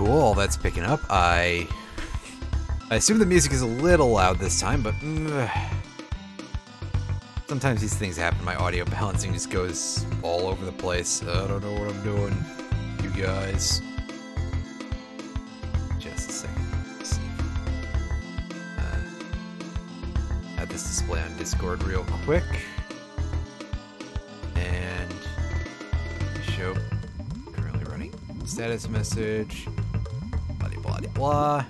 cool. All that's picking up. I assume the music is a little loud this time, but sometimes these things happen. My audio balancing just goes all over the place. I don't know what I'm doing, you guys. Just a second. Let's see. Add this display on Discord real quick. And show currently running status message. Blah blah blah blah.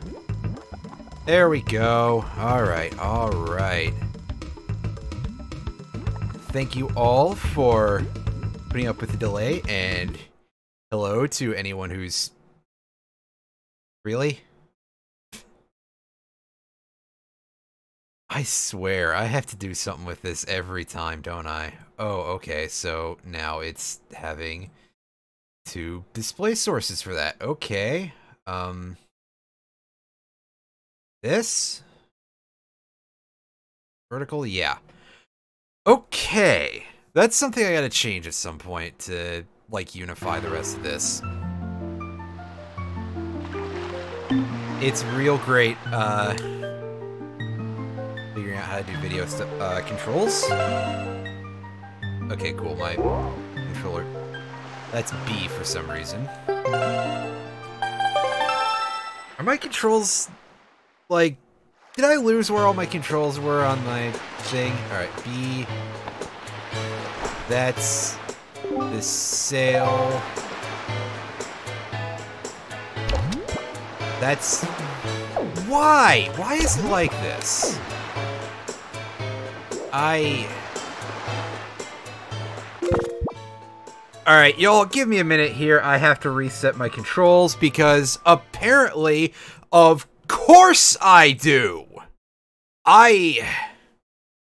There we go. Alright, alright. Thank you all for putting up with the delay, and hello to anyone who's... Really? I swear, I have to do something with this every time, don't I? Oh, okay, so now it's having two display sources for that. Okay. This? Vertical? Yeah. Okay. That's something I gotta change at some point to, like, unify the rest of this. It's real great, figuring out how to do video controls. Okay, cool, my controller. That's B for some reason. Are my controls... Like, did I lose where all my controls were on my thing? Alright, B. That's the sail. That's... Why? Why is it like this? Alright, y'all, give me a minute here. I have to reset my controls because apparently, of course I do!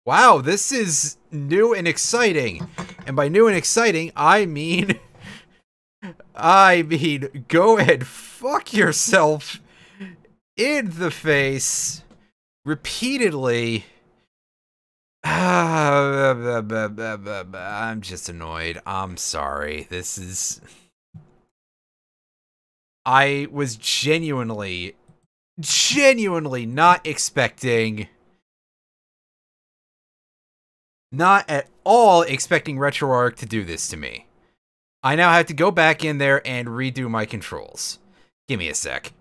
Wow, this is new and exciting. And by new and exciting, I mean, go and fuck yourself in the face repeatedly. I'm just annoyed. I'm sorry. This is... I was genuinely not expecting... Not at all expecting RetroArch to do this to me. I now have to go back in there and redo my controls. Give me a sec.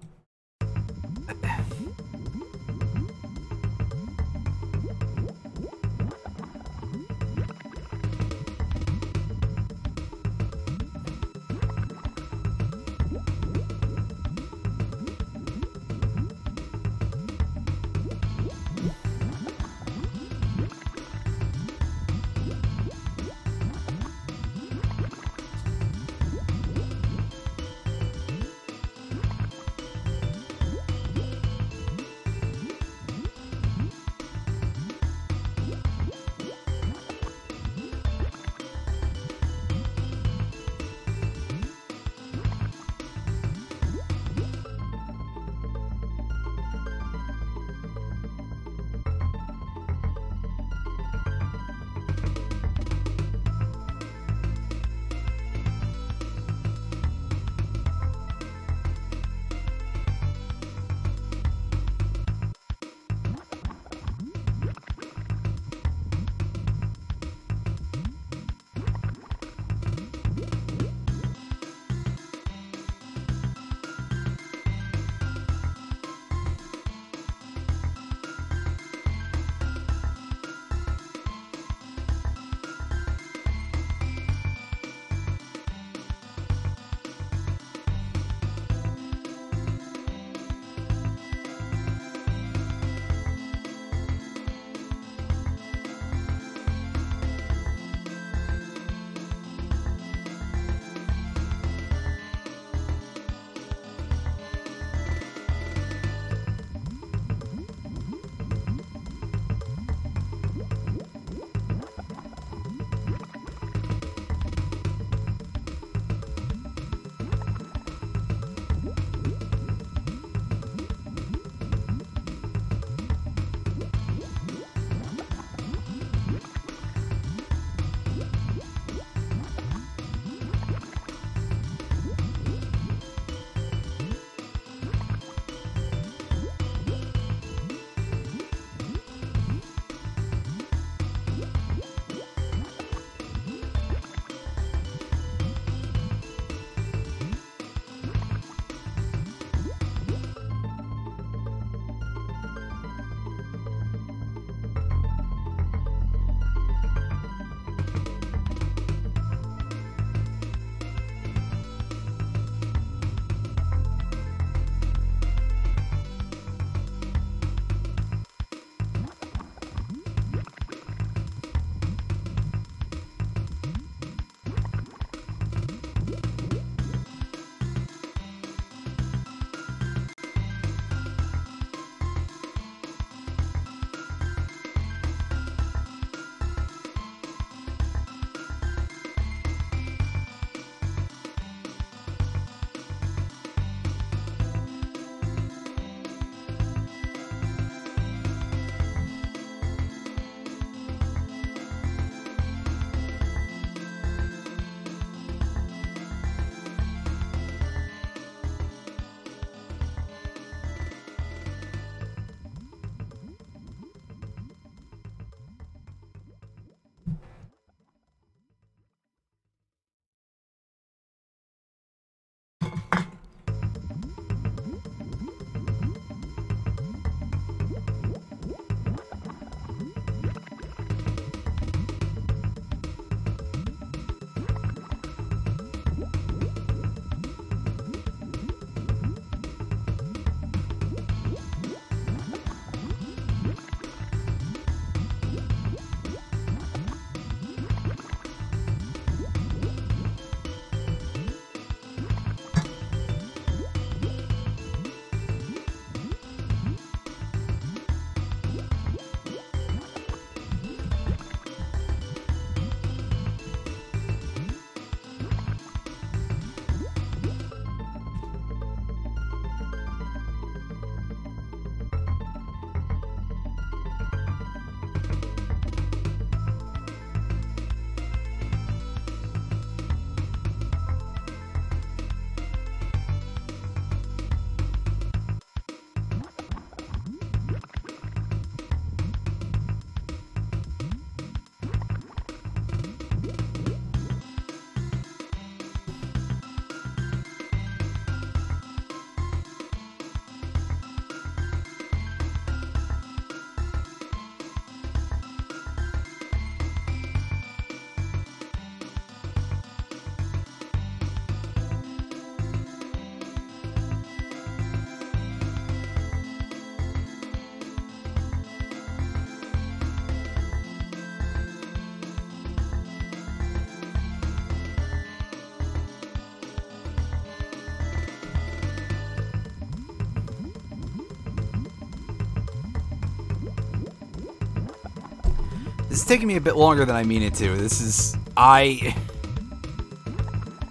This is taking me a bit longer than I mean it to. This is... I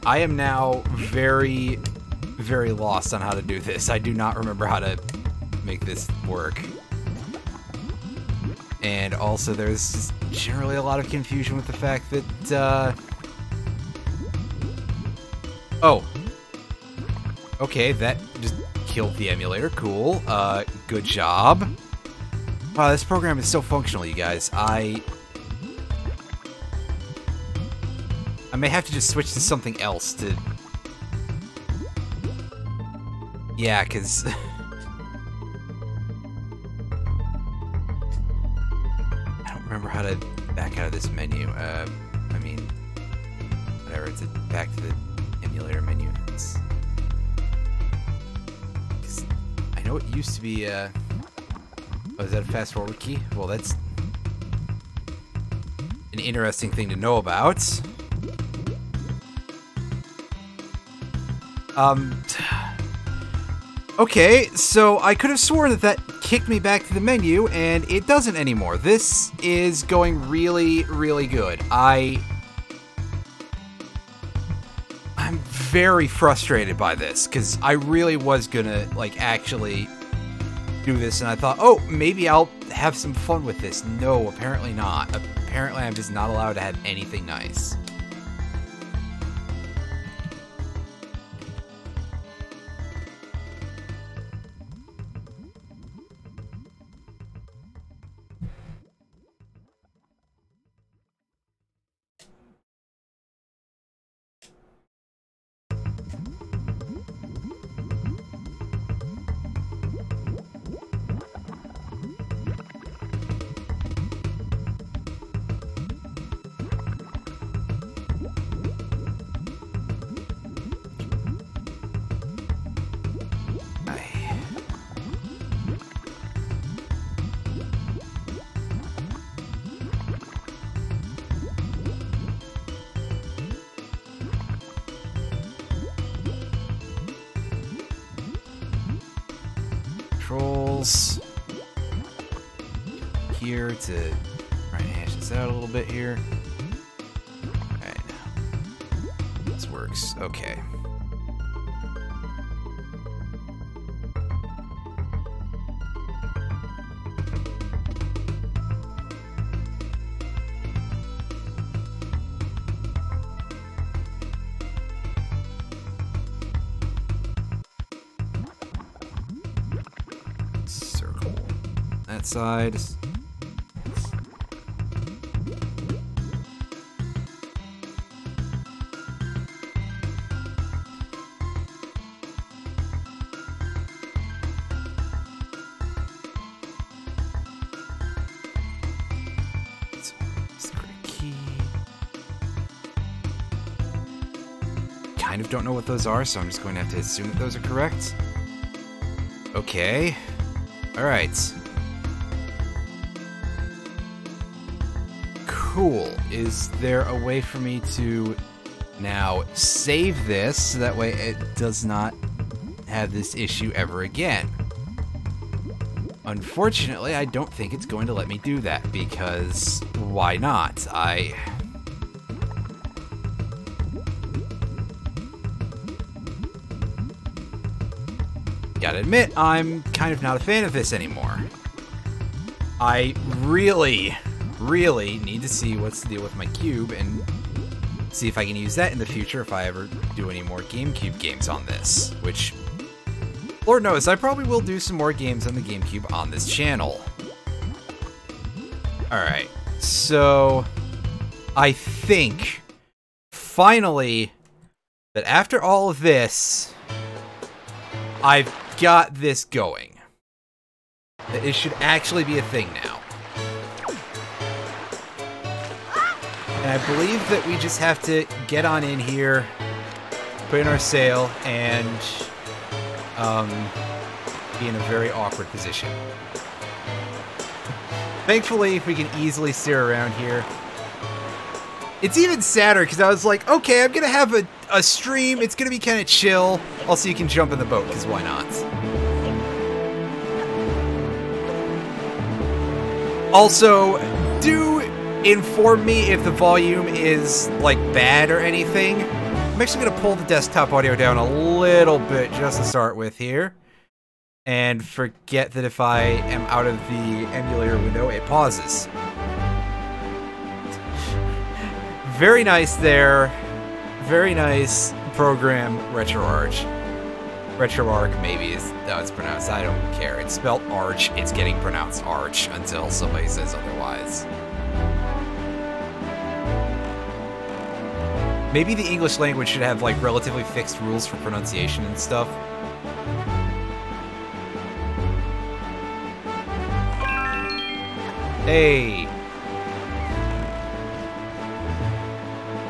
am now very, very lost on how to do this. I do not remember how to make this work. And also there's just generally a lot of confusion with the fact that, oh. Okay, that just killed the emulator. Cool. Good job. Wow, this program is so functional, you guys. I may have to just switch to something else to... Yeah, because... I don't remember how to back out of this menu. I mean... Whatever, it's back to the emulator menu. I know it used to be, oh, is that a fast forward key? Well, that's... an interesting thing to know about. Okay, so I could have sworn that that kicked me back to the menu, and it doesn't anymore. This is going really, really good. I'm very frustrated by this, because I really was gonna, like, actually do this, and I thought, oh, maybe I'll have some fun with this. No, apparently not. Apparently I'm just not allowed to have anything nice. Controls here to try and hash this out a little bit here. Alright. This works. Okay. That side. Secret key. Kind of don't know what those are, so I'm just going to have to assume that those are correct. Okay. Alright. Cool. Is there a way for me to now save this so that way it does not have this issue ever again? Unfortunately, I don't think it's going to let me do that because why not? Gotta admit, I'm kind of not a fan of this anymore. I really need to see what's the deal with my cube and see if I can use that in the future if I ever do any more GameCube games on this, which, Lord knows, I probably will do some more games on the GameCube on this channel. Alright, so I think, finally, that after all of this, I've got this going. That it should actually be a thing now. And I believe that we just have to get on in here, put in our sail, and be in a very awkward position. Thankfully, we can easily steer around here. It's even sadder because I was like, okay, I'm gonna have a stream, it's gonna be kind of chill. Also, you can jump in the boat, because why not? Also, do inform me if the volume is, like, bad or anything. I'm actually going to pull the desktop audio down a little bit just to start with here. And forget that if I am out of the emulator window, it pauses. Very nice there. Very nice program, RetroArch. RetroArch maybe is how it's pronounced. I don't care. It's spelled Arch. It's getting pronounced Arch until somebody says otherwise. Maybe the English language should have, like, relatively fixed rules for pronunciation and stuff. Hey!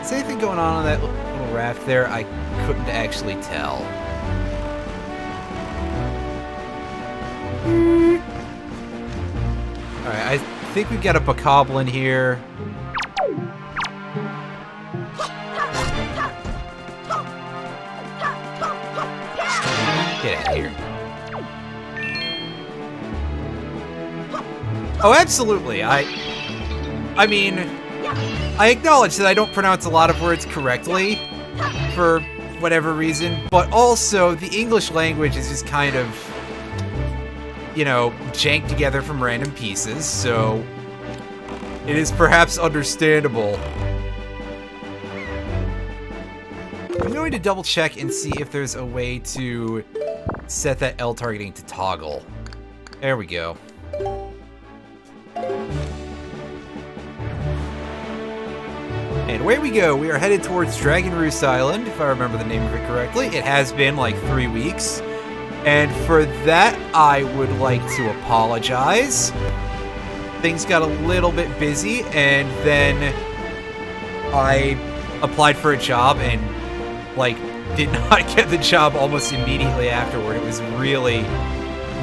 Is anything going on that little raft there? I couldn't actually tell. Alright, I think we've got a bokoblin here. Get out of here. Oh, absolutely. I mean, I acknowledge that I don't pronounce a lot of words correctly for whatever reason, but also the English language is just kind of, you know, janked together from random pieces, so it is perhaps understandable. I'm going to double check and see if there's a way to set that L targeting to toggle. There we go. And away we go. We are headed towards Dragon Roost Island, if I remember the name of it correctly. It has been like 3 weeks. And for that, I would like to apologize. Things got a little bit busy, and then I applied for a job and, like, did not get the job almost immediately afterward. It was really,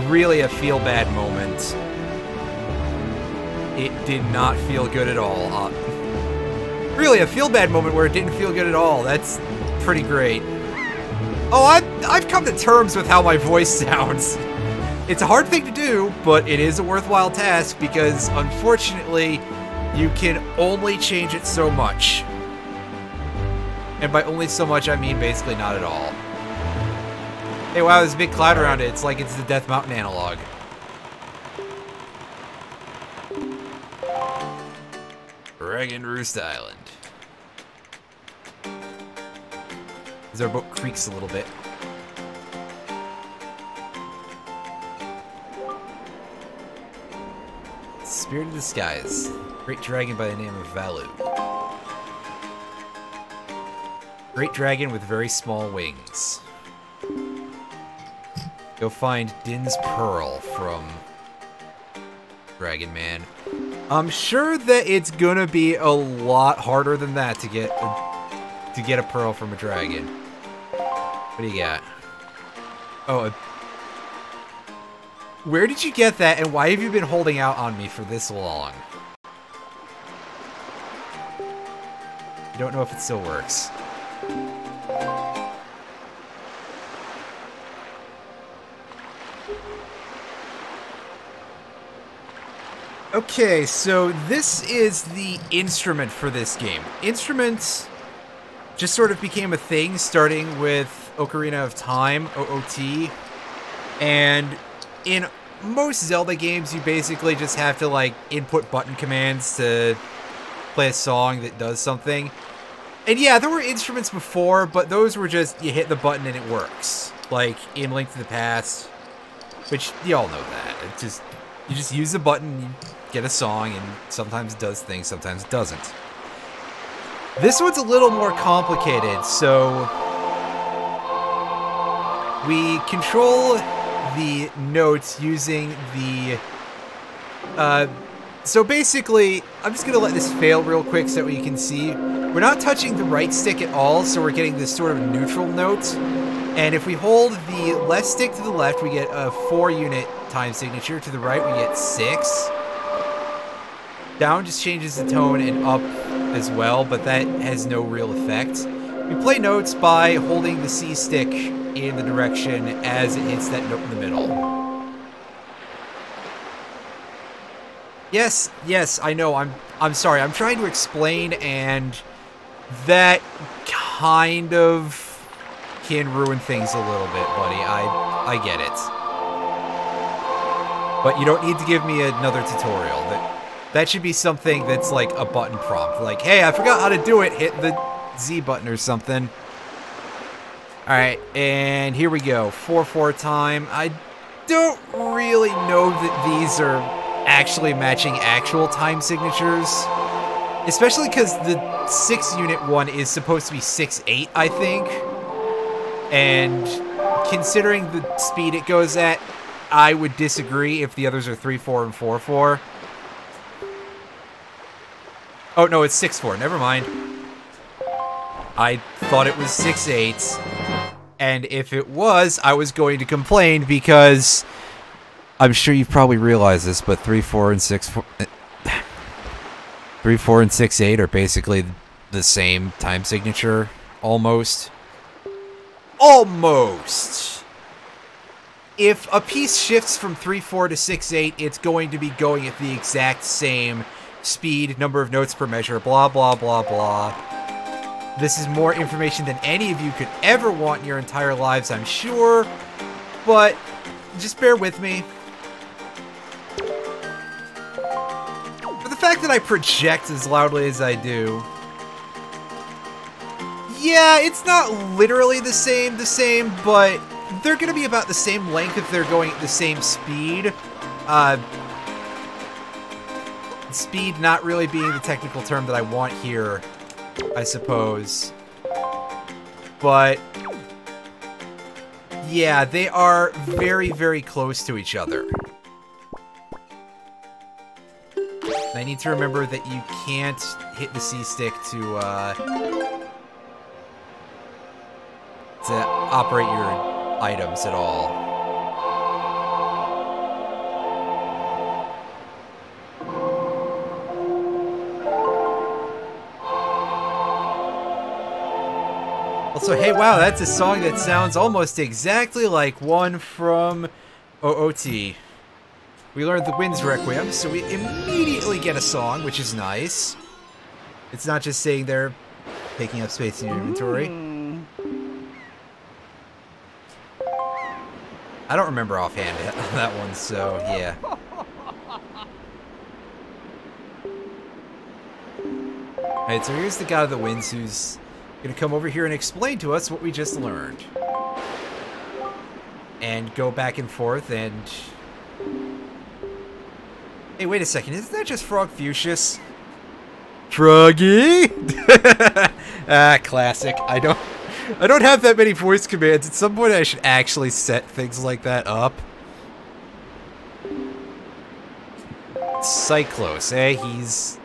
really a feel-bad moment. It did not feel good at all. Really, a feel-bad moment where it didn't feel good at all. That's pretty great. Oh, I've come to terms with how my voice sounds. It's a hard thing to do, but it is a worthwhile task because, unfortunately, you can only change it so much. And by only so much, I mean basically not at all. Hey, wow, there's a big cloud around it. It's like it's the Death Mountain analog. Dragon Roost Island. As our boat creaks a little bit. Spirit of the Skies. Great dragon by the name of Valu. Great dragon with very small wings. Go find Din's Pearl from Dragon Man. I'm sure that it's gonna be a lot harder than that to get a pearl from a dragon. What do you got? Oh, where did you get that, and why have you been holding out on me for this long? I don't know if it still works. Okay, so this is the instrument for this game. Instruments just sort of became a thing starting with Ocarina of Time, OOT, and in most Zelda games you basically just have to, like, input button commands to play a song that does something. And yeah, there were instruments before, but those were just, you hit the button and it works. Like, in Link to the Past, which, you all know that. It just, you just use the button, you get a song, and sometimes it does things, sometimes it doesn't. This one's a little more complicated, so we control the notes using the, so basically, I'm just gonna let this fail real quick so that we can see. We're not touching the right stick at all, so we're getting this sort of neutral note. And if we hold the left stick to the left, we get a 4-unit time signature. To the right, we get 6. Down just changes the tone, and up as well, but that has no real effect. We play notes by holding the C stick in the direction as it hits that note in the middle. Yes, yes, I know. I'm sorry. I'm trying to explain, and that kind of can ruin things a little bit, buddy. I get it. But you don't need to give me another tutorial. That should be something that's like a button prompt. Like, hey, I forgot how to do it. Hit the Z button or something. Alright, and here we go. 4-4 time. I don't really know that these are actually matching actual time signatures. Especially because the 6-unit one is supposed to be 6-8, I think. And considering the speed it goes at, I would disagree if the others are 3-4 and 4-4. Oh, no, it's 6-4. Never mind. I thought it was 6-8. And if it was, I was going to complain because I'm sure you've probably realized this, but 3-4 and 6-4... 3-4 and 6-8 are basically the same time signature. Almost. Almost! If a piece shifts from 3-4 to 6-8, it's going to be going at the exact same speed, number of notes per measure, blah, blah, blah, blah. This is more information than any of you could ever want in your entire lives, I'm sure. But just bear with me. For the fact that I project as loudly as I do, yeah, it's not literally the same, but they're going to be about the same length if they're going at the same speed. Speed not really being the technical term that I want here, I suppose. But yeah, they are very, very close to each other. And I need to remember that you can't hit the C stick to operate your items at all. Also, hey, wow, that's a song that sounds almost exactly like one from OOT. We learned the Wind's Requiem, so we immediately get a song, which is nice. It's not just sitting there taking up space in your inventory. I don't remember offhand that one, so yeah. Alright, so here's the God of the Winds who's gonna come over here and explain to us what we just learned. And go back and forth and... Hey, wait a second, isn't that just Frog Fuchsius? Froggy? Ah, classic. I don't have that many voice commands. At some point I should actually set things like that up. Cyclos, eh? He's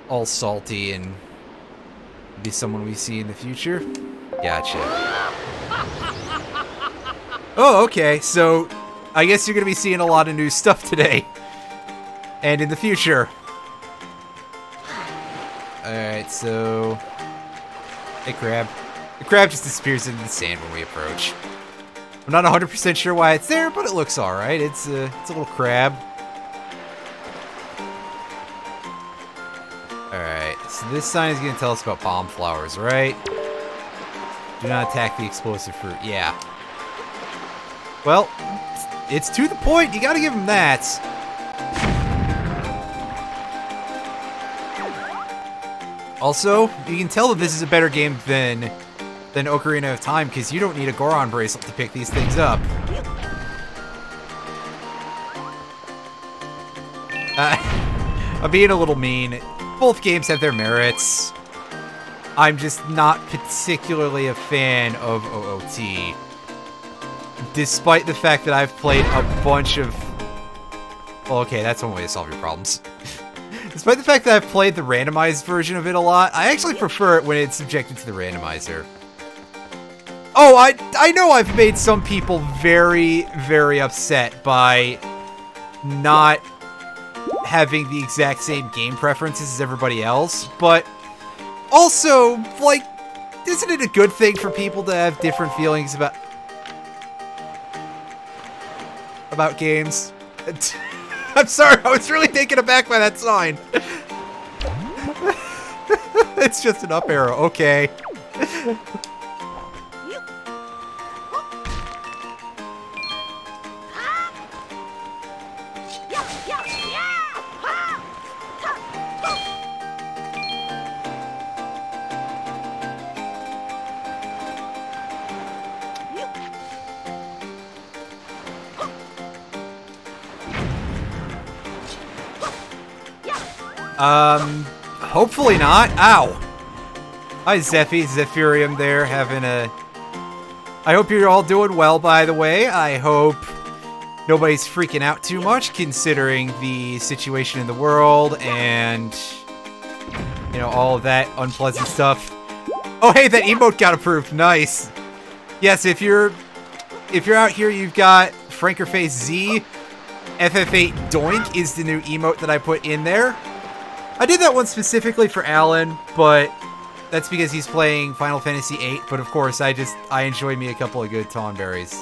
all salty and be someone we see in the future. Gotcha. Oh, okay. So I guess you're gonna be seeing a lot of new stuff today. And in the future. Alright, so... Hey, crab. The crab just disappears into the sand when we approach. I'm not 100% sure why it's there, but it looks alright. It's a little crab. Alright, so this sign is going to tell us about bomb flowers, right? Do not attack the explosive fruit. Yeah. Well, it's to the point. You got to give him that. Also, you can tell that this is a better game than Ocarina of Time, because you don't need a Goron bracelet to pick these things up. I'm being a little mean. Both games have their merits. I'm just not particularly a fan of OOT. Despite the fact that I've played a bunch of... Well, okay, that's one way to solve your problems. Despite the fact that I've played the randomized version of it a lot, I actually prefer it when it's subjected to the randomizer. Oh, I know I've made some people very, very upset by not having the exact same game preferences as everybody else, but also, like, isn't it a good thing for people to have different feelings about games? I'm sorry, I was really taken aback by that sign. It's just an up arrow, okay. Hopefully not. Ow. Hi, Zephirium there, having a... I hope you're all doing well, by the way. I hope nobody's freaking out too much, considering the situation in the world and, you know, all of that unpleasant stuff. Oh, hey, that emote got approved. Nice. Yes, if you're out here, you've got Frankerface Z. FF8 Doink is the new emote that I put in there. I did that one specifically for Alan, but that's because he's playing Final Fantasy VIII. But of course, I enjoy me a couple of good Tonberries.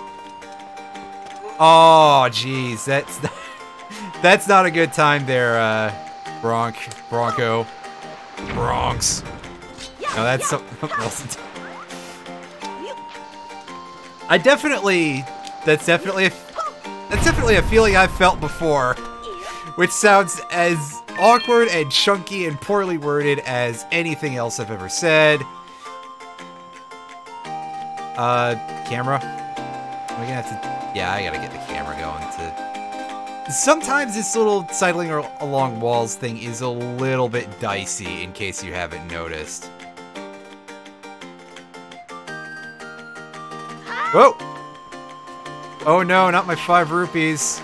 Oh, jeez, that's not a good time there, Bronco, Bronx. No, that's something else. That's definitely a feeling I've felt before, which sounds as awkward and chunky and poorly worded as anything else I've ever said. Camera? Am I gonna have to... Yeah, I gotta get the camera going to... Sometimes this little sidling along walls thing is a little bit dicey, in case you haven't noticed. Whoa! Oh no, not my 5 rupees.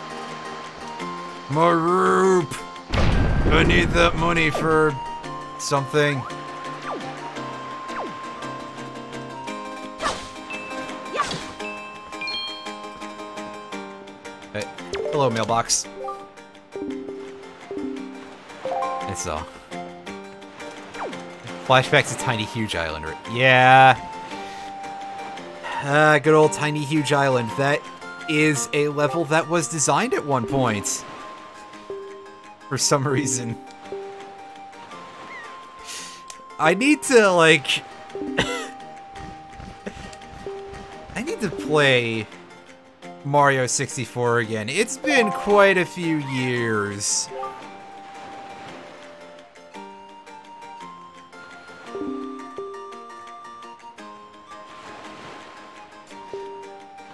My roop! I need that money for something. Hey, hello, mailbox. I saw. Flashback to Tiny Huge Island. Yeah. Good old Tiny Huge Island. That is a level that was designed at one point. For some reason. I need to, like... I need to play Mario 64 again. It's been quite a few years.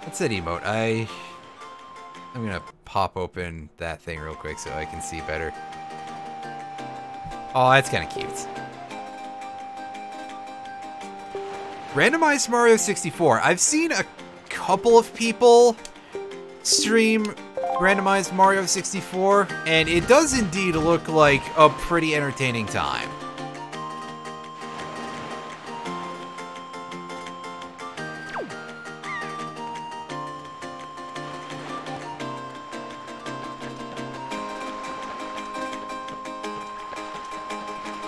What's that emote? I'm gonna pop open that thing real quick so I can see better. Oh, that's kind of cute. Randomized Mario 64. I've seen a couple of people stream Randomized Mario 64, and it does indeed look like a pretty entertaining time.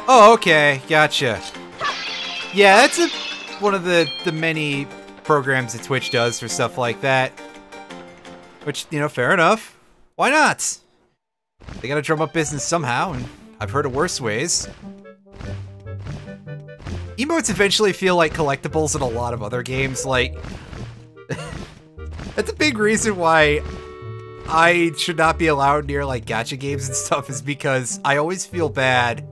Oh, okay, gotcha. Yeah, that's one of the many programs that Twitch does for stuff like that. Which, you know, fair enough. Why not? They gotta drum up business somehow, and I've heard of worse ways. Emotes eventually feel like collectibles in a lot of other games, like... That's a big reason why I should not be allowed near, like, gacha games and stuff, is because I always feel bad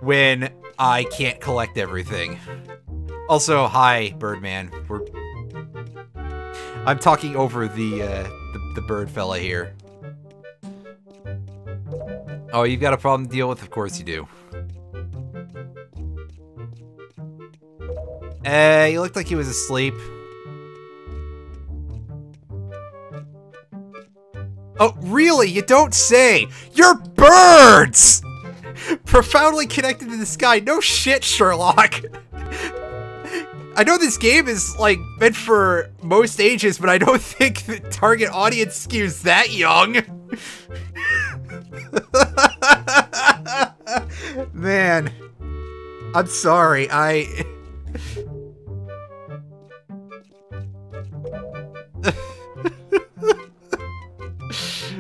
when I can't collect everything. Also, hi, Birdman. I'm talking over the bird fella here. Oh, you've got a problem to deal with? Of course you do. He looked like he was asleep. Oh, really? You don't say! You're birds! Profoundly connected to the sky. No shit, Sherlock. I know this game is, like, meant for most ages, but I don't think the target audience skews that young. Man. I'm sorry,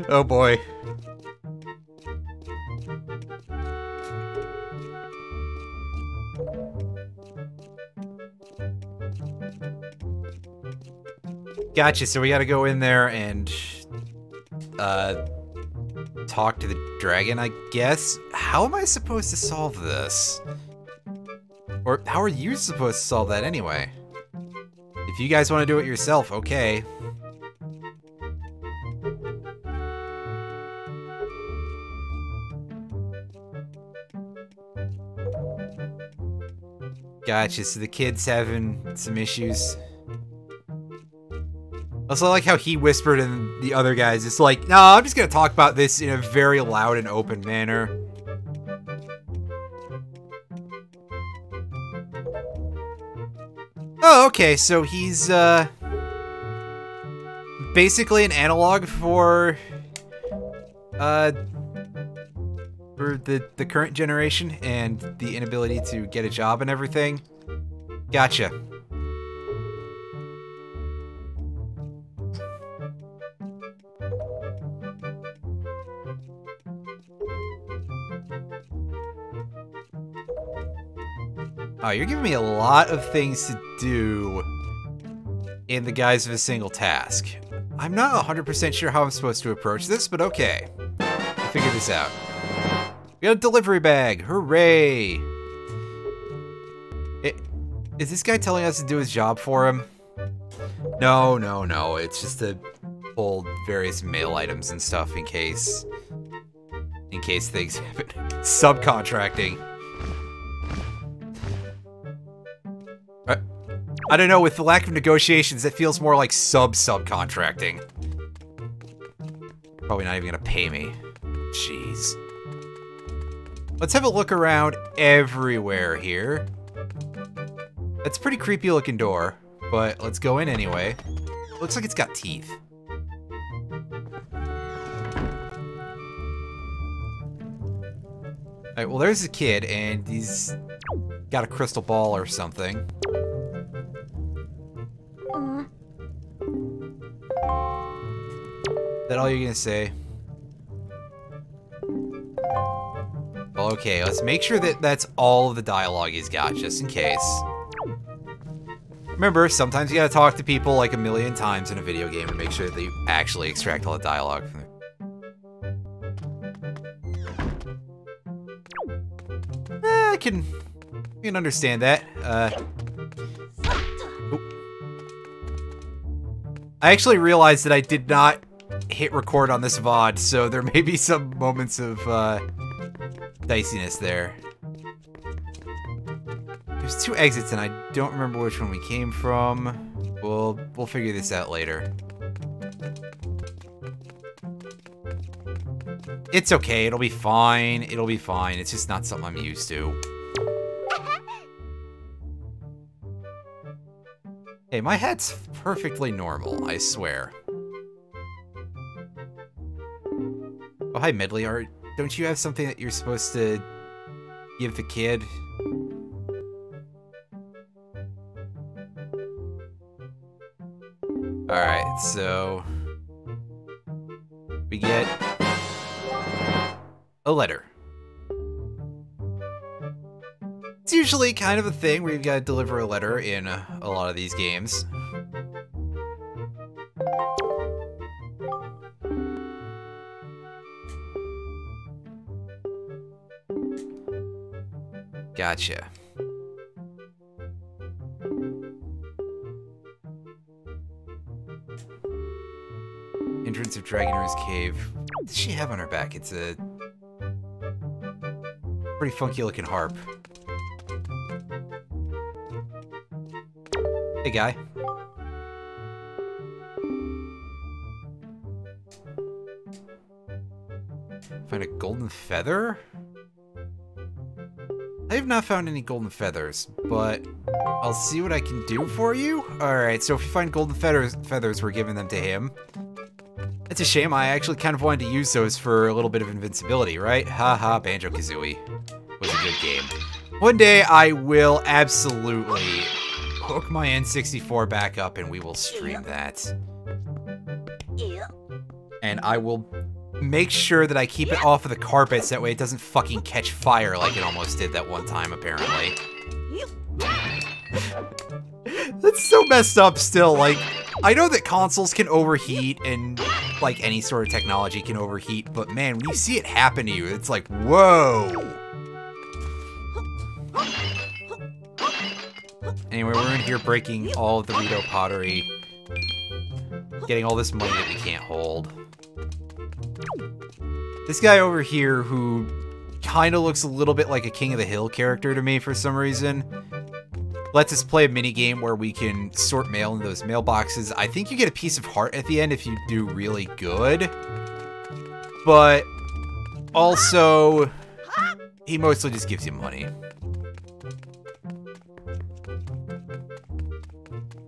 Oh boy. Gotcha, so we gotta go in there and, talk to the dragon, I guess? How am I supposed to solve this? Or how are you supposed to solve that anyway? If you guys want to do it yourself, okay. Gotcha, so the kid's having some issues. Also, I like how he whispered and the other guys, it's like, no, I'm just gonna talk about this in a very loud and open manner. Oh, okay, so he's, basically an analog for the current generation and the inability to get a job and everything. Gotcha. Oh, you're giving me a lot of things to do in the guise of a single task. I'm not 100% sure how I'm supposed to approach this, but okay. I'll figure this out. We got a delivery bag! Hooray! Is this guy telling us to do his job for him? No, no, no. It's just to hold various mail items and stuff in case things happen. Subcontracting. I don't know, with the lack of negotiations, it feels more like subcontracting. Probably not even gonna pay me. Jeez. Let's have a look around everywhere here. That's a pretty creepy looking door, but let's go in anyway. Looks like it's got teeth. Alright, well there's a kid, and he's got a crystal ball or something. Is that all you're gonna say? Well, okay, let's make sure that that's all of the dialogue he's got, just in case. Remember, sometimes you gotta talk to people like a million times in a video game to make sure that you actually extract all the dialogue from there. I can understand that. I actually realized that I did not hit record on this VOD, so there may be some moments of diciness there. There's two exits and I don't remember which one we came from. We'll figure this out later. It's okay, it'll be fine. It'll be fine. It's just not something I'm used to. Hey, my head's perfectly normal, I swear. Oh, hi, Medley. Don't you have something that you're supposed to give the kid? Alright, so we get a letter. It's usually kind of a thing where you've got to deliver a letter in a lot of these games. Gotcha. Entrance of Dragonair's Cave. What does she have on her back? It's a pretty funky looking harp. Hey, guy. Find a golden feather? I have not found any golden feathers, but I'll see what I can do for you. Alright, so if you find golden feathers, we're giving them to him. It's a shame, I actually kind of wanted to use those for a little bit of invincibility, right? Haha, Banjo-Kazooie was a good game. One day I will absolutely hook my N64 back up and we will stream that. And I will make sure that I keep it off of the carpets, that way it doesn't fucking catch fire like it almost did that one time, apparently. That's so messed up still, like, I know that consoles can overheat and, like, any sort of technology can overheat, but man, when you see it happen to you, it's like, whoa! Anyway, we're in here breaking all of the Rito pottery. Getting all this money that we can't hold. This guy over here who kind of looks a little bit like a King of the Hill character to me for some reason. Lets us play a minigame where we can sort mail in those mailboxes. I think you get a piece of heart at the end if you do really good. But also, he mostly just gives you money.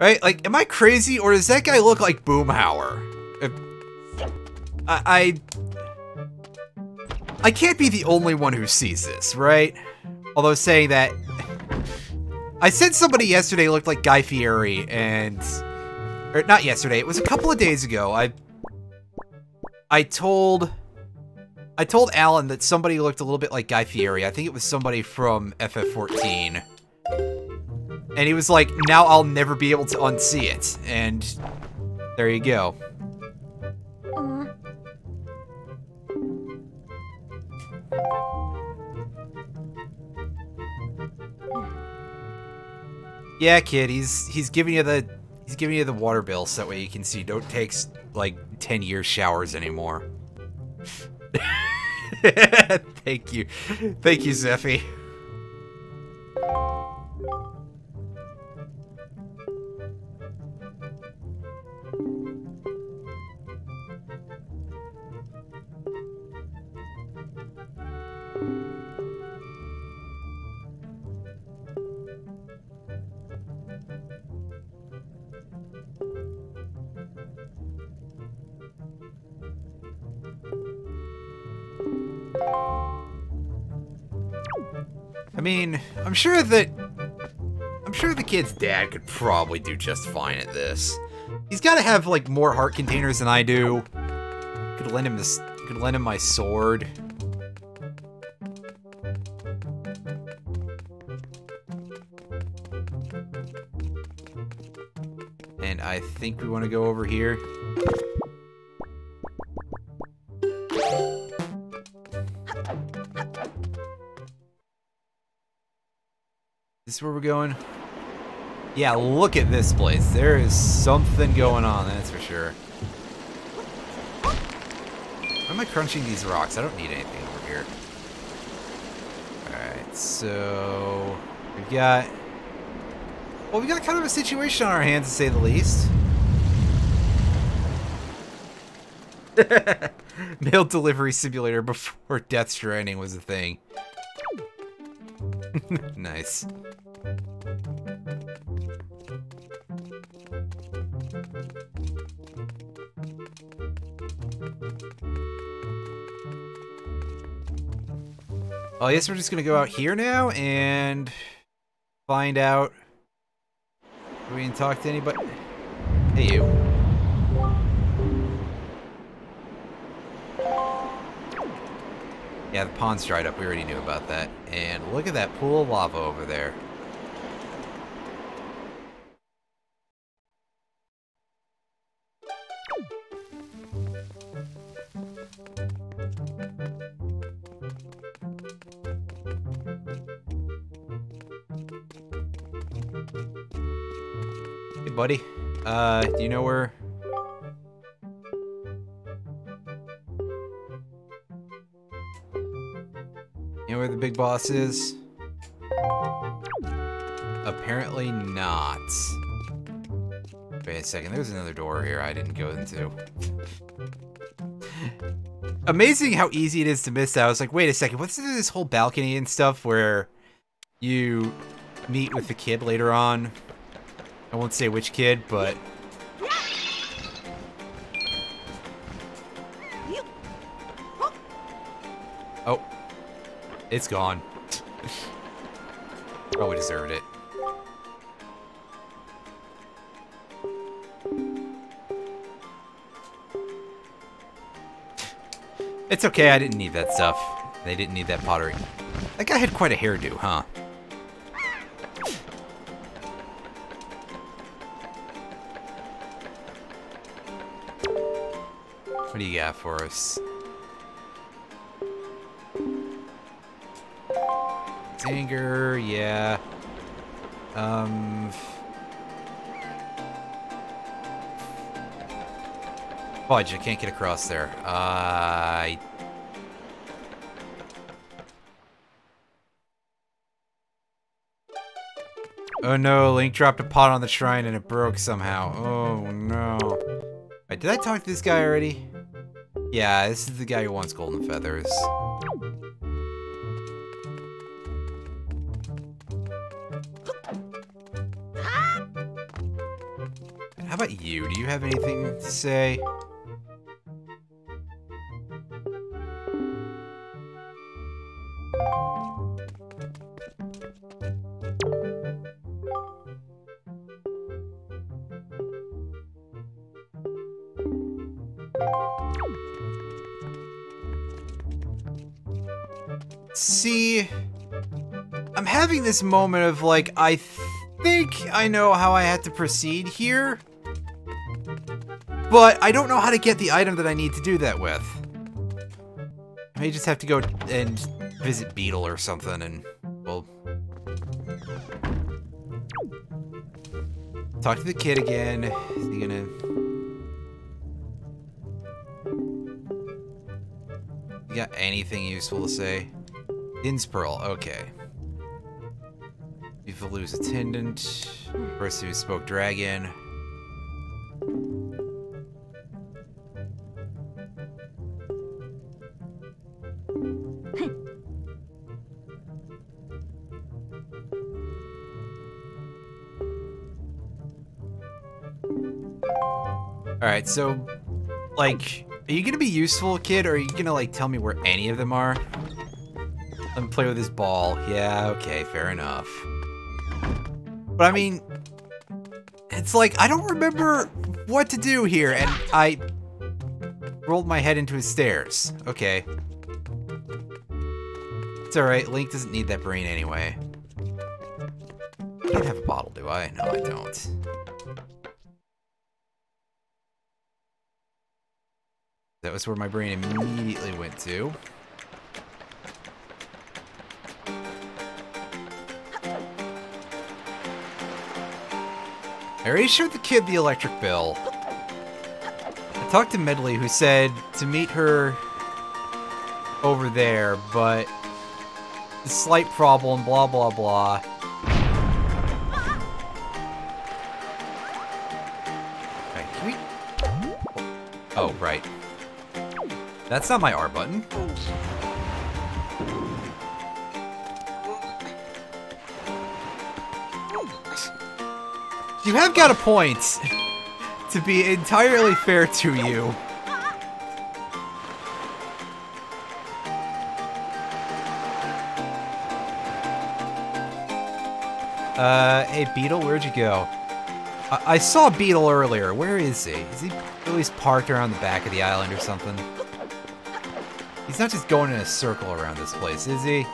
Right? Like, am I crazy, or does that guy look like Boomhauer? I can't be the only one who sees this, right? Although saying that, I said somebody yesterday looked like Guy Fieri, and... Or, not yesterday, it was a couple of days ago. I told Alan that somebody looked a little bit like Guy Fieri. I think it was somebody from FF14. And he was like, now I'll never be able to unsee it. And there you go. Yeah, kid, he's giving you the water bill so that way you can see don't take like 10-year showers anymore. Thank you, Zeffy. I mean, I'm sure the kid's dad could probably do just fine at this. He's got to have like more heart containers than I do. Could lend him my sword. And I think we want to go over here. Is this where we're going? Yeah, look at this place. There is something going on, that's for sure. Why am I crunching these rocks? I don't need anything over here. Alright, so... we've got kind of a situation on our hands, to say the least. Mail delivery simulator before Death Stranding was a thing. Nice. Well, I guess we're just gonna go out here now and find out. We can talk to anybody. Hey, you. Yeah, the pond's dried up. We already knew about that. And look at that pool of lava over there. Hey, buddy. Do you know where... You know where the big boss is? Apparently not. Wait a second, there's another door here I didn't go into. Amazing how easy it is to miss that. I was like, wait a second, what's this whole balcony and stuff where you meet with the kid later on? I won't say which kid, but... Oh. It's gone. Probably deserved it. It's okay, I didn't need that stuff. They didn't need that pottery. That guy had quite a hairdo, huh? What do you got for us? Anger, yeah. Fudge, I can't get across there. Oh no, Link dropped a pot on the shrine and it broke somehow. Oh no. Wait, did I talk to this guy already? Yeah, this is the guy who wants golden feathers. How about you? Do you have anything to say? See, I'm having this moment of like, I think I know how I have to proceed here, but I don't know how to get the item that I need to do that with. I may just have to go and visit Beetle or something, and we'll talk to the kid again. Is he gonna... You got anything useful to say? Din's Pearl, okay. Evil's attendant. Person who spoke dragon. Alright, so, like, are you gonna be useful, kid, or are you gonna, like, tell me where any of them are? Let him play with his ball. Yeah, okay, fair enough. But I mean, it's like, I don't remember what to do here, and I rolled my head into his stairs. Okay. It's alright, Link doesn't need that brain anyway. I don't have a bottle, do I? No, I don't. That was where my brain immediately went to. I already showed the kid the electric bill. I talked to Medley, who said to meet her over there, but a slight problem, blah blah blah. Right, can we... Oh, right. That's not my R button. You have got a point, to be entirely fair to you. Hey Beetle, where'd you go? I saw Beetle earlier. Where is he? Is he at least parked around the back of the island or something? He's not just going in a circle around this place, is he?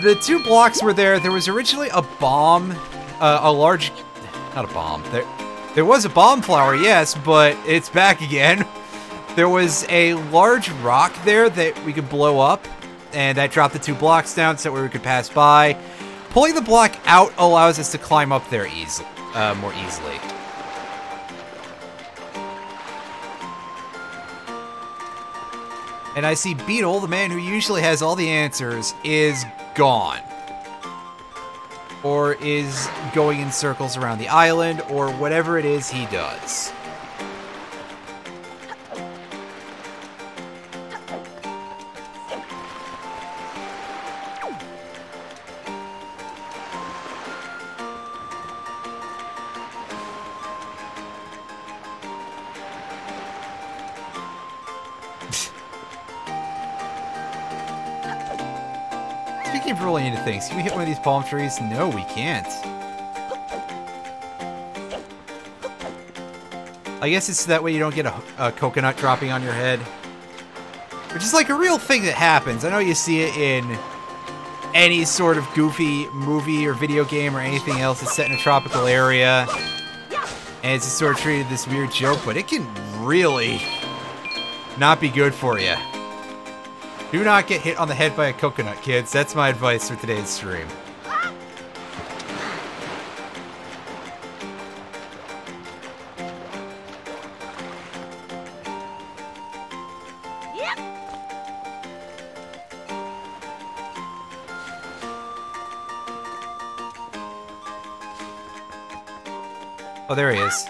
The 2 blocks were there. There was originally a bomb, a large, not a bomb. There was a bomb flower, yes, but it's back again. There was a large rock there that we could blow up, and that dropped the 2 blocks down so that we could pass by. Pulling the block out allows us to climb up there more easily. And I see Beetle, the man who usually has all the answers, is gone. Or is going in circles around the island, or whatever it is he does. Speaking of rolling into things, can we hit one of these palm trees? No, we can't. I guess it's that way you don't get a coconut dropping on your head. Which is like a real thing that happens. I know you see it in any sort of goofy movie or video game or anything else that's set in a tropical area. And it's just sort of treated this weird joke, but it can really not be good for you. Do not get hit on the head by a coconut, kids. That's my advice for today's stream. Oh, there he is.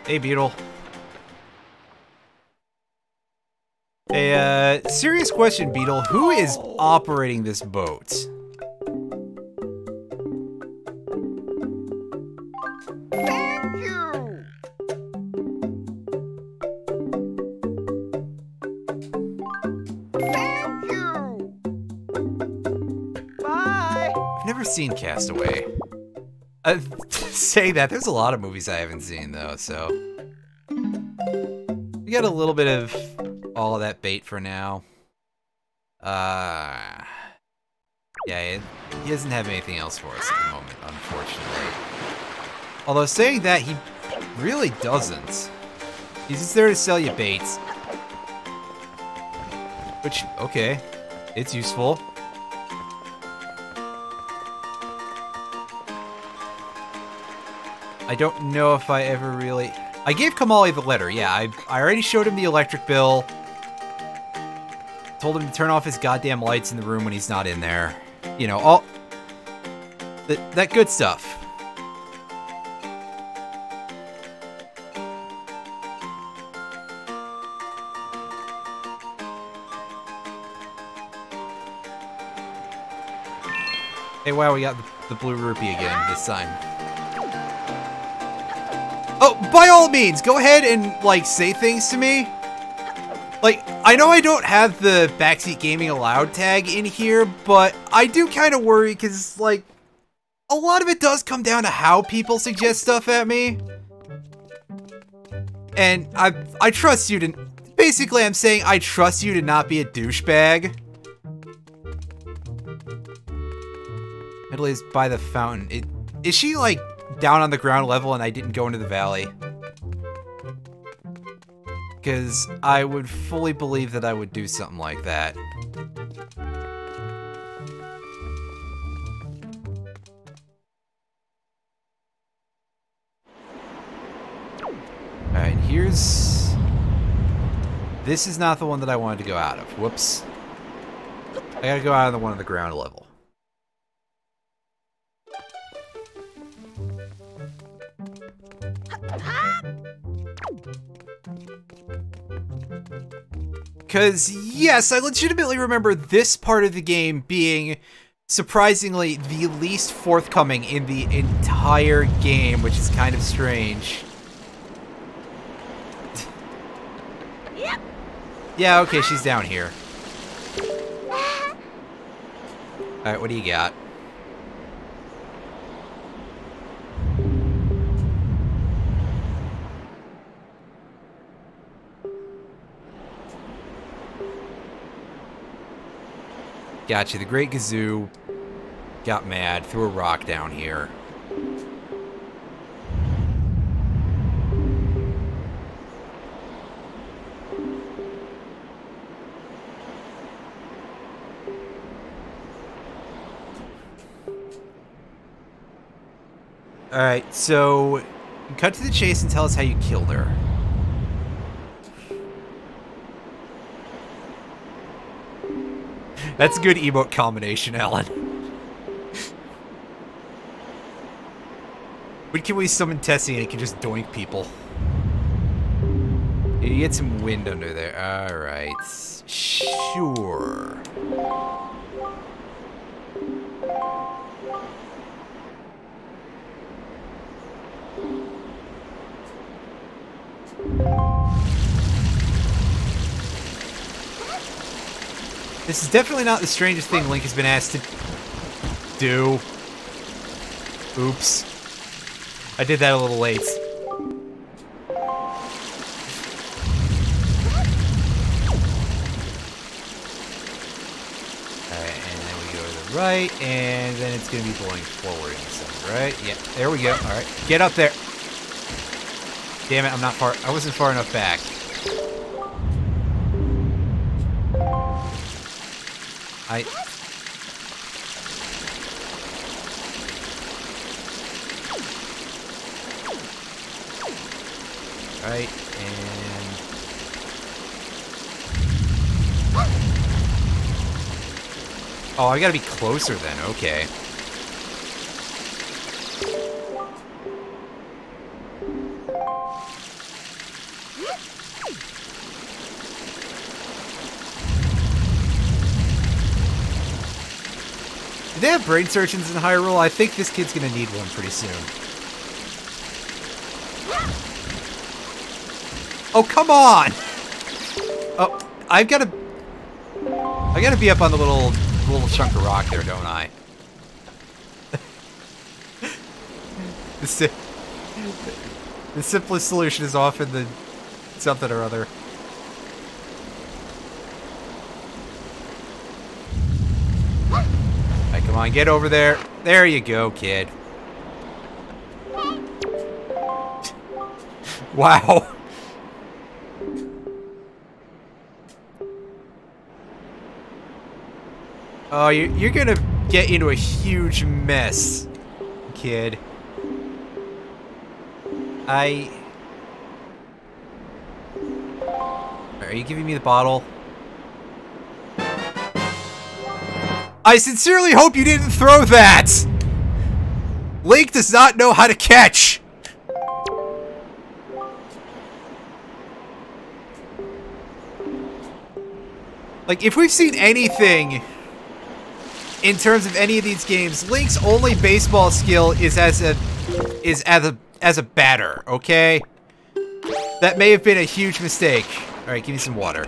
Hey, Beetle. Hey, serious question, Beetle. Who is operating this boat? Thank you. Thank you. Bye. I've never seen Castaway. Say that, there's a lot of movies I haven't seen, though, so... We got a little bit of all of that bait for now. Yeah, he doesn't have anything else for us at the moment, unfortunately. Although saying that, he really doesn't. He's just there to sell you baits. Which, okay, it's useful. I don't know if I ever really... I gave Kamali the letter, yeah. I already showed him the electric bill. Told him to turn off his goddamn lights in the room when he's not in there. You know, all... That good stuff. Hey, wow, we got the blue rupee again this time. Oh, by all means, go ahead and, like, say things to me. Like, I know I don't have the Backseat Gaming Allowed tag in here, but I do kind of worry because, like, a lot of it does come down to how people suggest stuff at me. And I trust you to... Basically, I'm saying I trust you to not be a douchebag. Italy's by the fountain. Is she, like... down on the ground level and I didn't go into the valley? Because I would fully believe that I would do something like that. Alright, here's... This is not the one that I wanted to go out of. Whoops. I gotta go out of the one on the ground level. Because, yes, I legitimately remember this part of the game being, surprisingly, the least forthcoming in the entire game, which is kind of strange. Yep. Yeah, okay, she's down here. Alright, what do you got? Gotcha, the Great Gazoo got mad, threw a rock down here. Alright, so cut to the chase and tell us how you killed her. That's a good emote combination, Alan. When can we summon Tessie and it can just doink people? You get some wind under there. Alright. Sure. This is definitely not the strangest thing Link has been asked to do. Oops. I did that a little late. right, and then it's going to be blowing forward. So, right? Yeah, there we go. All right, get up there. Damn it, I'm not far. I wasn't far enough back. Right, and... Oh, I gotta be closer then, okay. Do they have brain surgeons in Hyrule? I think this kid's gonna need one pretty soon. Oh, come on! Oh, I gotta be up on the little chunk of rock there, don't I? The simplest solution is often the something or other. Alright, come on, get over there. There you go, kid. Wow. Oh, you're gonna get into a huge mess, kid. Are you giving me the bottle? I sincerely hope you didn't throw that! Link does not know how to catch! Like, if we've seen anything in terms of any of these games, Link's only baseball skill is as a batter, okay? That may have been a huge mistake. Alright, give me some water.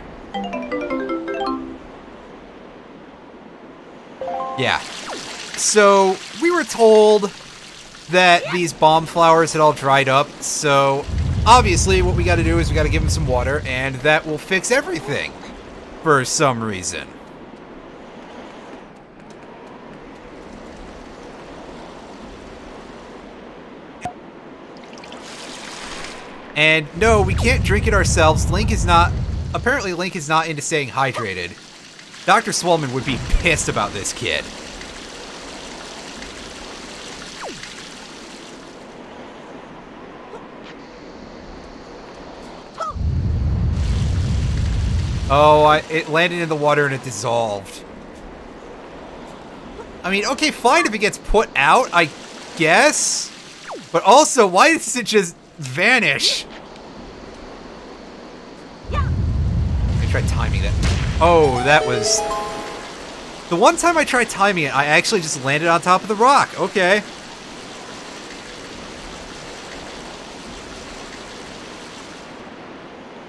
Yeah. So, we were told that these bomb flowers had all dried up, so obviously what we gotta do is we gotta give them some water, and that will fix everything. For some reason. And no, we can't drink it ourselves. Apparently Link is not into staying hydrated. Dr. Swellman would be pissed about this kid. Oh, it landed in the water and it dissolved. I mean, okay, fine if it gets put out, I guess. But also, why does it just vanish? I tried timing that. Oh, that was... The one time I tried timing it, I actually just landed on top of the rock. Okay.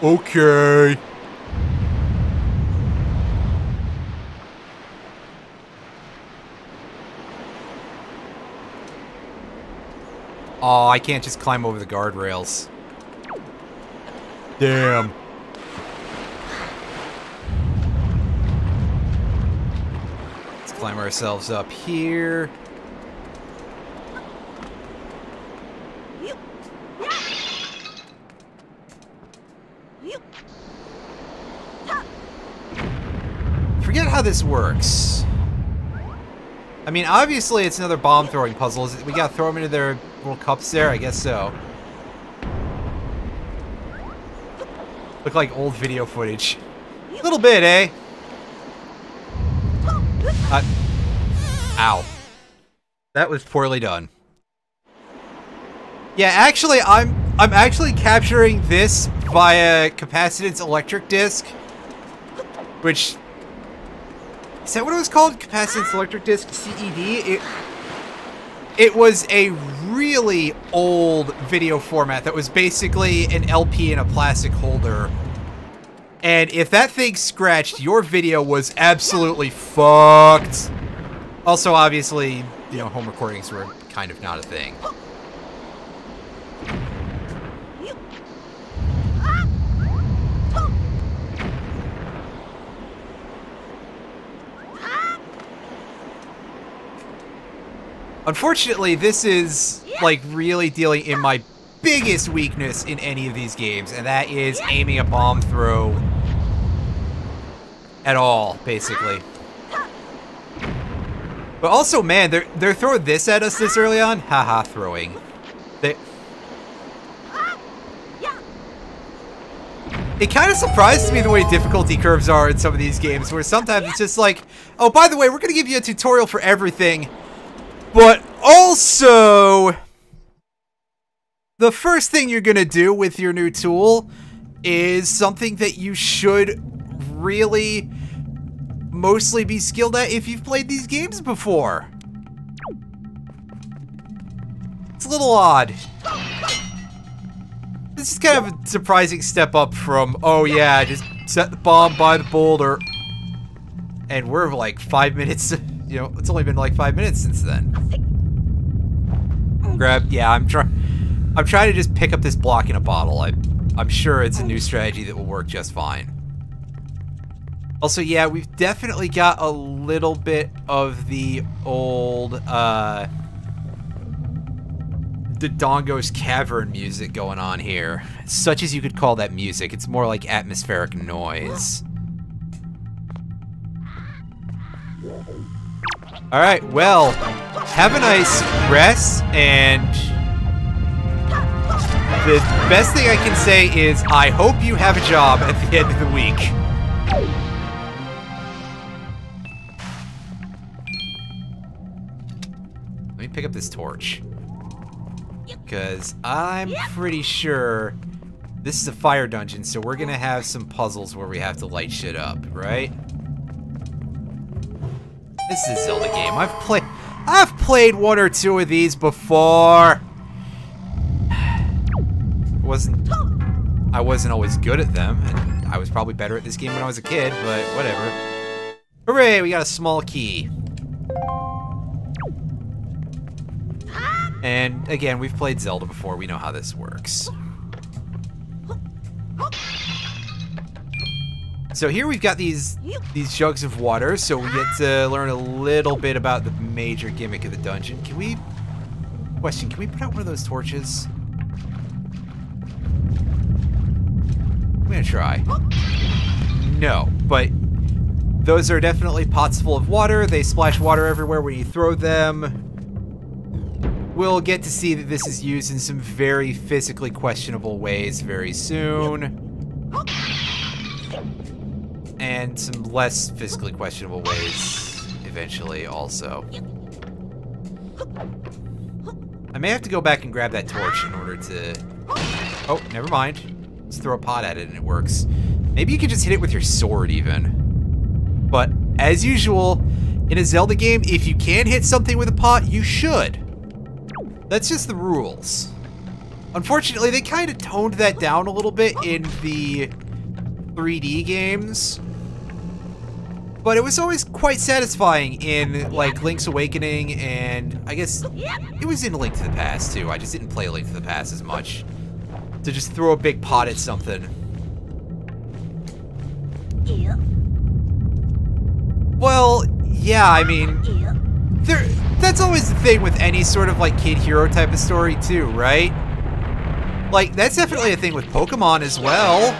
Okay. Oh, I can't just climb over the guardrails. Damn. Let's climb ourselves up here. Forget how this works. I mean, obviously it's another bomb throwing puzzle. We gotta throw them into their little cups there? I guess so. Look like old video footage. A little bit, eh? Ow. That was poorly done. Yeah, actually, I'm actually capturing this via capacitance electric disc, which... Is that what it was called? Capacitance electric disc, CED? It was a really old video format that was basically an LP in a plastic holder. And if that thing scratched, your video was absolutely fucked. Also, obviously, you know, home recordings were kind of not a thing. Unfortunately, this is, like, really dealing in my biggest weakness in any of these games, and that is aiming a bomb throw at all, basically. But also, man, they're throwing this at us this early on. Haha, throwing. It kind of surprises me the way difficulty curves are in some of these games, where sometimes it's just like, oh, by the way, we're gonna give you a tutorial for everything, but also, the first thing you're gonna do with your new tool is something that you should really mostly be skilled at if you've played these games before. It's a little odd. This is kind of a surprising step up from, oh yeah, just set the bomb by the boulder. And we're like 5 minutes, you know, it's only been like 5 minutes since then. Grab, yeah, I'm trying to just pick up this block in a bottle. I'm sure it's a new strategy that will work just fine. Also, yeah, we've definitely got a little bit of the old, the Dongo's Cavern music going on here. Such as you could call that music. It's more like atmospheric noise. Alright, well, have a nice rest, and the best thing I can say is I hope you have a job at the end of the week. Let me pick up this torch. Because I'm pretty sure this is a fire dungeon, so we're gonna have some puzzles where we have to light shit up, right? This is a Zelda game. I've played one or two of these before. I wasn't always good at them, and I was probably better at this game when I was a kid, but whatever. Hooray, we got a small key. And again, we've played Zelda before. We know how this works. So here we've got these jugs of water, so we get to learn a little bit about the major gimmick of the dungeon. Can we... Question, can we put out one of those torches? I'm gonna try. No, but those are definitely pots full of water. They splash water everywhere when you throw them. We'll get to see that this is used in some very physically questionable ways very soon. And some less physically questionable ways eventually also. I may have to go back and grab that torch in order to... Oh, never mind. Let's throw a pot at it and it works. Maybe you could just hit it with your sword even. But as usual, in a Zelda game, if you can hit something with a pot, you should. That's just the rules. Unfortunately, they kind of toned that down a little bit in the 3D games. But it was always quite satisfying in, like, Link's Awakening, and I guess it was in Link to the Past, too. I just didn't play Link to the Past as much. To just throw a big pot at something. Well, yeah, I mean... That's always the thing with any sort of, like, kid hero type of story, too, right? Like, that's definitely a thing with Pokemon as well.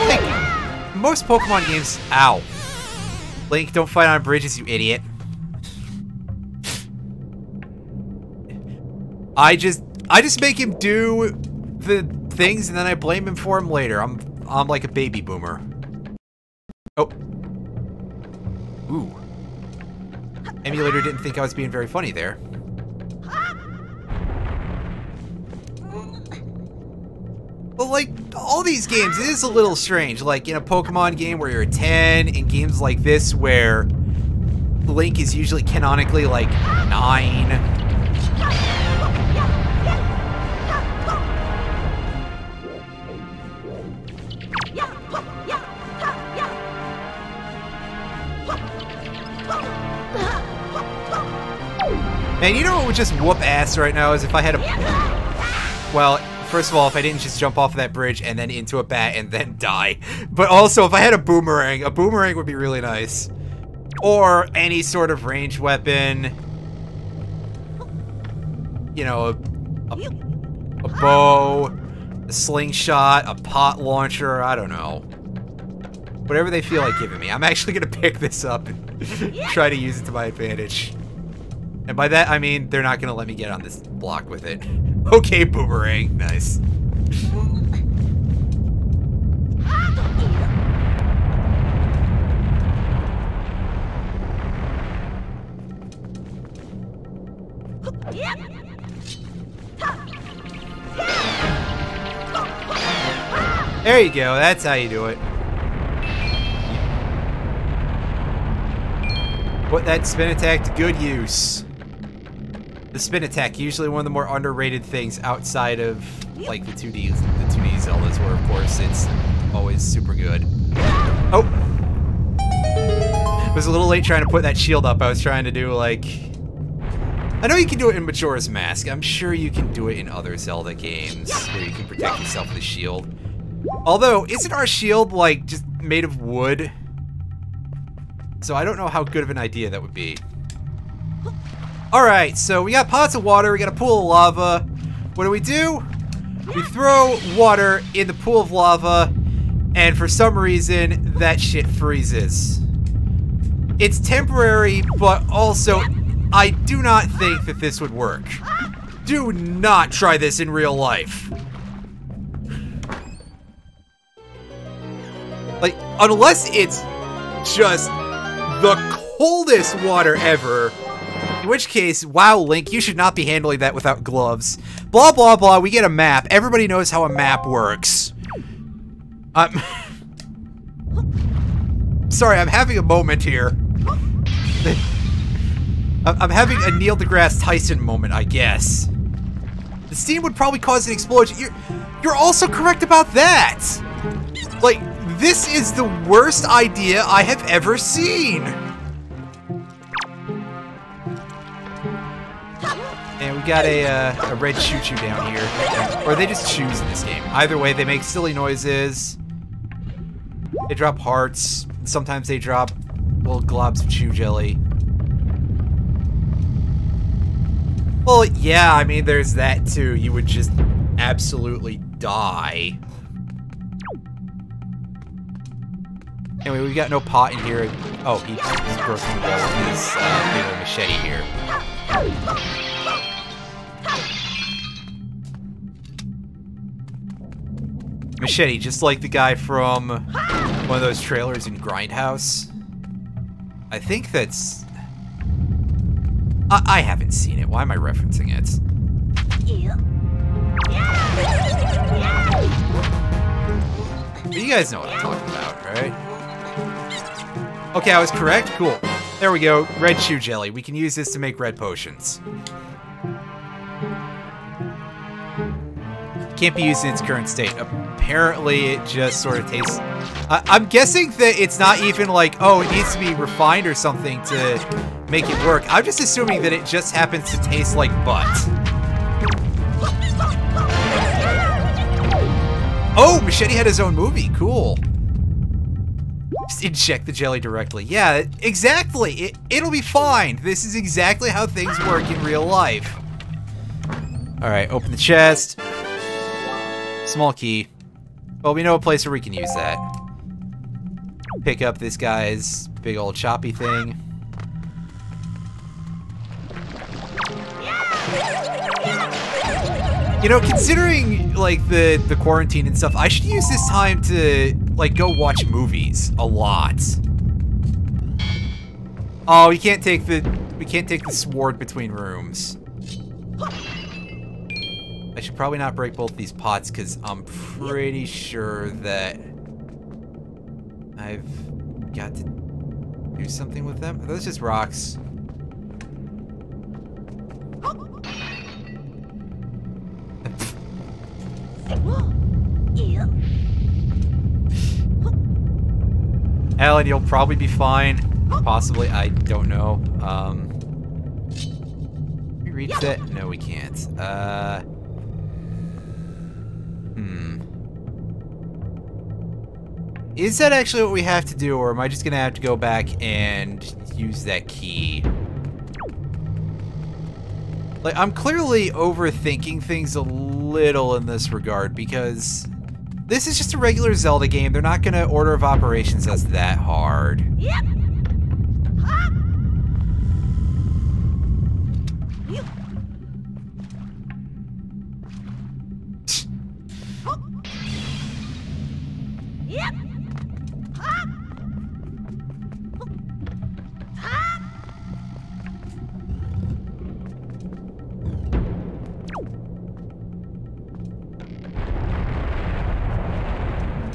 Like, most Pokemon games... Ow. Link, don't fight on bridges, you idiot. I just make him do the things and then I blame him for him later. I'm like a baby boomer. Oh. Ooh. Emulator didn't think I was being very funny there. But like, all these games, it is a little strange. Like, in a Pokemon game where you're a 10, in games like this where Link is usually canonically like 9. Man, you know what would just whoop ass right now is if I had a... Well, first of all, if I didn't just jump off of that bridge and then into a bat and then die. But also, if I had a boomerang would be really nice. Or any sort of ranged weapon. You know, a bow, a slingshot, a pot launcher, I don't know. Whatever they feel like giving me. I'm actually gonna pick this up and try to use it to my advantage. And by that, I mean they're not gonna let me get on this block with it. Okay, boomerang. Nice. There you go, that's how you do it. Put that spin attack to good use. The spin attack, usually one of the more underrated things outside of like the 2D Zeldas, where of course it's always super good. Oh! I was a little late trying to put that shield up. I was trying to do like... I know you can do it in Majora's Mask. I'm sure you can do it in other Zelda games where you can protect yourself with a shield. Although, isn't our shield like just made of wood? So I don't know how good of an idea that would be. Alright, so we got pots of water, we got a pool of lava. What do? We throw water in the pool of lava, and for some reason, that shit freezes. It's temporary, but also, I do not think that this would work. Do not try this in real life. Like, unless it's just the coldest water ever, in which case, wow, Link, you should not be handling that without gloves. Blah, blah, blah, we get a map. Everybody knows how a map works. Sorry, I'm having a moment here. I'm having a Neil deGrasse Tyson moment, I guess. The steam would probably cause an explosion. You're also correct about that! Like, this is the worst idea I have ever seen! And we got a red choo-choo down here. Or they just choose in this game. Either way, they make silly noises. They drop hearts. Sometimes they drop little globs of chew jelly. Well, yeah, I mean, there's that too. You would just absolutely die. Anyway, we got no pot in here. Oh, he's broken the wall with his big old machete here. Machete, just like the guy from one of those trailers in Grindhouse. I think that's... I haven't seen it. Why am I referencing it? But you guys know what I'm talking about, right? Okay, I was correct? Cool. There we go. Red chew jelly. We can use this to make red potions. Can't be used in its current state. Apparently, it just sort of tastes... I'm guessing that it's not even like, oh, it needs to be refined or something to make it work. I'm just assuming that it just happens to taste like butt. Oh, Machete had his own movie. Cool. Just inject the jelly directly. Yeah, exactly. It'll be fine. This is exactly how things work in real life. Alright, open the chest. Small key. Well, we know a place where we can use that. Pick up this guy's big old choppy thing. You know, considering, like, the quarantine and stuff, I should use this time to, like, go watch movies a lot. Oh, we can't take the sword between rooms. I should probably not break both these pots, because I'm pretty sure that I've got to do something with them. Are those just rocks? Alan, you'll probably be fine. Possibly, I don't know. Can we reach that? No, we can't. Is that actually what we have to do, or am I just gonna have to go back and use that key? Like, I'm clearly overthinking things a little in this regard, because this is just a regular Zelda game. They're not gonna order of operations us that hard. Yep. Hop. Yep. Yep. Hop. Hop.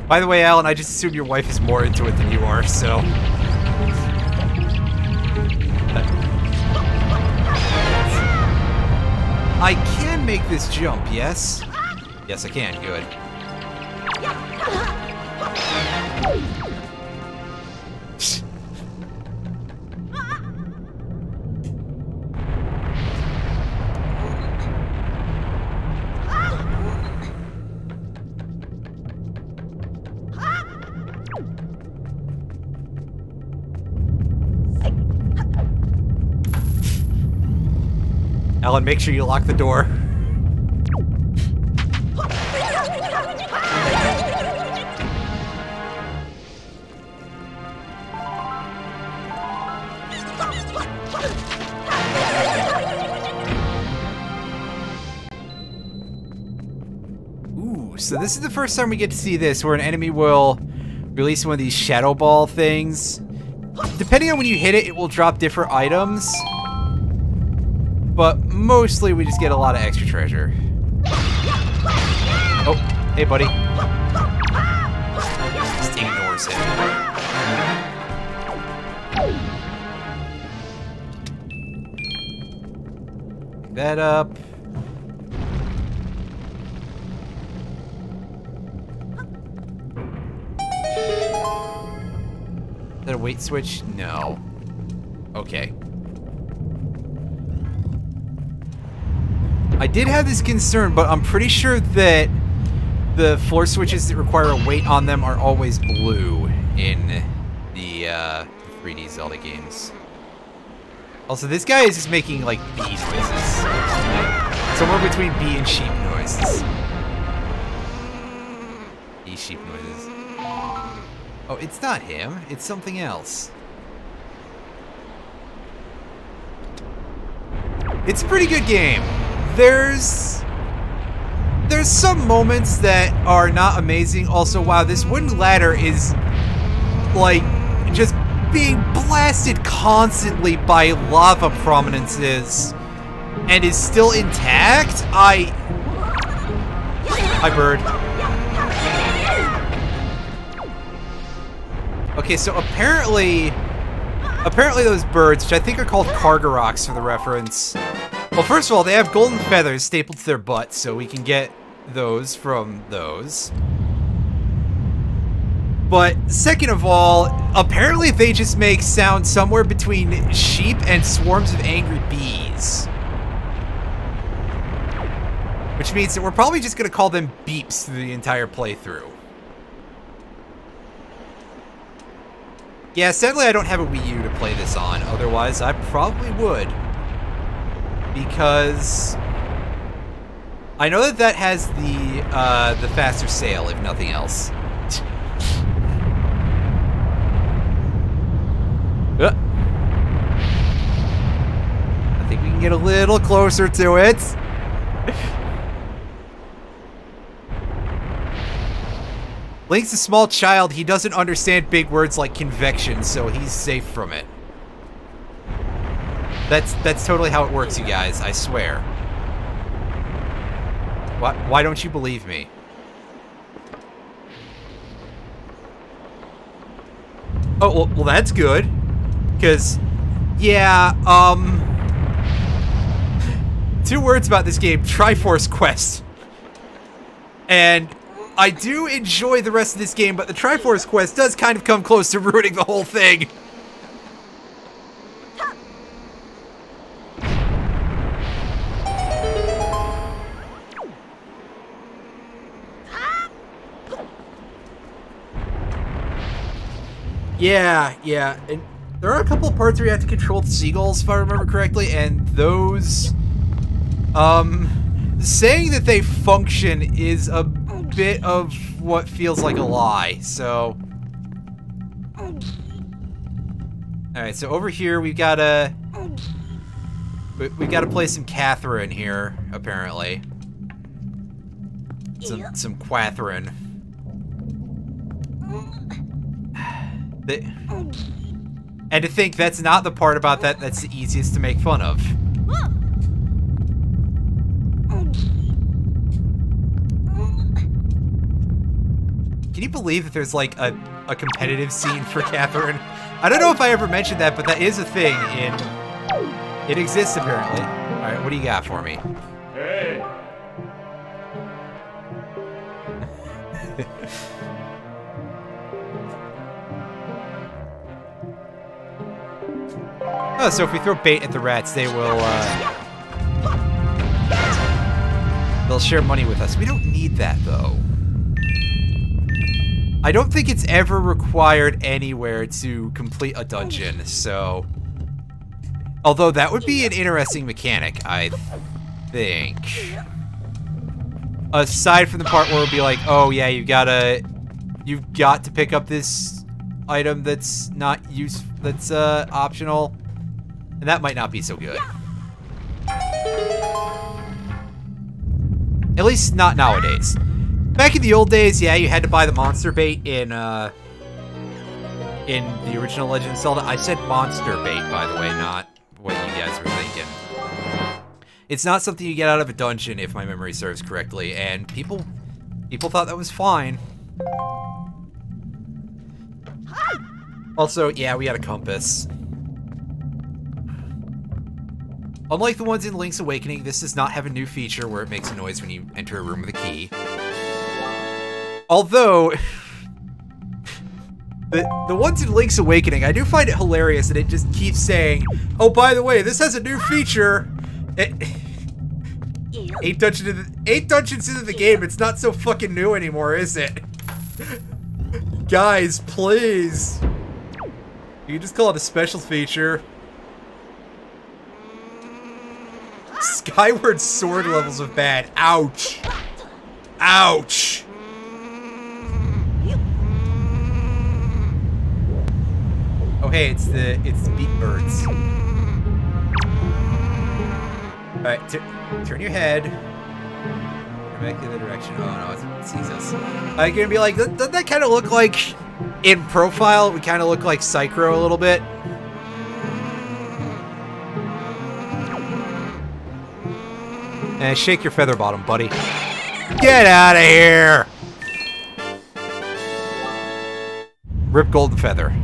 By the way, Alan, I just assumed your wife is more into it than you are, so... I can make this jump, yes? Yes, I can. Good. Alan, make sure you lock the door. Ooh, so this is the first time we get to see this, where an enemy will release one of these shadow ball things. Depending on when you hit it, it will drop different items. But mostly we just get a lot of extra treasure. Oh, hey buddy. Just ignores it. Pick that up. Is that a weight switch? No. Okay. I did have this concern, but I'm pretty sure that the floor switches that require a weight on them are always blue in the 3D Zelda games. Also, this guy is just making, like, bee noises. Somewhere between bee and sheep noises. Bee sheep noises. Oh, it's not him. It's something else. It's a pretty good game. There's some moments that are not amazing. Also, wow, this wooden ladder is, like, just being blasted constantly by lava prominences and is still intact. Hi, bird. Okay, so apparently those birds, which I think are called Kargaroks for the reference. Well, first of all, they have golden feathers stapled to their butts, so we can get those from those. But second of all, apparently they just make sounds somewhere between sheep and swarms of angry bees. Which means that we're probably just going to call them beeps through the entire playthrough. Yeah, sadly I don't have a Wii U to play this on, otherwise I probably would. Because I know that that has the faster sail, if nothing else. I think we can get a little closer to it. Link's a small child. He doesn't understand big words like convection, so he's safe from it. That's totally how it works, you guys. I swear. Why don't you believe me? Oh, well that's good. Because, yeah, two words about this game, Triforce Quest. And I do enjoy the rest of this game, but the Triforce Quest does kind of come close to ruining the whole thing. Yeah, yeah. And there are a couple of parts where you have to control the seagulls, if I remember correctly, and those... saying that they function is a bit of what feels like a lie, so... Alright, so over here we've gotta... we gotta play some Catherine here, apparently. Some Quathrin. And to think that's not the part about that that's the easiest to make fun of. Can you believe that there's like a competitive scene for Catherine? I don't know if I ever mentioned that, but that is a thing in... It exists apparently. Alright, what do you got for me? Hey. Oh, so if we throw bait at the rats, they will, they'll share money with us. We don't need that, though. I don't think it's ever required anywhere to complete a dungeon, so... Although that would be an interesting mechanic, I think. Aside from the part where it would be like, oh yeah, you've got to pick up this item that's not that's optional. And that might not be so good. At least not nowadays. Back in the old days, yeah, you had to buy the monster bait in the original Legend of Zelda. I said monster bait, by the way, not what you guys were thinking. It's not something you get out of a dungeon, if my memory serves correctly, and people thought that was fine. Also, yeah, we got a compass. Unlike the ones in Link's Awakening, this does not have a new feature where it makes a noise when you enter a room with a key. Although, the ones in Link's Awakening, I do find it hilarious that it just keeps saying, oh, by the way, this has a new feature. Eight dungeons into the game, it's not so fucking new anymore, is it? Guys, please. You can just call it a special feature. Skyward Sword levels of bad. Ouch. Ouch. Oh hey, it's the beat birds. Alright, turn your head. Turn back the other direction. Oh no, it sees us. I'm gonna be like, doesn't that kind of look like, in profile, we kind of look like Psychro a little bit? Shake your feather bottom, buddy. Get out of here! Rip Golden Feather.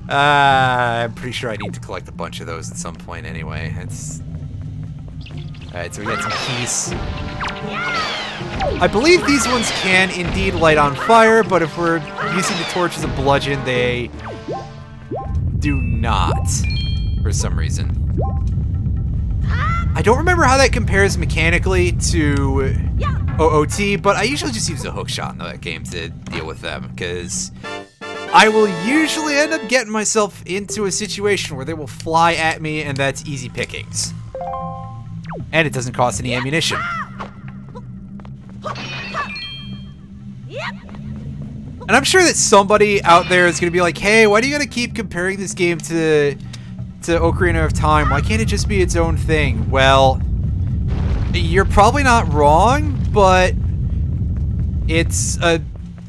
I'm pretty sure I need to collect a bunch of those at some point anyway. Alright, so we got some keys. I believe these ones can indeed light on fire, but if we're using the torch as a bludgeon, they do not, for some reason. I don't remember how that compares mechanically to OOT, but I usually just use a hookshot in that game to deal with them, because I will usually end up getting myself into a situation where they will fly at me, and that's easy pickings. And it doesn't cost any ammunition. And I'm sure that somebody out there is going to be like, hey, why do you got to keep comparing this game to Ocarina of Time? Why can't it just be its own thing? Well, you're probably not wrong, but it's a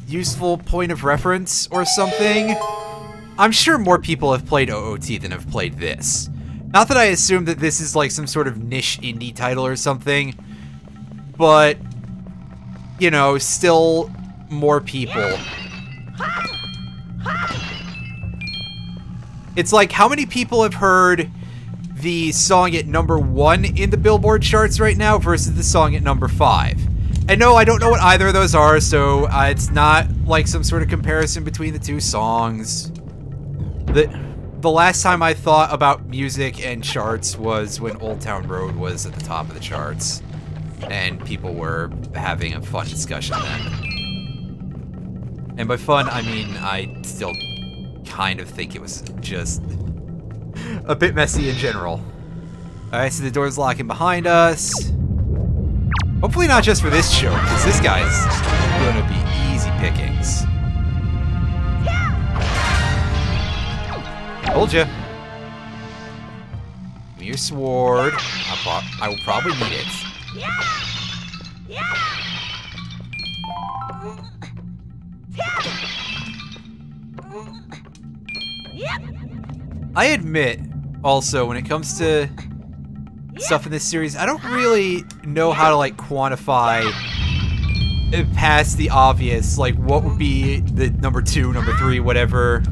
useful point of reference or something. I'm sure more people have played OOT than have played this. Not that I assume that this is like some sort of niche indie title or something, but, you know, still more people. It's like, how many people have heard the song at #1 in the Billboard charts right now versus the song at #5? And no, I don't know what either of those are, so it's not like some sort of comparison between the two songs. The last time I thought about music and charts was when Old Town Road was at the top of the charts. And people were having a fun discussion then. And by fun, I mean I still kind of think it was just a bit messy in general. Alright, so the door's locking behind us. Hopefully not just for this show, because this guy's gonna be easy pickings. Told ya. Give me your sword. I will probably need it. I admit, also, when it comes to stuff in this series, I don't really know how to, like, quantify it past the obvious. Like, what would be the number 2, number 3, whatever.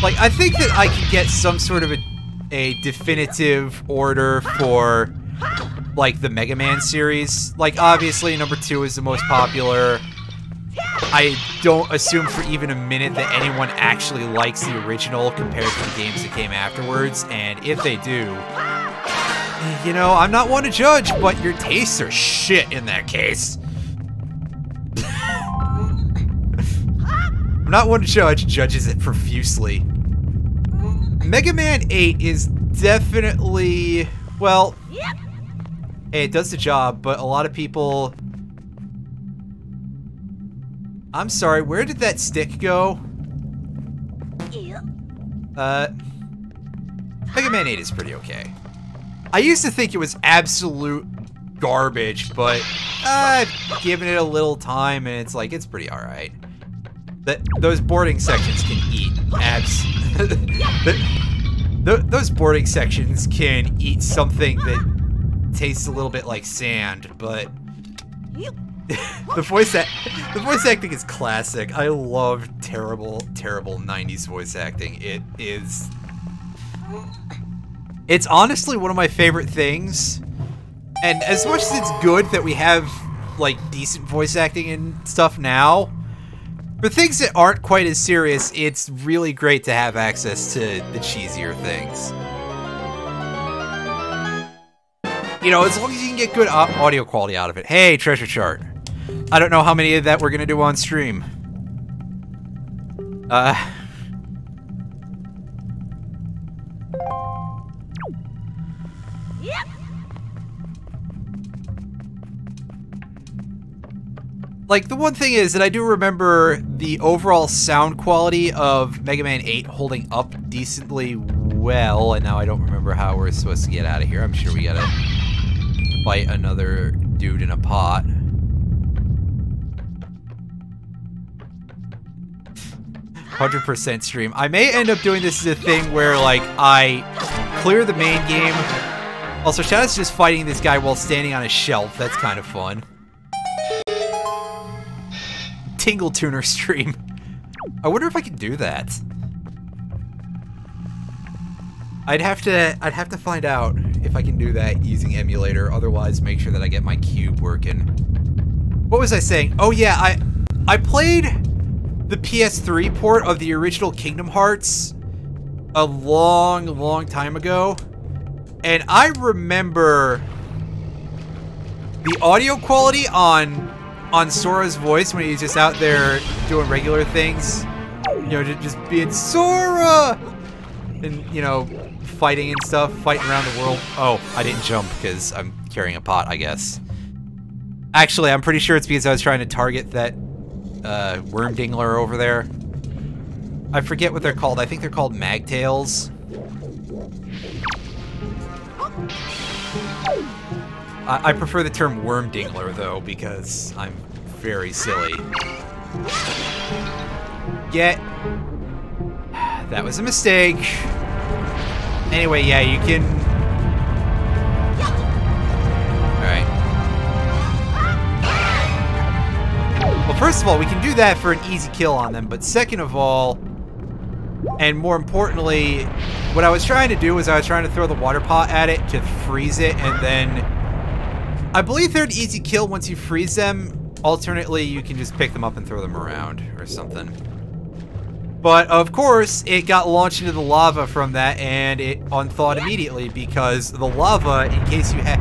Like, I think that I can get some sort of a definitive order for, like, the Mega Man series. Like, obviously, number 2 is the most popular. I don't assume for even a minute that anyone actually likes the original compared to the games that came afterwards, and if they do, you know, I'm not one to judge, but your tastes are shit in that case. I'm not one to judge, judges it profusely. Mega Man 8 is definitely, well, hey, it does the job, but a lot of people... I'm sorry, where did that stick go? Mega Man 8 is pretty okay. I used to think it was absolute garbage, but I've given it a little time and it's like, it's pretty alright. Those boarding sections can eat those boarding sections can eat something that tastes a little bit like sand, but the voice acting is classic. I love terrible 90s voice acting. It's honestly one of my favorite things. And as much as it's good that we have like decent voice acting and stuff now, for things that aren't quite as serious, it's really great to have access to the cheesier things. You know, as long as you can get good audio quality out of it. Hey, treasure chart. I don't know how many of that we're gonna do on stream. Like, the one thing is that I do remember the overall sound quality of Mega Man 8 holding up decently well, and now I don't remember how we're supposed to get out of here. I'm sure we gotta fight another dude in a pot. 100% stream. I may end up doing this as a thing where, like, I clear the main game. Also, Shadow's just fighting this guy while standing on a shelf. That's kind of fun. Tingle Tuner stream. I wonder if I can do that. I'd have to find out if I can do that using emulator. Otherwise, make sure that I get my cube working. What was I saying? Oh yeah, I played the PS3 port of the original Kingdom Hearts a long time ago, and I remember the audio quality on Sora's voice when he's just out there doing regular things, you know, just being Sora, and, you know, fighting and stuff, fighting around the world. Oh, I didn't jump because I'm carrying a pot, I guess. Actually, I'm pretty sure it's because I was trying to target that worm dingler over there. I forget what they're called. I think they're called magtails. I prefer the term worm dingler, though, because I'm very silly. That was a mistake. Anyway, yeah, you can... Alright. Well, first of all, we can do that for an easy kill on them, but second of all, and more importantly, what I was trying to do was I was trying to throw the water pot at it to freeze it and then I believe they're an easy kill once you freeze them. Alternately, you can just pick them up and throw them around or something. But, of course, it got launched into the lava from that, and it unthawed immediately because the lava, in case you have...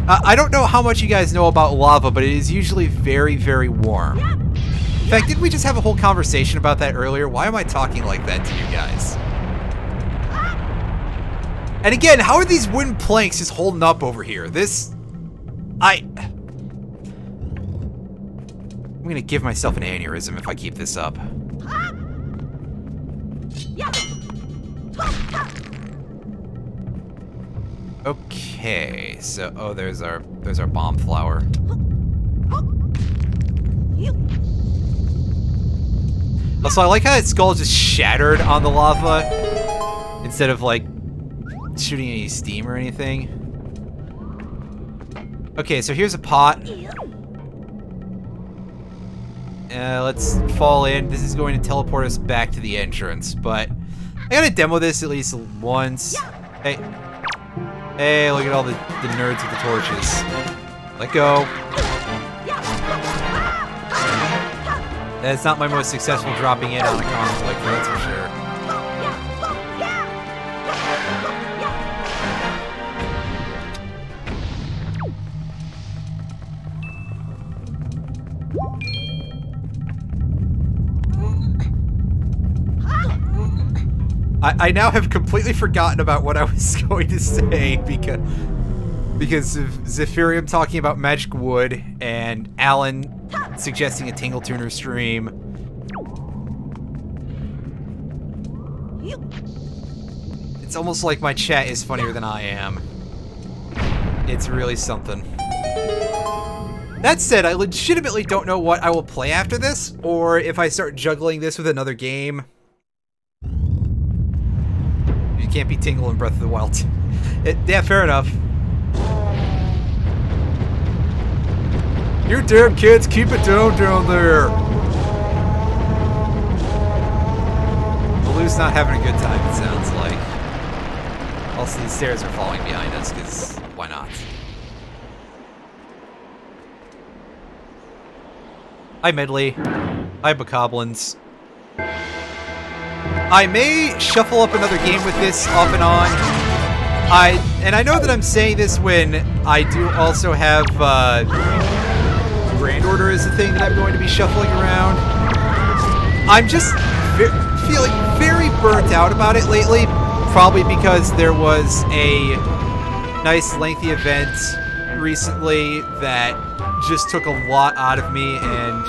I don't know how much you guys know about lava, but it is usually very, very warm. In fact, didn't we just have a whole conversation about that earlier? Why am I talking like that to you guys? And again, how are these wooden planks just holding up over here? I'm gonna give myself an aneurysm if I keep this up. Okay, so there's our bomb flower. Also, I like how that skull just shattered on the lava instead of like shooting any steam or anything. Okay, so here's a pot. Let's fall in. This is going to teleport us back to the entrance, but I gotta demo this at least once. Hey, look at all the nerds with the torches. Let go. That's not my most successful dropping in on a conflict, that's for sure. I now have completely forgotten about what I was going to say because of Zephyrium talking about magic wood and Alan suggesting a Tingle Tuner stream. It's almost like my chat is funnier than I am. It's really something. That said, I legitimately don't know what I will play after this, or if I start juggling this with another game. You can't be Tingle in Breath of the Wild. Yeah, fair enough. You damn kids, keep it down there. Baloo's not having a good time, it sounds like. Also, these stairs are falling behind us, because why not? Hi, Medley. Hi, Bokoblins. I may shuffle up another game with this off and on. And I know that I'm saying this when I do also have Grand Order is the thing that I'm going to be shuffling around. I'm just feeling very burnt out about it lately, probably because there was a nice lengthy event recently that just took a lot out of me and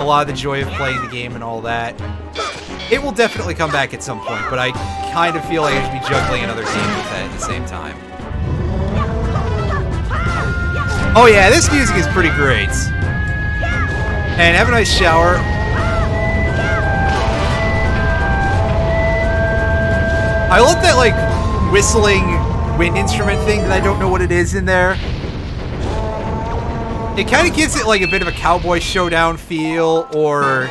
a lot of the joy of playing the game and all that. It will definitely come back at some point, but I kind of feel like I should be juggling another game with that at the same time. Oh yeah, this music is pretty great. And have a nice shower. I love that, like, whistling wind instrument thing that I don't know what it is in there. It kind of gives it, like, a bit of a Cowboy Showdown feel, or...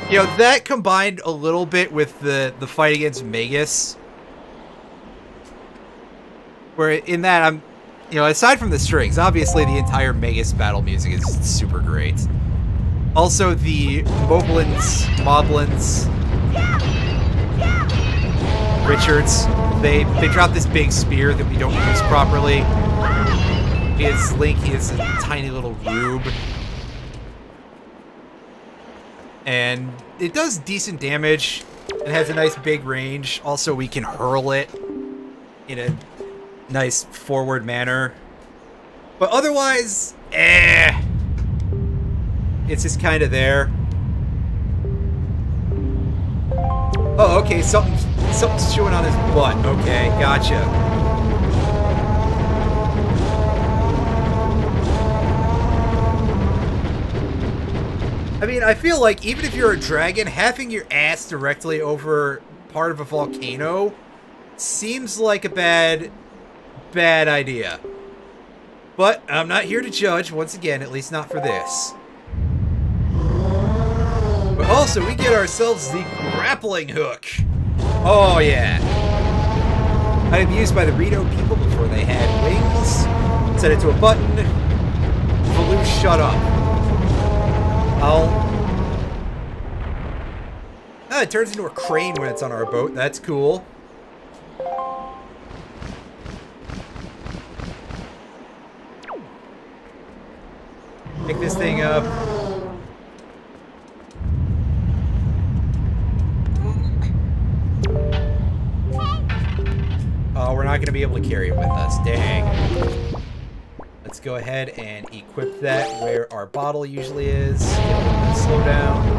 You know, that combined a little bit with the fight against Magus. Where in that I'm... You know, aside from the strings, obviously the entire Magus battle music is super great. Also, the Moblins, Richards, they drop this big spear that we don't use properly. His Link is a tiny little rube. And it does decent damage. It has a nice big range. Also, we can hurl it in a nice forward manner. But otherwise, it's just kind of there. Oh, okay, something's chewing on his butt. Okay, gotcha. I mean, I feel like even if you're a dragon, having your ass directly over part of a volcano seems like a bad idea. But I'm not here to judge, once again, at least not for this. But also, we get ourselves the grappling hook. Oh, yeah. I've used by the Rito people before they had wings. Set it to a button. Baloo, shut up. Ah, it turns into a crane when it's on our boat. That's cool. Pick this thing up. Oh, we're not going to be able to carry it with us. Dang. Let's go ahead and equip that where our bottle usually is. Get a little bit of slow down.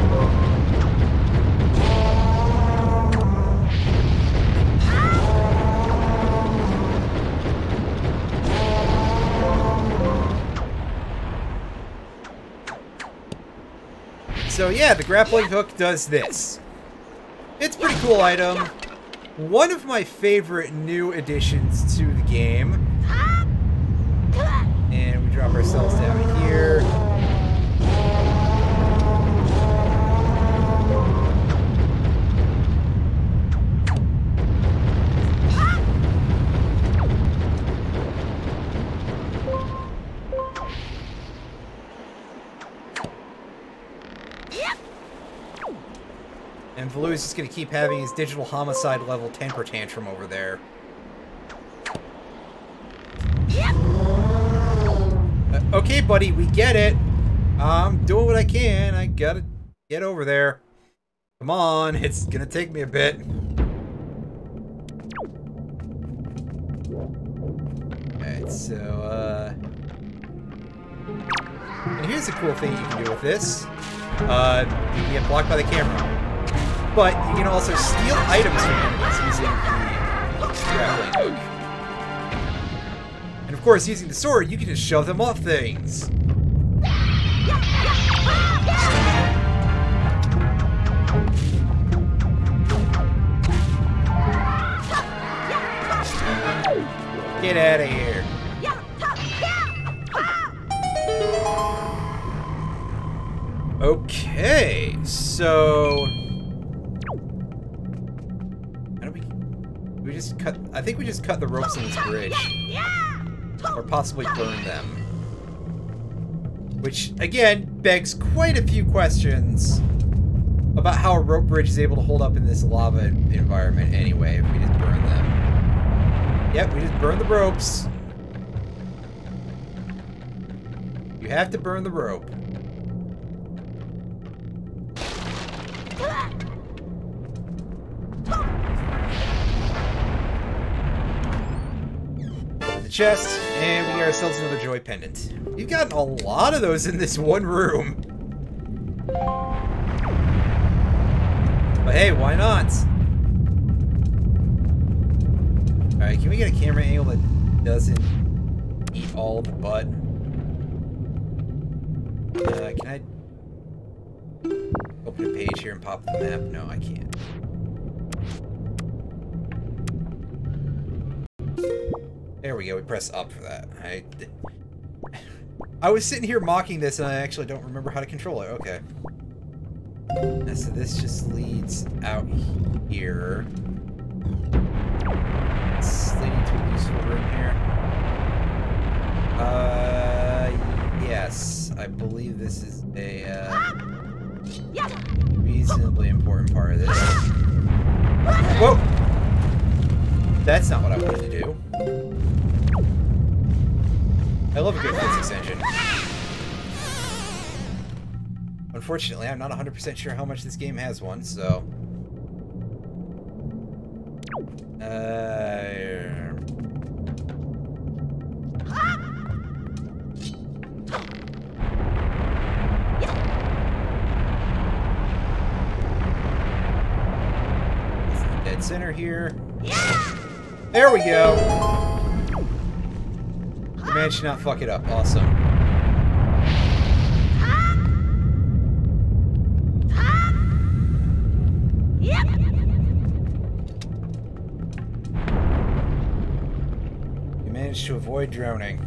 So yeah, the grappling hook does this. It's a pretty cool item. One of my favorite new additions to the game. And we drop ourselves down here. And Baloo is just going to keep having his digital homicide level temper tantrum over there. Okay, buddy, we get it. I'm doing what I can. I gotta get over there. Come on, it's gonna take me a bit. Alright, so, and here's the cool thing you can do with this. You can get blocked by the camera. But you can also steal items from enemies using the grappling hook. And of course, using the sword, you can just shove them off things. Get out of here. Okay, so... how do we just cut... I think we just cut the ropes on this bridge. Or possibly burn them. Which, again, begs quite a few questions about how a rope bridge is able to hold up in this lava environment anyway, if we just burn them. Yep, we just burn the ropes. You have to burn the rope. Chest, and we get ourselves another joy pendant. We've gotten a lot of those in this one room. But hey, why not? Alright, can we get a camera angle that doesn't eat all the butt? Can I open a page here and pop the map? No, I can't. There we go, we press up for that. I was sitting here mocking this and I actually don't remember how to control it. Okay. And so this just leads out here. It's leading to a useful room here. Yes. I believe this is a, reasonably important part of this. Whoa! That's not what I wanted to do. I love a good physics engine. Unfortunately, I'm not 100% sure how much this game has one, so... Dead center here. There we go! We managed to not fuck it up. Awesome. We managed to avoid drowning.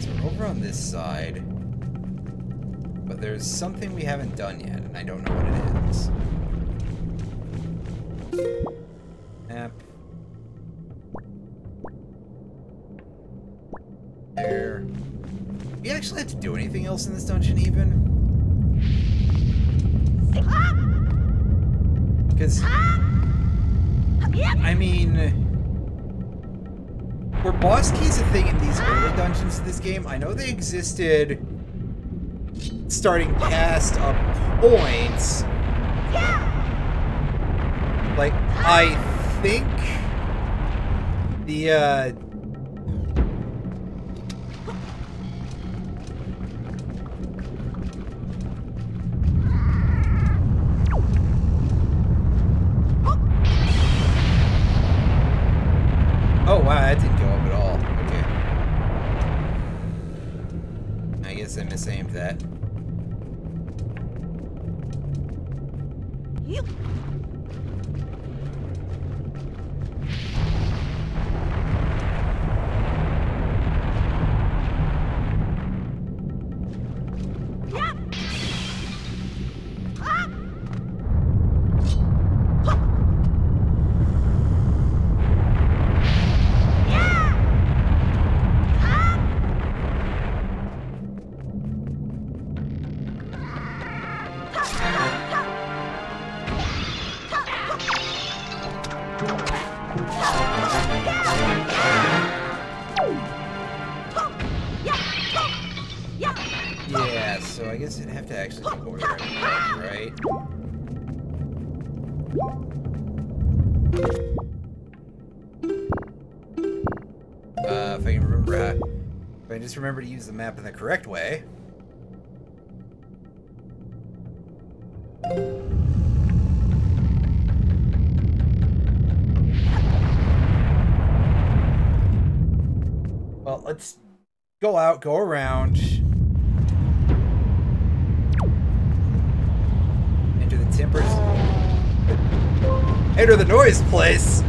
So we're over on this side. But there's something we haven't done yet, and I don't know what it is. Map. There. We actually have to do anything else in this dungeon, even? Because, I mean, were boss keys a thing in these early dungeons of this game? I know they existed starting past a point. Like, I think the, oh, wow, that didn't go up at all. Okay. I guess I misaimed that. Yeah, so I guess it'd have to actually be more right? If I can remember, if I just remember to use the map in the correct way. Well, let's go out, go around. Enter the timbers. Enter the noise place.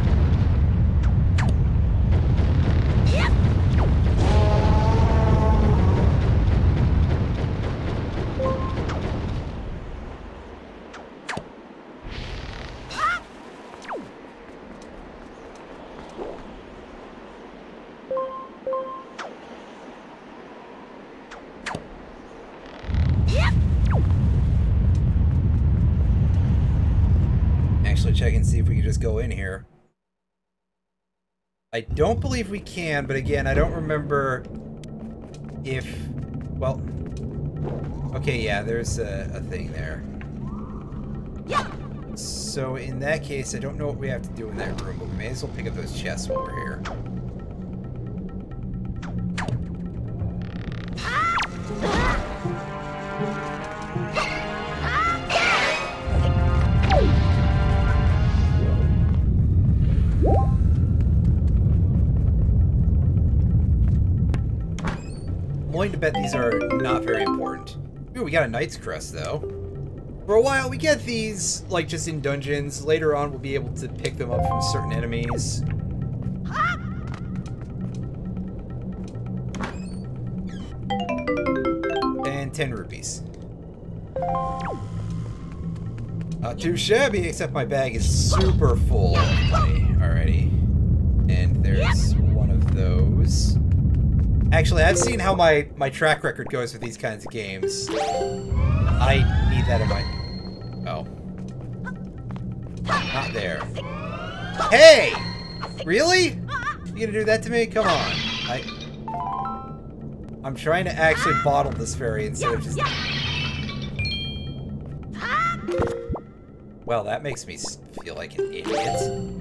Check and see if we can just go in here. I don't believe we can, but again, I don't remember if... Well... Okay, yeah, there's a thing there. So in that case, I don't know what we have to do in that room, but we may as well pick up those chests while we're here. I'm willing to bet these are not very important. Ooh, we got a Knight's Crest, though. For a while, we get these, like, just in dungeons. Later on, we'll be able to pick them up from certain enemies. And 10 rupees. Not too shabby, except my bag is super full of money already. And there's one of those. Actually, I've seen how my track record goes with these kinds of games. I need that in my... Oh. Not there. Hey! Really? You gonna do that to me? Come on. I'm trying to actually bottle this fairy instead of just... Well, that makes me feel like an idiot.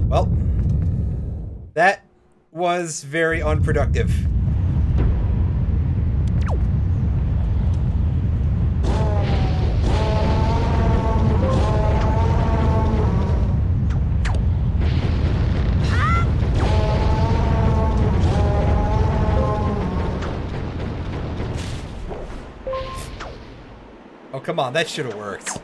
Well, that was very unproductive. Oh, come on, that should have worked.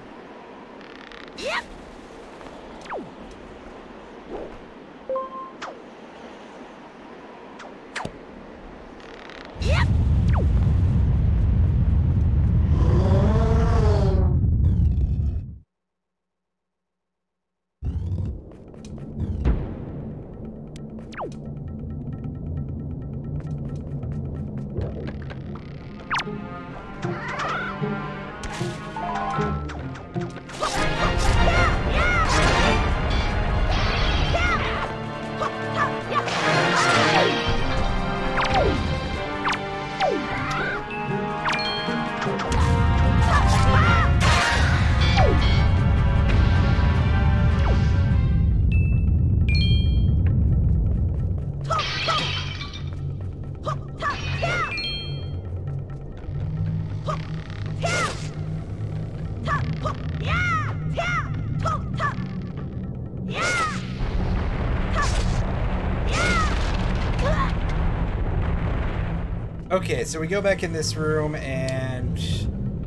Okay, so we go back in this room, and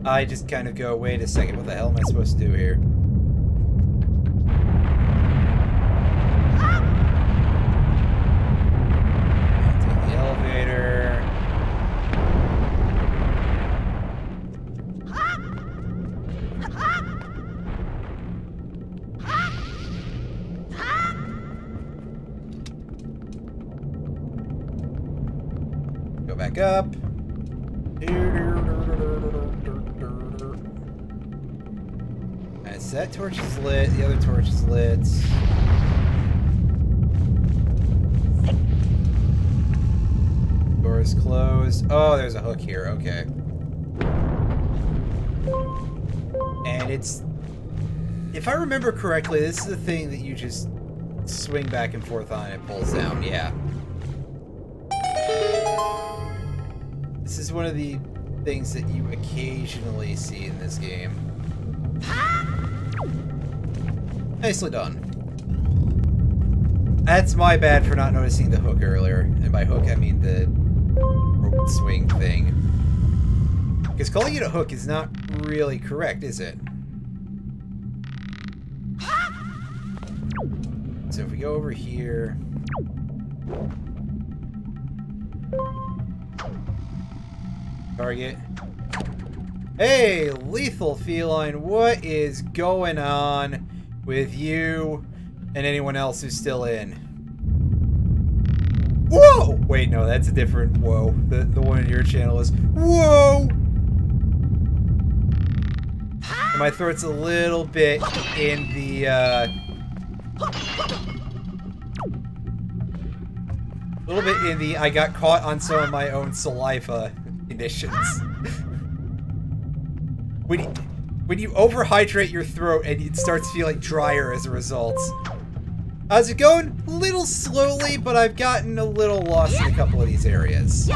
I just kind of go, wait a second, what the hell am I supposed to do here? Take the elevator. Go back up. As that torch is lit, the other torch is lit. Door is closed. Oh, there's a hook here. Okay. And it's... If I remember correctly, this is the thing that you just swing back and forth on and it pulls down. Yeah. This is one of the things that you occasionally see in this game. Nicely done. That's my bad for not noticing the hook earlier. And by hook, I mean the rope swing thing. Because calling it a hook is not really correct, is it? So if we go over here... Target. Hey, lethal feline, what is going on with you and anyone else who's still in? Whoa! Wait, no, that's a different whoa. The one in your channel is whoa! And my throat's a little bit in the, I got caught on some of my own saliva conditions. When you overhydrate your throat and it starts to feel like drier as a result. How's it going? A little slowly, but I've gotten a little lost in a couple of these areas.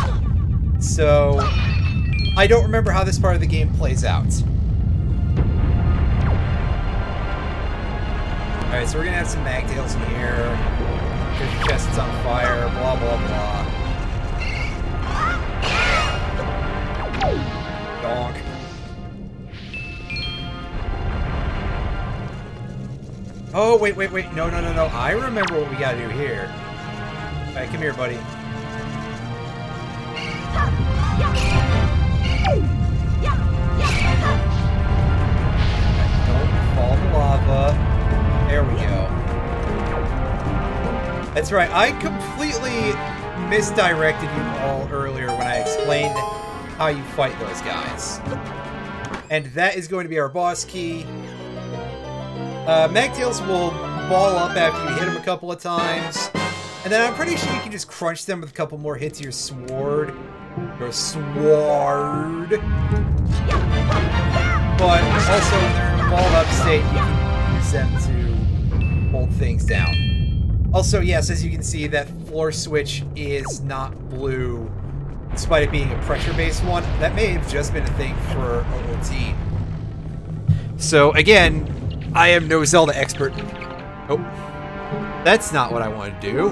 So, I don't remember how this part of the game plays out. Alright, so we're gonna have some magtails in here. Treasure chest is on fire, blah blah blah. Donk. Oh, wait. No. I remember what we gotta do here. Alright, come here, buddy. Don't fall in the lava. There we go. That's right, I completely misdirected you all earlier when I explained how you fight those guys. And that is going to be our boss key. Magtails will ball up after you hit them a couple of times. And then I'm pretty sure you can just crunch them with a couple more hits of your sword. Your sword. But also, when they're in a balled up state, you can use them to hold things down. Also, yes, as you can see, that floor switch is not blue, despite it being a pressure-based one. That may have just been a thing for OOT. So, again, I am no Zelda expert. Oh, that's not what I wanted to do.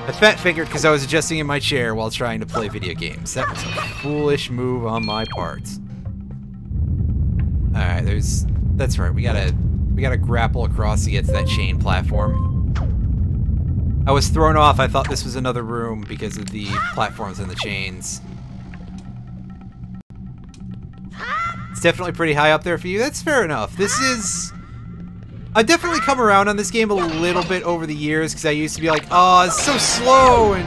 I fat fingered because I was adjusting in my chair while trying to play video games. That was a foolish move on my part. Alright, that's right, we gotta grapple across to get to that chain platform. I was thrown off, I thought this was another room because of the platforms and the chains. It's definitely pretty high up there for you. That's fair enough. This is... I've definitely come around on this game a little bit over the years because I used to be like, oh, it's so slow and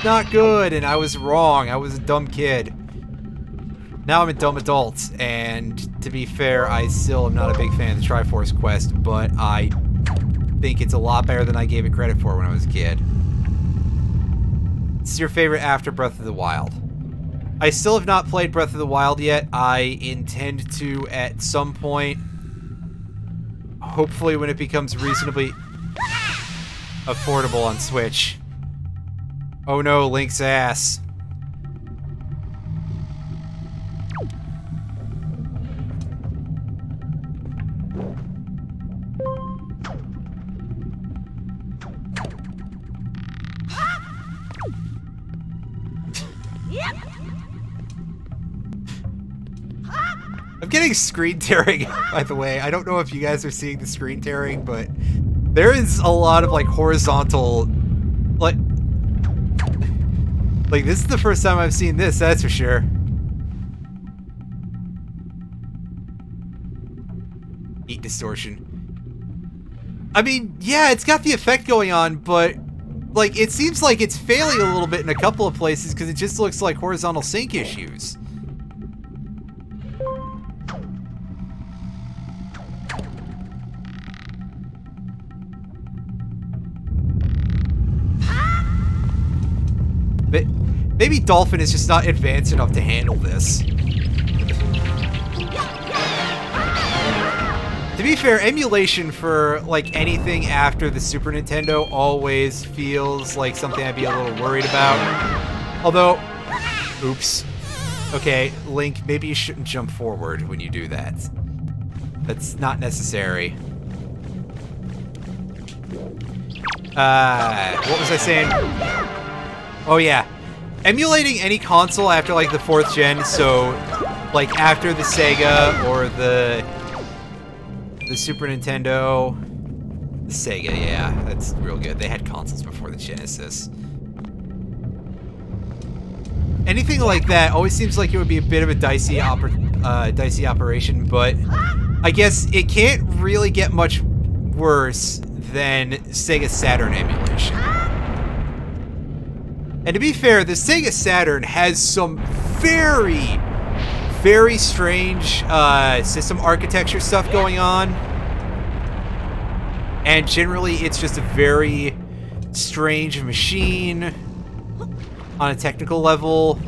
not good, and I was wrong. I was a dumb kid. Now I'm a dumb adult, and to be fair, I still am not a big fan of the Triforce Quest, but I think it's a lot better than I gave it credit for when I was a kid. This is your favorite after Breath of the Wild. I still have not played Breath of the Wild yet. I intend to at some point. Hopefully when it becomes reasonably affordable on Switch. Oh no, Link's ass. Yep. Hop. I'm getting screen tearing, by the way. I don't know if you guys are seeing the screen tearing, but there is a lot of, like, horizontal... Like, this is the first time I've seen this, that's for sure. Heat distortion. I mean, yeah, it's got the effect going on, but, like, it seems like it's failing a little bit in a couple of places because it just looks like horizontal sync issues. Maybe Dolphin is just not advanced enough to handle this. To be fair, emulation for, like, anything after the Super Nintendo always feels like something I'd be a little worried about. Although, oops. Okay, Link, maybe you shouldn't jump forward when you do that. That's not necessary. What was I saying? Oh yeah. Emulating any console after, like, the 4th gen, so, like, after the Sega or the Super Nintendo. The Sega, yeah, that's real good. They had consoles before the Genesis. Anything like that always seems like it would be a bit of a dicey operation, but I guess it can't really get much worse than Sega Saturn emulation. And to be fair, the Sega Saturn has some very, very strange system architecture stuff going on. And generally, it's just a very strange machine on a technical level.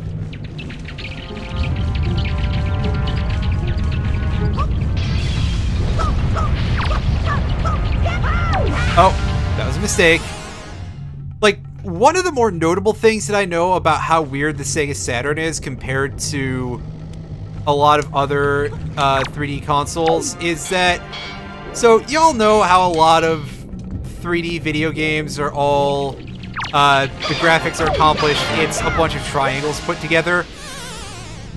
Oh, that was a mistake. Like, one of the more notable things that I know about how weird the Sega Saturn is compared to a lot of other 3D consoles is that... So, y'all know how a lot of 3D video games are all... the graphics are accomplished, it's a bunch of triangles put together.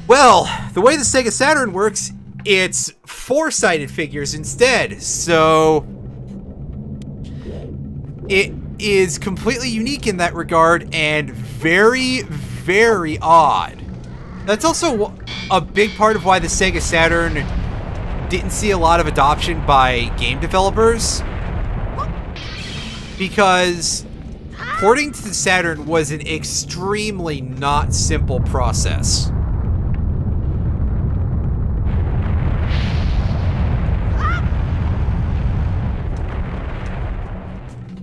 Well, the way the Sega Saturn works, it's 4-sided figures instead, so... It is completely unique in that regard and very, very odd. That's also a big part of why the Sega Saturn didn't see a lot of adoption by game developers. Because porting to the Saturn was an extremely not simple process.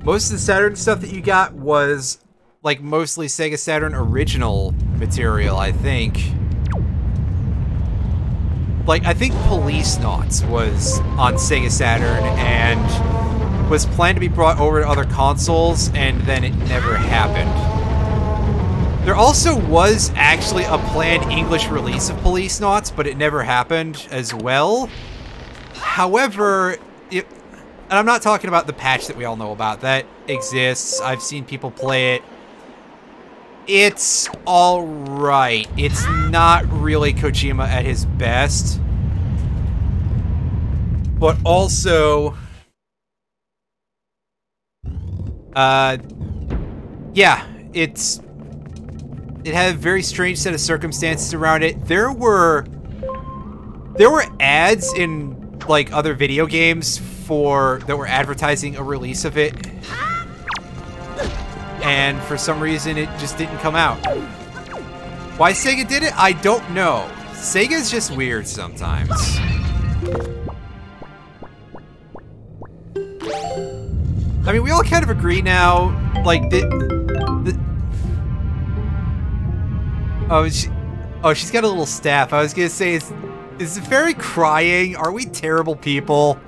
Most of the Saturn stuff that you got was, like, mostly Sega Saturn original material, I think. Like, I think Police Knots was on Sega Saturn and was planned to be brought over to other consoles, and then it never happened. There also was actually a planned English release of Police Knots, but it never happened as well. However, and I'm not talking about the patch that we all know about. That exists. I've seen people play it. It's alright. It's not really Kojima at his best. But also... yeah, it had a very strange set of circumstances around it. There were ads in, like, other video games that were advertising a release of it, and for some reason it just didn't come out. Why Sega did it, I don't know. Sega's just weird sometimes. I mean, we all kind of agree now, like, oh, she's got a little staff. I was gonna say, is the fairy crying? Are we terrible people?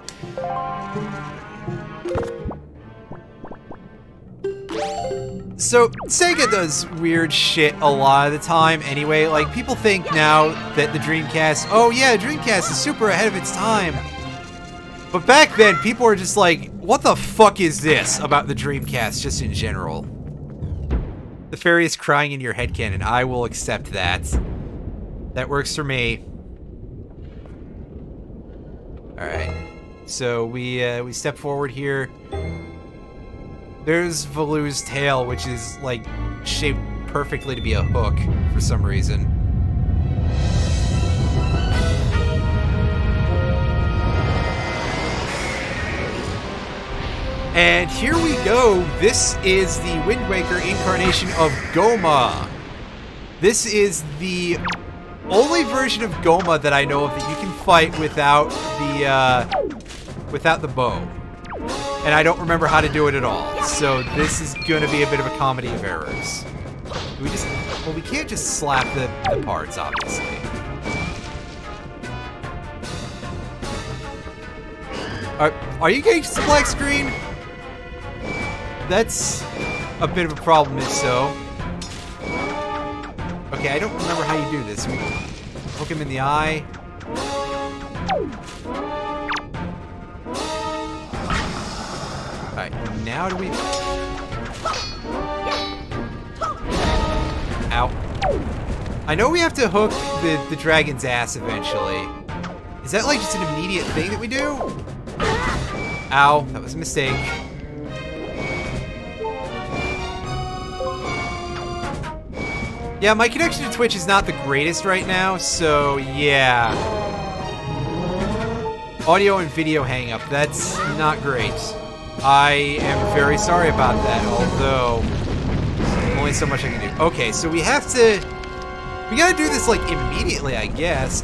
So, Sega does weird shit a lot of the time anyway. Like, people think now that the Dreamcast... Oh yeah, Dreamcast is super ahead of its time. But back then, people were just like, what the fuck is this about the Dreamcast, just in general? The fairy is crying in your headcanon. I will accept that. That works for me. Alright. So we step forward here. There's Valu's tail, which is, like, shaped perfectly to be a hook for some reason. And here we go. This is the Wind Waker incarnation of Goma. This is the only version of Goma that I know of that you can fight without the bow. And I don't remember how to do it at all. So this is going to be a bit of a comedy of errors. Well, we can't just slap the parts, obviously. Are you getting to the black screen? That's a bit of a problem if so. Okay, I don't remember how you do this. We hook him in the eye. Alright, now do we... Ow. I know we have to hook the dragon's ass eventually. Is that like just an immediate thing that we do? Ow, that was a mistake. Yeah, my connection to Twitch is not the greatest right now, so yeah. Audio and video hang up, that's not great. I am very sorry about that, although only so much I can do. Okay, so we gotta do this like immediately, I guess.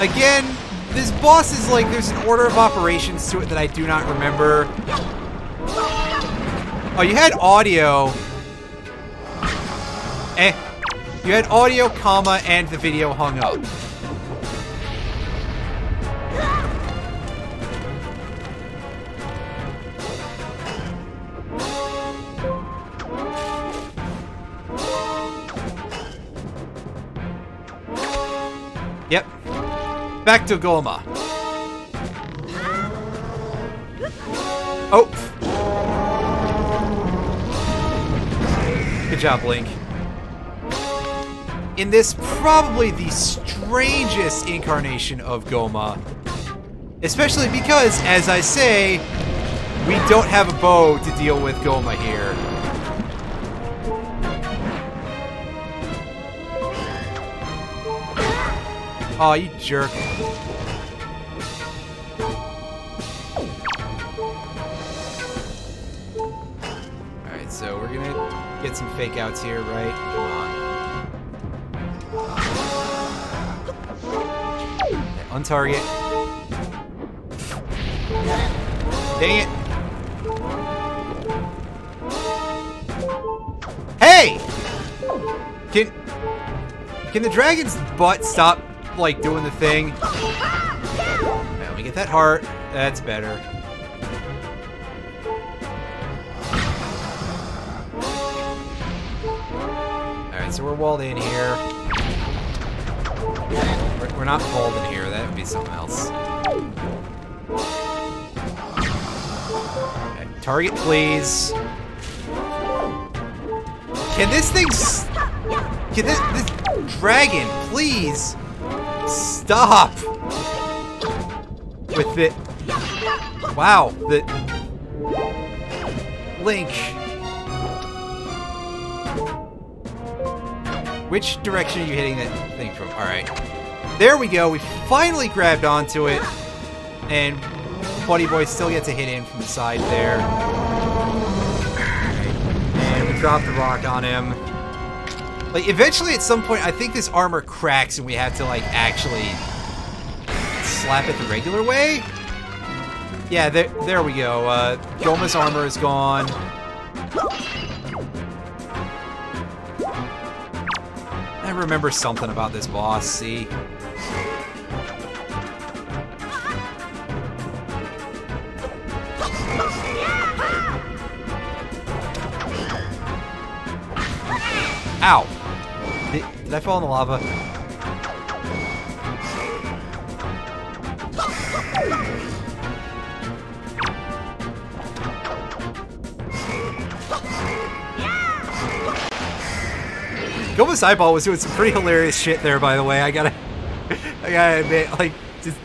Again, this boss is like, there's an order of operations to it that I do not remember. Oh, you had audio. You had audio, comma, and the video hung up. Yep. Back to Goma. Oh. Good job, Link. In this, probably the strangest incarnation of Goma. Especially because, as I say, we don't have a bow to deal with Goma here. Aw, you jerk. Alright, so we're gonna get some fake outs here, right? Come on. Okay, untarget. Dang it. Hey! Can the dragon's butt stop, like, doing the thing? Right, let me get that heart. That's better. Alright, so we're walled in here. We're not walled in here. That would be something else. Okay, target, please. Can this thing... Can this dragon, please... Stop! With it. Wow, the... Link. Which direction are you hitting that thing from? Alright. There we go, we finally grabbed onto it. And Buddy Boy still gets a hit in from the side there. And we drop the rock on him. Like, eventually at some point, I think this armor cracks and we have to, like, actually slap it the regular way? Yeah, there we go. Goma's armor is gone. I remember something about this boss, see? Ow! Did I fall in the lava? Goma's eyeball was doing some pretty hilarious shit there, by the way. I gotta admit, like, just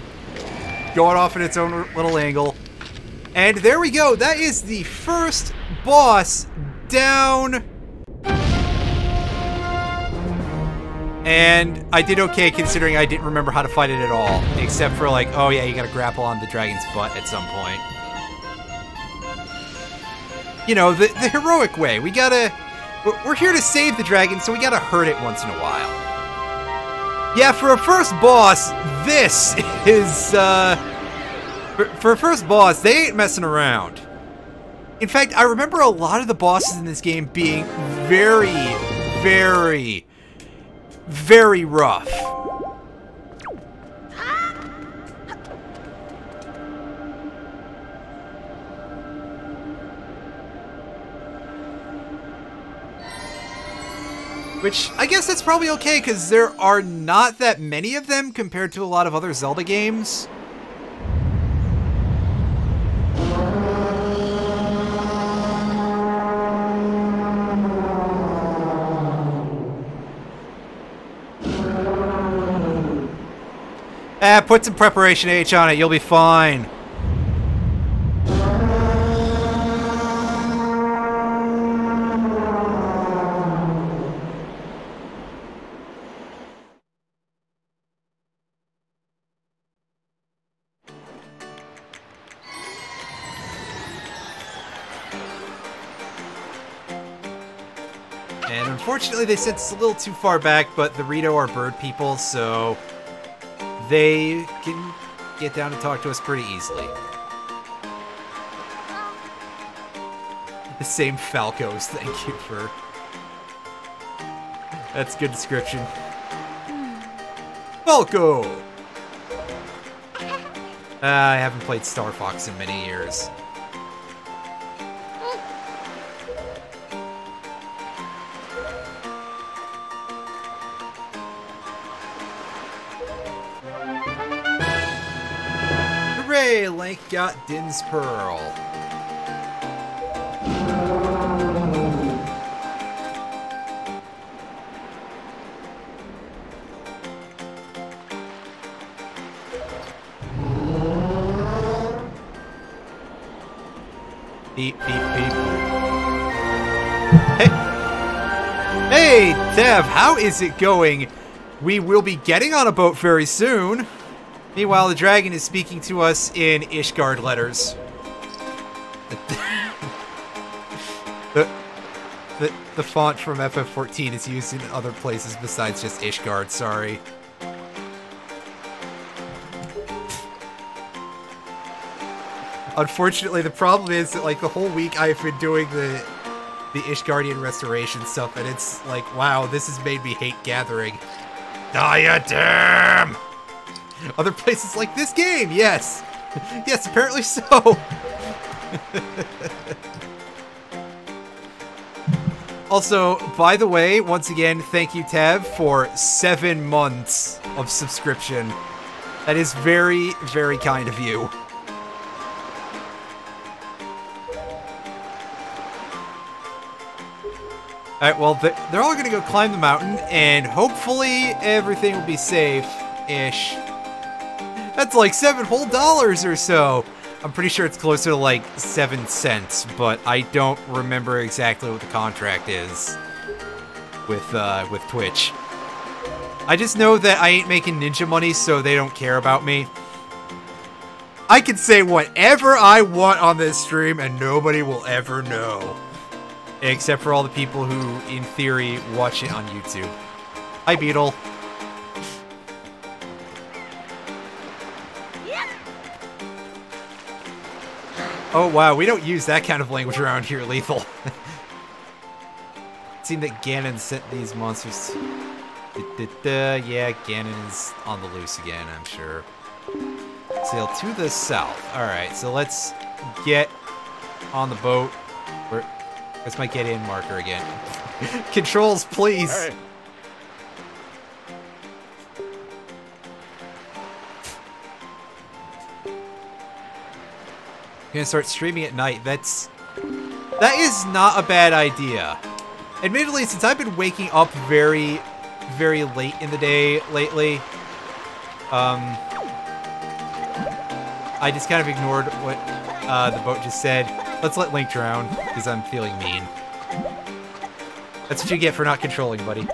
going off in its own little angle. And there we go. That is the first boss down. And I did okay considering I didn't remember how to fight it at all. Except for like, oh yeah, you gotta grapple on the dragon's butt at some point. You know, the heroic way. We're here to save the dragon, so we gotta hurt it once in a while. Yeah, for a first boss, this is, for a first boss, they ain't messing around. In fact, I remember a lot of the bosses in this game being very, very, very rough. Which, I guess that's probably okay, because there are not that many of them compared to a lot of other Zelda games. Put some Preparation H on it, you'll be fine. And unfortunately, they sent us a little too far back, but the Rito are bird people, so they can get down and talk to us pretty easily. The same Falcos, thank you for... That's a good description. Falco! I haven't played Star Fox in many years. Hooray! Link got Din's Pearl. Beep, beep, beep. Hey! Hey, Dev, how is it going? We will be getting on a boat very soon. Meanwhile, the dragon is speaking to us in Ishgard letters. The font from FF14 is used in other places besides just Ishgard, sorry. Unfortunately, the problem is that, like, the whole week I've been doing the Ishgardian restoration stuff, and it's like, wow, this has made me hate gathering. Diadem! Other places like this game, yes! Yes, apparently so! Also, by the way, once again, thank you, Tev, for 7 months of subscription. That is very, very kind of you. Alright, well, they're all gonna go climb the mountain, and hopefully everything will be safe-ish. That's like $7 whole or so. I'm pretty sure it's closer to like 7 cents, but I don't remember exactly what the contract is with Twitch. I just know that I ain't making ninja money, so they don't care about me. I can say whatever I want on this stream, and nobody will ever know. Except for all the people who, in theory, watch it on YouTube. Hi, Beetle. Oh, wow, we don't use that kind of language around here, Lethal. It seemed that Ganon sent these monsters. Yeah, Ganon is on the loose again, I'm sure. Sail to the south. Alright, so let's get on the boat. Where's my get in marker again? Controls, please! Hey. I'm gonna start streaming at night. That's That is not a bad idea. Admittedly, since I've been waking up very, very late in the day lately, I just kind of ignored what the boat just said. Let's let Link drown, because I'm feeling mean. That's what you get for not controlling, buddy.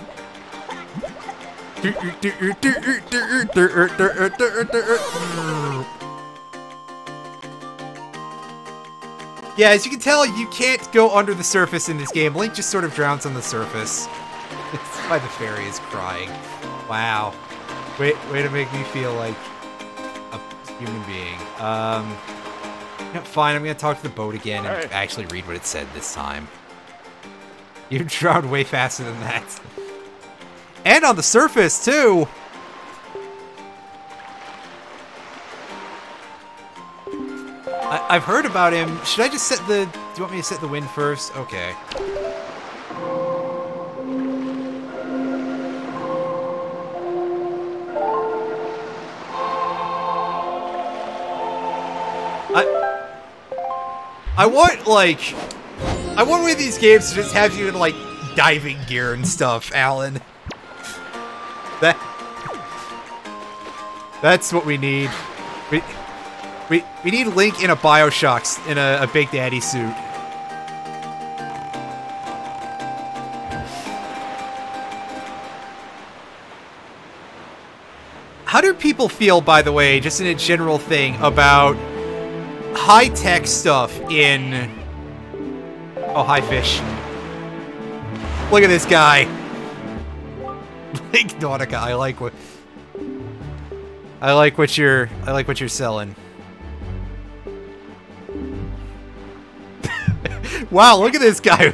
Yeah, as you can tell, you can't go under the surface in this game. Link just sort of drowns on the surface. That's why the fairy is crying. Wow. Way to make me feel like a human being. Yeah, fine, I'm gonna talk to the boat again and actually read what it said this time. You drowned way faster than that. And on the surface, too! I've heard about him. Should I just set the... Do you want me to set the wind first? Okay. I want, like... I want one of these games to just have you in, like, diving gear and stuff, Alan. That's what we need. We need Link in a Bioshock, in a Big Daddy suit. How do people feel, by the way, just in a general thing, about high-tech stuff in... Oh, hi, fish. Look at this guy. Link Nautica, I like what you're selling. Wow, look at this guy.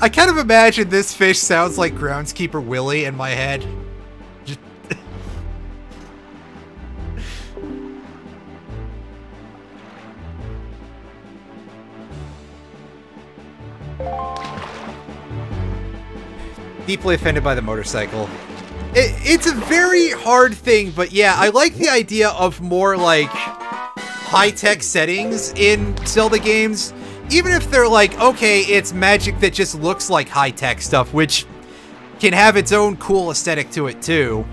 I kind of imagine this fish sounds like Groundskeeper Willie in my head. Just deeply offended by the motorcycle. It's a very hard thing, but yeah, I like the idea of more, like, high-tech settings in Zelda games. Even if they're like, okay, it's magic that just looks like high-tech stuff, which can have its own cool aesthetic to it, too.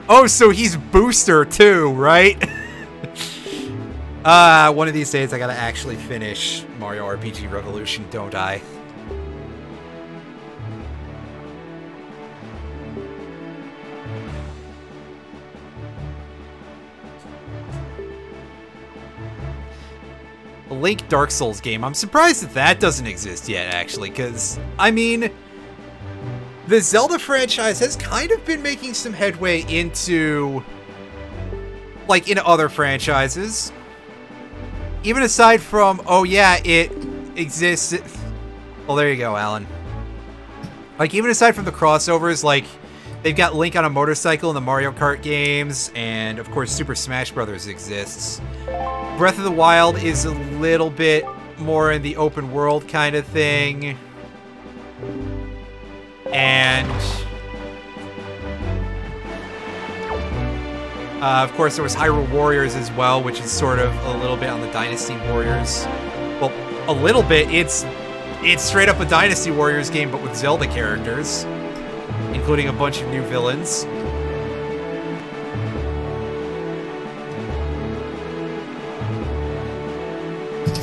Oh, so he's Booster, too, right? One of these days I gotta actually finish Mario RPG Revolution, don't I? A Link Dark Souls game. I'm surprised that that doesn't exist yet, actually, because, I mean, the Zelda franchise has kind of been making some headway into, like, in other franchises. Even aside from, oh yeah, it exists. Well, there you go, Alan. Like, even aside from the crossovers, like, they've got Link on a motorcycle in the Mario Kart games, and of course Super Smash Bros. Exists. Breath of the Wild is a little bit more in the open world kind of thing. And... of course, there was Hyrule Warriors as well, which is sort of a little bit on the Dynasty Warriors. Well, a little bit. It's straight up a Dynasty Warriors game, but with Zelda characters, including a bunch of new villains.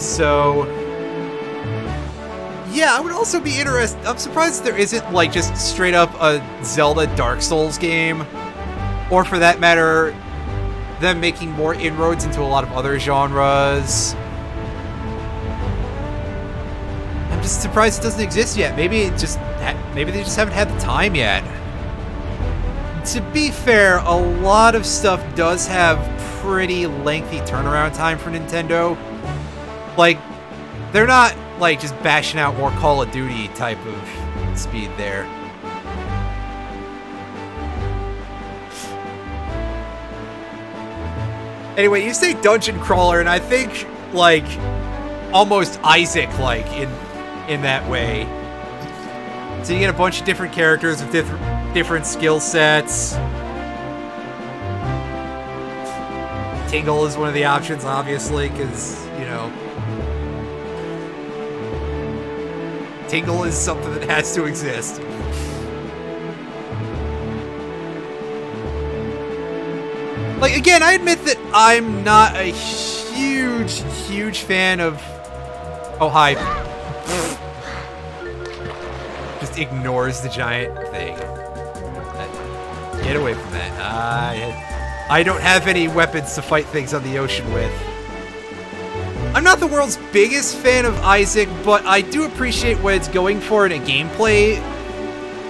So, yeah, I would also be interested. I'm surprised there isn't, like, just straight up a Zelda Dark Souls game, or for that matter, them making more inroads into a lot of other genres. I'm just surprised it doesn't exist yet. Maybe they just haven't had the time yet. To be fair, a lot of stuff does have pretty lengthy turnaround time for Nintendo. Like, they're not, like, just bashing out more Call of Duty type of speed there. Anyway, you say dungeon crawler, and I think, like, almost Isaac-like in that way. So you get a bunch of different characters with different skill sets. Tingle is one of the options, obviously, because, you know, Tingle is something that has to exist. Like, again, I admit that I'm not a huge fan of... Oh, hi. Just ignores the giant thing. Get away from that. I don't have any weapons to fight things on the ocean with. I'm not the world's biggest fan of Isaac, but I do appreciate what it's going for in a gameplay,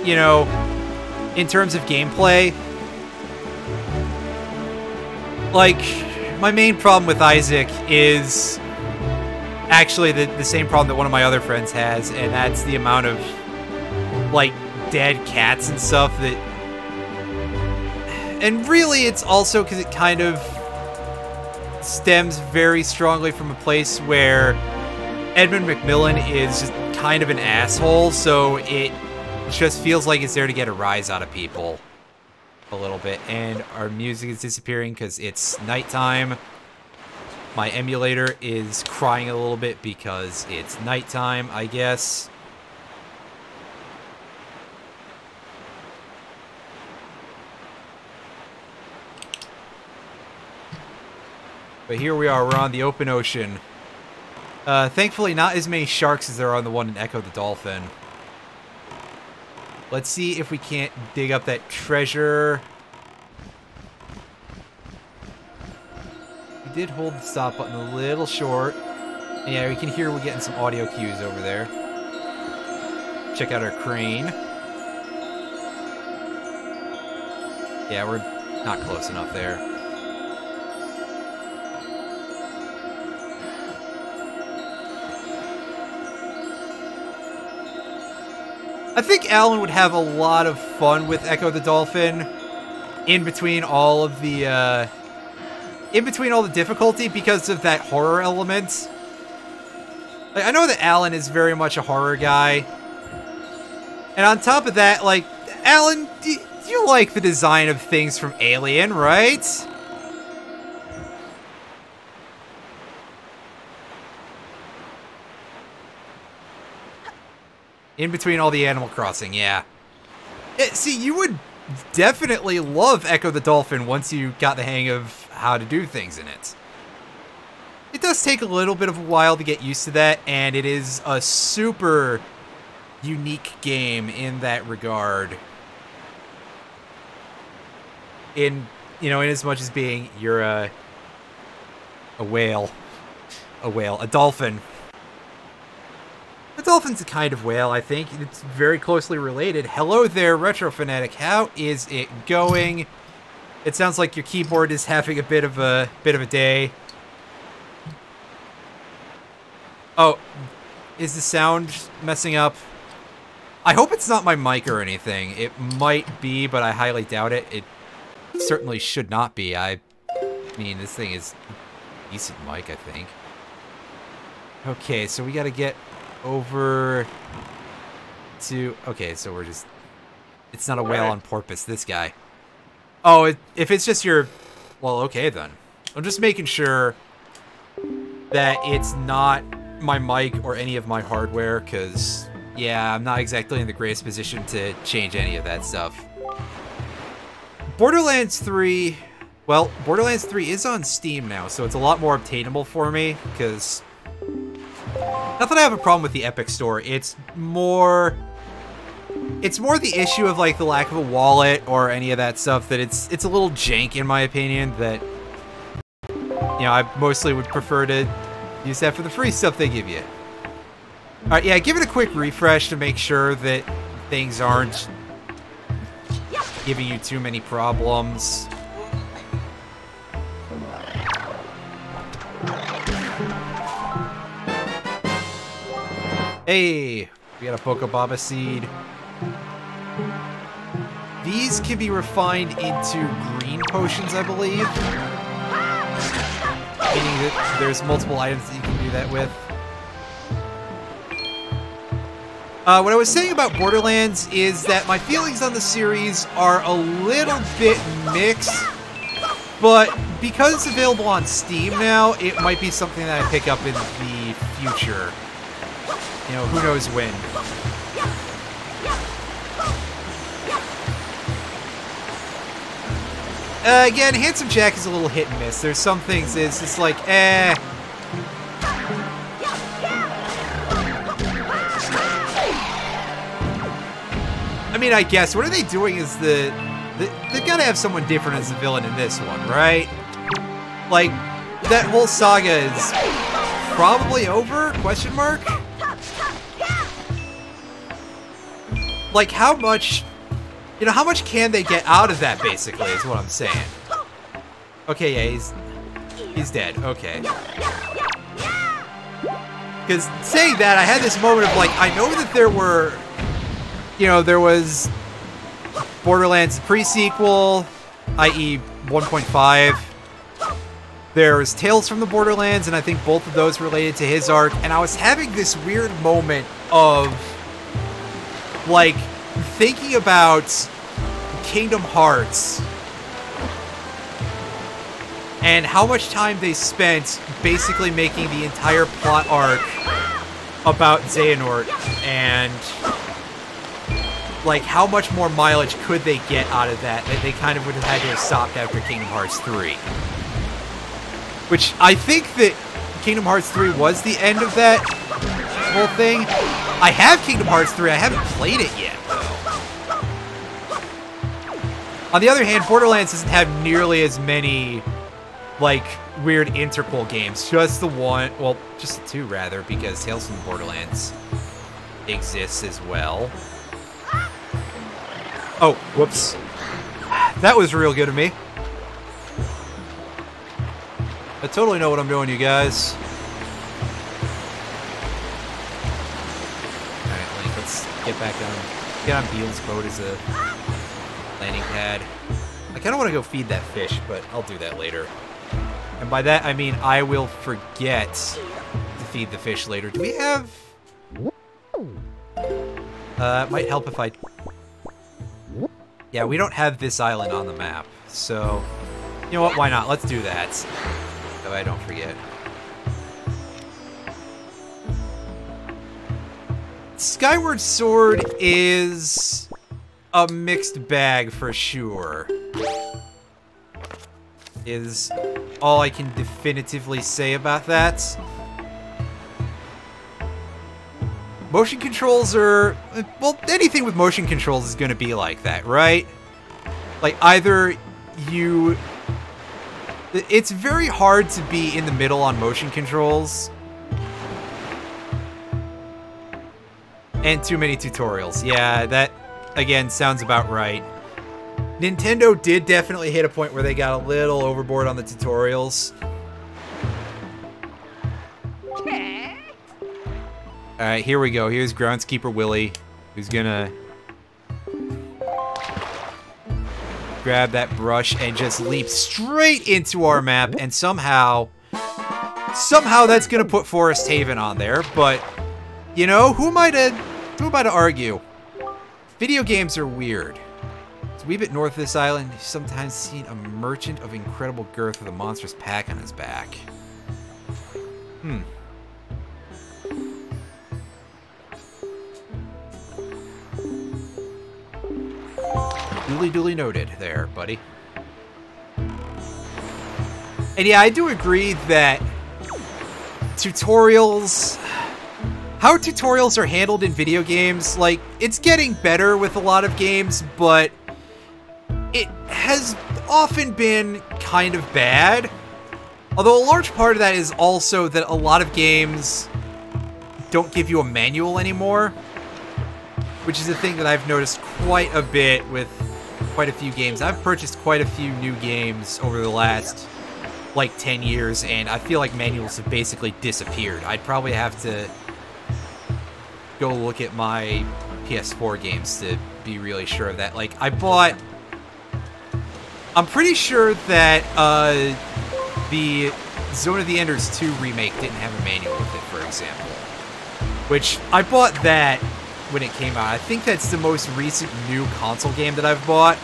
you know, in terms of gameplay. Like, my main problem with Isaac is actually the same problem that one of my other friends has, and that's the amount of, like, dead cats and stuff that... And really, it's also because it kind of stems very strongly from a place where Edmund McMillan is just kind of an asshole, so it just feels like it's there to get a rise out of people a little bit. And our music is disappearing because it's nighttime. My emulator is crying a little bit because it's nighttime, I guess. But here we are, we're on the open ocean. Thankfully not as many sharks as there are on the one in Echo the Dolphin. Let's see if we can't dig up that treasure. We did hold the stop button a little short. And yeah, we can hear we're getting some audio cues over there. Check out our crane. Yeah, we're not close enough there. I think Alan would have a lot of fun with Echo the Dolphin in between all of the difficulty because of that horror element. Like, I know that Alan is very much a horror guy. And on top of that, like, Alan, do you like the design of things from Alien, right? In between all the Animal Crossing, yeah. See, you would definitely love Echo the Dolphin once you got the hang of how to do things in it. It does take a little bit of a while to get used to that, and it is a super unique game in that regard. In as much as being you're a dolphin. A dolphin's a kind of whale, I think. It's very closely related. Hello there, Retro Fanatic. How is it going? It sounds like your keyboard is having a bit of a day. Oh, is the sound messing up? I hope it's not my mic or anything. It might be, but I highly doubt it. It certainly should not be. I mean, this thing is a decent mic, I think. Okay, so we gotta get over to... Okay, so we're just... It's not a whale on porpoise, this guy. Oh, if it's just your... Well, okay then. I'm just making sure that it's not my mic or any of my hardware, because, yeah, I'm not exactly in the greatest position to change any of that stuff. Borderlands 3... Well, Borderlands 3 is on Steam now, so it's a lot more obtainable for me, because... Not that I have a problem with the Epic Store, it's more the issue of, like, the lack of a wallet or any of that stuff, that it's a little jank, in my opinion, that, you know, I mostly would prefer to use that for the free stuff they give you. Alright, yeah, give it a quick refresh to make sure that things aren't giving you too many problems. Hey, we got a Pokebaba seed. These can be refined into green potions, I believe. Meaning that there's multiple items that you can do that with. What I was saying about Borderlands is that my feelings on the series are a little bit mixed. But because it's available on Steam now, it might be something that I pick up in the future. You know, who knows when. Again, Handsome Jack is a little hit and miss. There's some things it's just like, eh. I mean, I guess what are they doing is they've got to have someone different as the villain in this one, right? Like, that whole saga is probably over? Question mark? Like, how much... You know, how much can they get out of that, basically, is what I'm saying. Okay, yeah, he's dead. Okay. Because saying that, I had this moment of, like, I know that there were... You know, there was Borderlands pre-sequel, i.e. 1.5. There was Tales from the Borderlands, and I think both of those related to his arc. And I was having this weird moment of, like, thinking about Kingdom Hearts and how much time they spent basically making the entire plot arc about Xehanort, and like how much more mileage could they get out of that they kind of would have had to have stopped after Kingdom Hearts 3. Which I think that Kingdom Hearts 3 was the end of that whole thing. I have Kingdom Hearts 3, I haven't played it yet. On the other hand, Borderlands doesn't have nearly as many, like, weird interquel games. Just the one, well, just the two, rather, because Tales from the Borderlands exists as well. Oh, whoops. That was real good of me. I totally know what I'm doing, you guys. Alright, Link, let's get back on. Get on Beel's boat as a landing pad. I kind of want to go feed that fish, but I'll do that later. And by that, I mean I will forget to feed the fish later. Do we have... it might help if I... Yeah, we don't have this island on the map, so... You know what, why not? Let's do that. So I don't forget. Skyward Sword is a mixed bag for sure. Is all I can definitively say about that. Motion controls are... Well, anything with motion controls is going to be like that, right? Like, either you... It's very hard to be in the middle on motion controls. And too many tutorials. Yeah, that, again, sounds about right. Nintendo did definitely hit a point where they got a little overboard on the tutorials. Alright, here we go. Here's Groundskeeper Willie, who's gonna grab that brush and just leap straight into our map, and somehow that's gonna put Forest Haven on there, but, you know, who am I to argue? Video games are weird. It's a wee bit north of this island, you've sometimes seen a merchant of incredible girth with a monstrous pack on his back. Duly noted there, buddy. And yeah, I do agree that tutorials... How tutorials are handled in video games, like, it's getting better with a lot of games, but it has often been kind of bad. Although a large part of that is also that a lot of games don't give you a manual anymore, which is a thing that I've noticed quite a bit with quite a few games. I've purchased quite a few new games over the last, like, 10 years, and I feel like manuals have basically disappeared. I'd probably have to go look at my PS4 games to be really sure of that. Like, I'm pretty sure that the Zone of the Enders 2 remake didn't have a manual with it, for example. Which, I bought that when it came out. I think that's the most recent new console game that I've bought.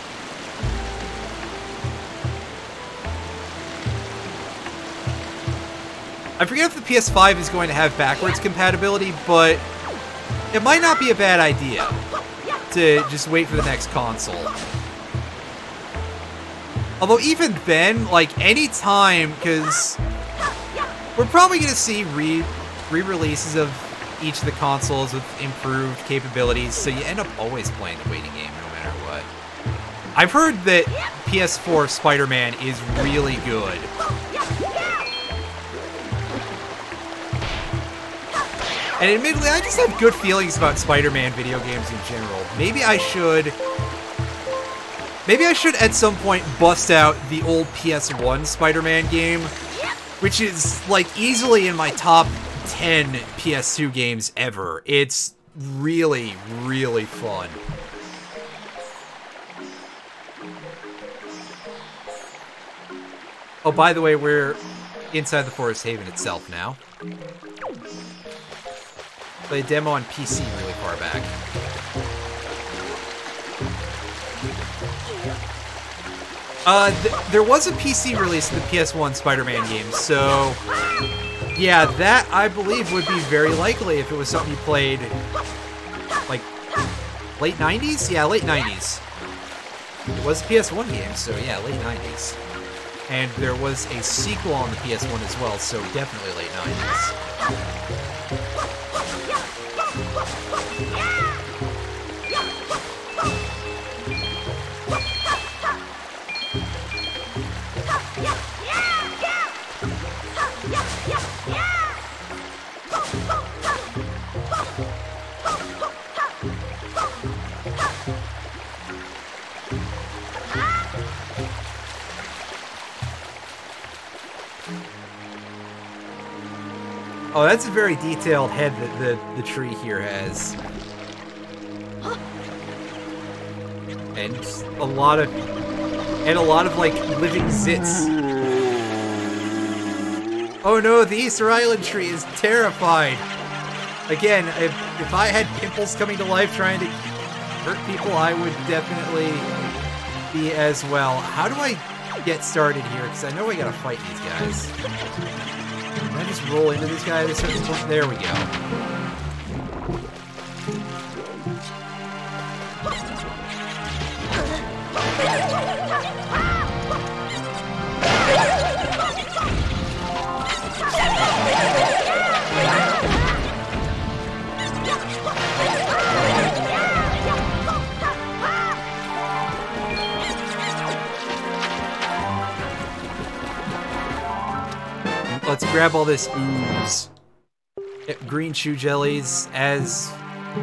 I forget if the PS5 is going to have backwards compatibility, but it might not be a bad idea to just wait for the next console. Although even then, like, any time, because we're probably going to see re-releases of each of the consoles with improved capabilities, so you end up always playing the waiting game no matter what. I've heard that PS4 Spider-Man is really good. And admittedly, I just have good feelings about Spider-Man video games in general. Maybe I should at some point bust out the old PS1 Spider-Man game, which is, like, easily in my top 10 PS2 games ever. It's really, really fun. Oh, by the way, we're inside the Forest Haven itself now. Play a demo on PC really far back. There was a PC release of the PS1 Spider-Man game, so yeah, that I believe would be very likely if it was something you played, like, late 90s? Yeah, late 90s. It was a PS1 game, so yeah, late 90s. And there was a sequel on the PS1 as well, so definitely late 90s. Oh, that's a very detailed head that the tree here has. And a lot of like living zits. Oh no, the Easter Island tree is terrified. Again, if I had pimples coming to life trying to hurt people, I would definitely be as well. How do I get started here? Because I know I gotta fight these guys. Can I just roll into this guy at a certain point? There we go. Let's grab all this ooze. Green shoe jellies, as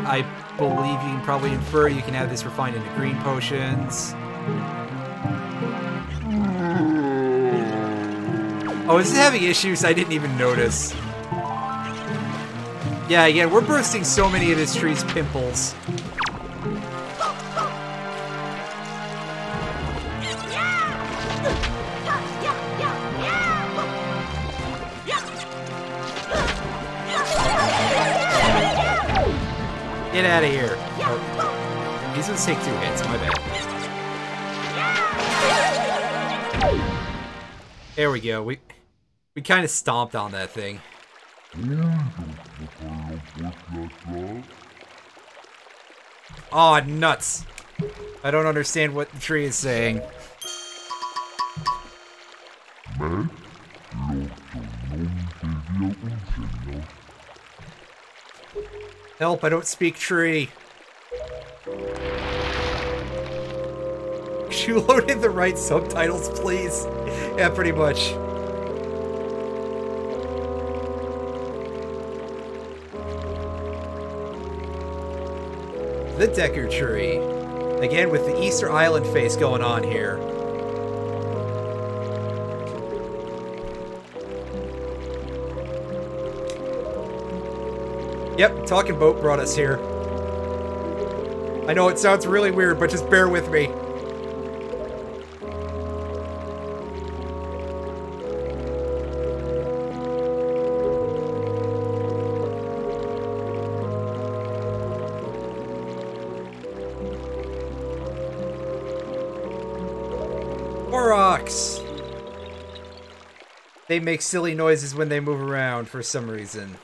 I believe you can probably infer, you can have this refined into green potions. Oh, is it having issues? I didn't even notice. Yeah, again, we're bursting so many of this tree's pimples. Get out of here. Oh, these ones take 2 hits, my bad. There we go. We kind of stomped on that thing. Aw, nuts. I don't understand what the tree is saying. Help, I don't speak tree. Could you load in the right subtitles, please? Yeah, pretty much. The Decker tree. Again, with the Easter Island face going on here. Yep, Talking Boat brought us here. I know it sounds really weird, but just bear with me. they make silly noises when they move around for some reason.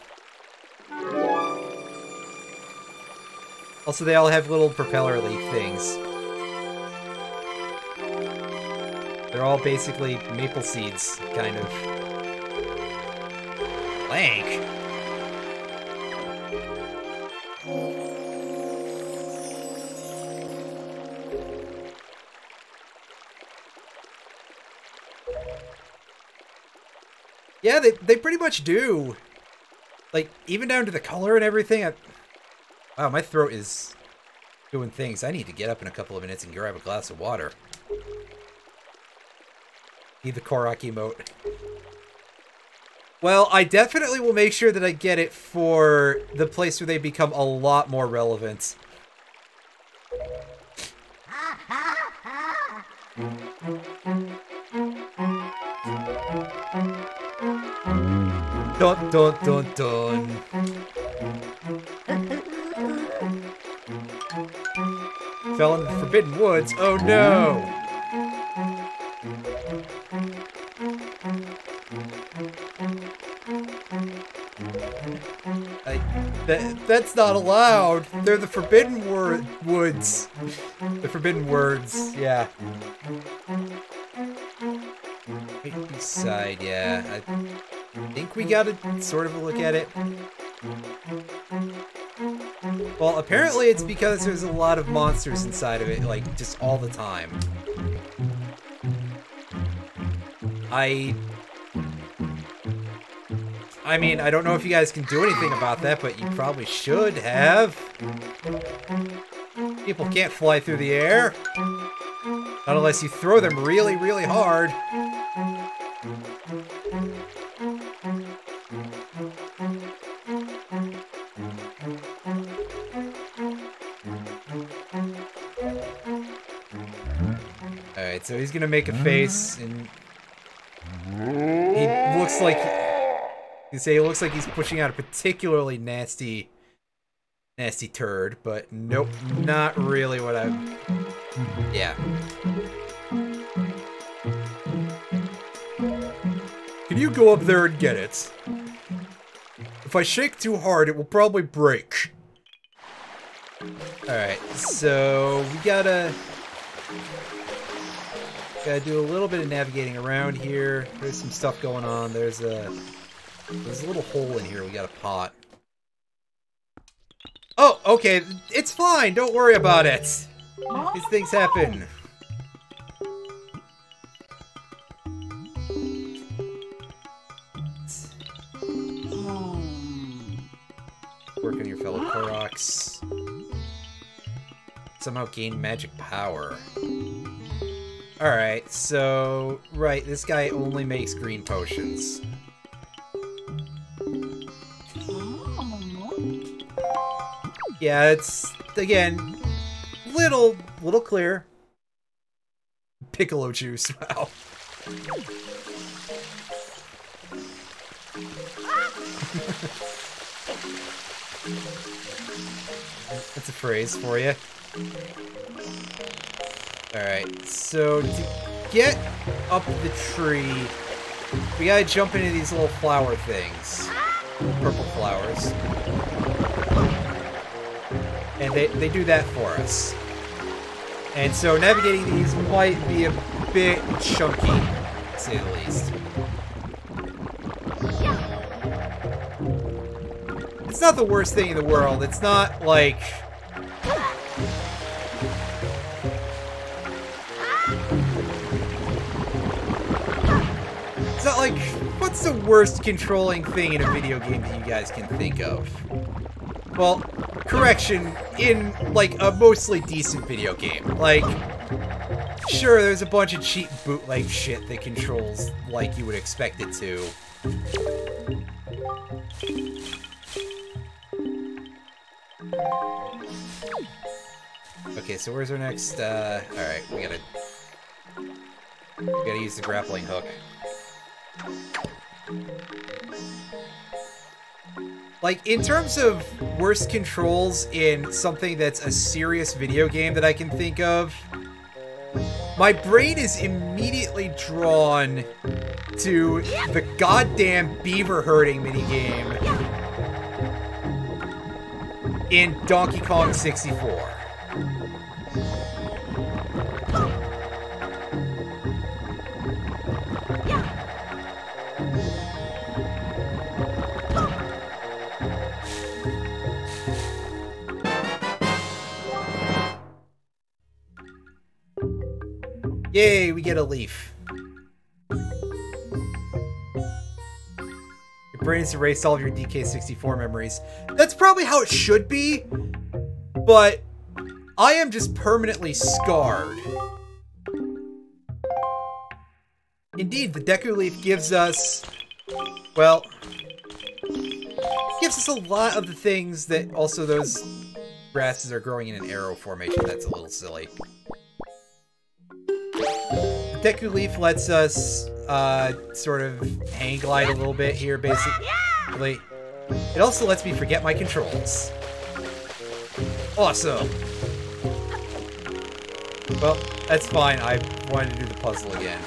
Also, they all have little propeller leaf things. They're all basically maple seeds, kind of. Blank. Yeah, they pretty much do. Like, even down to the color and everything. Wow, my throat is doing things. I need to get up in a couple of minutes and grab a glass of water. Need the Korok emote. Well, I definitely will make sure that I get it for the place where they become a lot more relevant. Dun dun dun dun. Fell into the Forbidden Woods. Oh no! That's not allowed. They're the Forbidden Woods. The Forbidden Words, yeah. Right beside, yeah. I think we gotta sort of look at it. Well, apparently it's because there's a lot of monsters inside of it, like, just all the time. I mean, I don't know if you guys can do anything about that, but you probably should have. People can't fly through the air. Not unless you throw them really, really hard. Alright, so he's gonna make a face, and he looks like... He looks like he's pushing out a particularly nasty turd, but nope, not really what I'm... Yeah. Can you go up there and get it? If I shake too hard, it will probably break. Alright, so we gotta do a little bit of navigating around here. There's some stuff going on. There's a little hole in here we gotta pot. Oh, okay. It's fine. Don't worry about it. These things happen. Work on your fellow Koroks. Somehow gain magic power. Alright, so... Right, this guy only makes green potions. Yeah, it's, again, little clear. Piccolo juice, wow. That's a phrase for you. Alright, so to get up the tree, we gotta jump into these little flower things. Purple flowers. And they do that for us. And so navigating these might be a bit chunky, to say the least. It's not the worst thing in the world. It's not like... It's not like, what's the worst controlling thing in a video game that you guys can think of? Well, correction, in, like, a mostly decent video game. Like, sure, there's a bunch of cheap bootleg shit that controls like you would expect it to. Okay, so where's our next, alright, we gotta use the grappling hook. Like, in terms of worst controls in something that's a serious video game that I can think of, My brain is immediately drawn to the goddamn beaver herding minigame in Donkey Kong 64. Yay, we get a leaf. Your brain has erased all of your DK64 memories. That's probably how it should be, but I am just permanently scarred. Indeed, the Deku Leaf gives us, well, gives us a lot of the things that also those grasses are growing in an arrow formation. That's a little silly. The Deku Leaf lets us sort of hang glide a little bit here, basically. It also lets me forget my controls. Awesome. Well, that's fine. I wanted to do the puzzle again.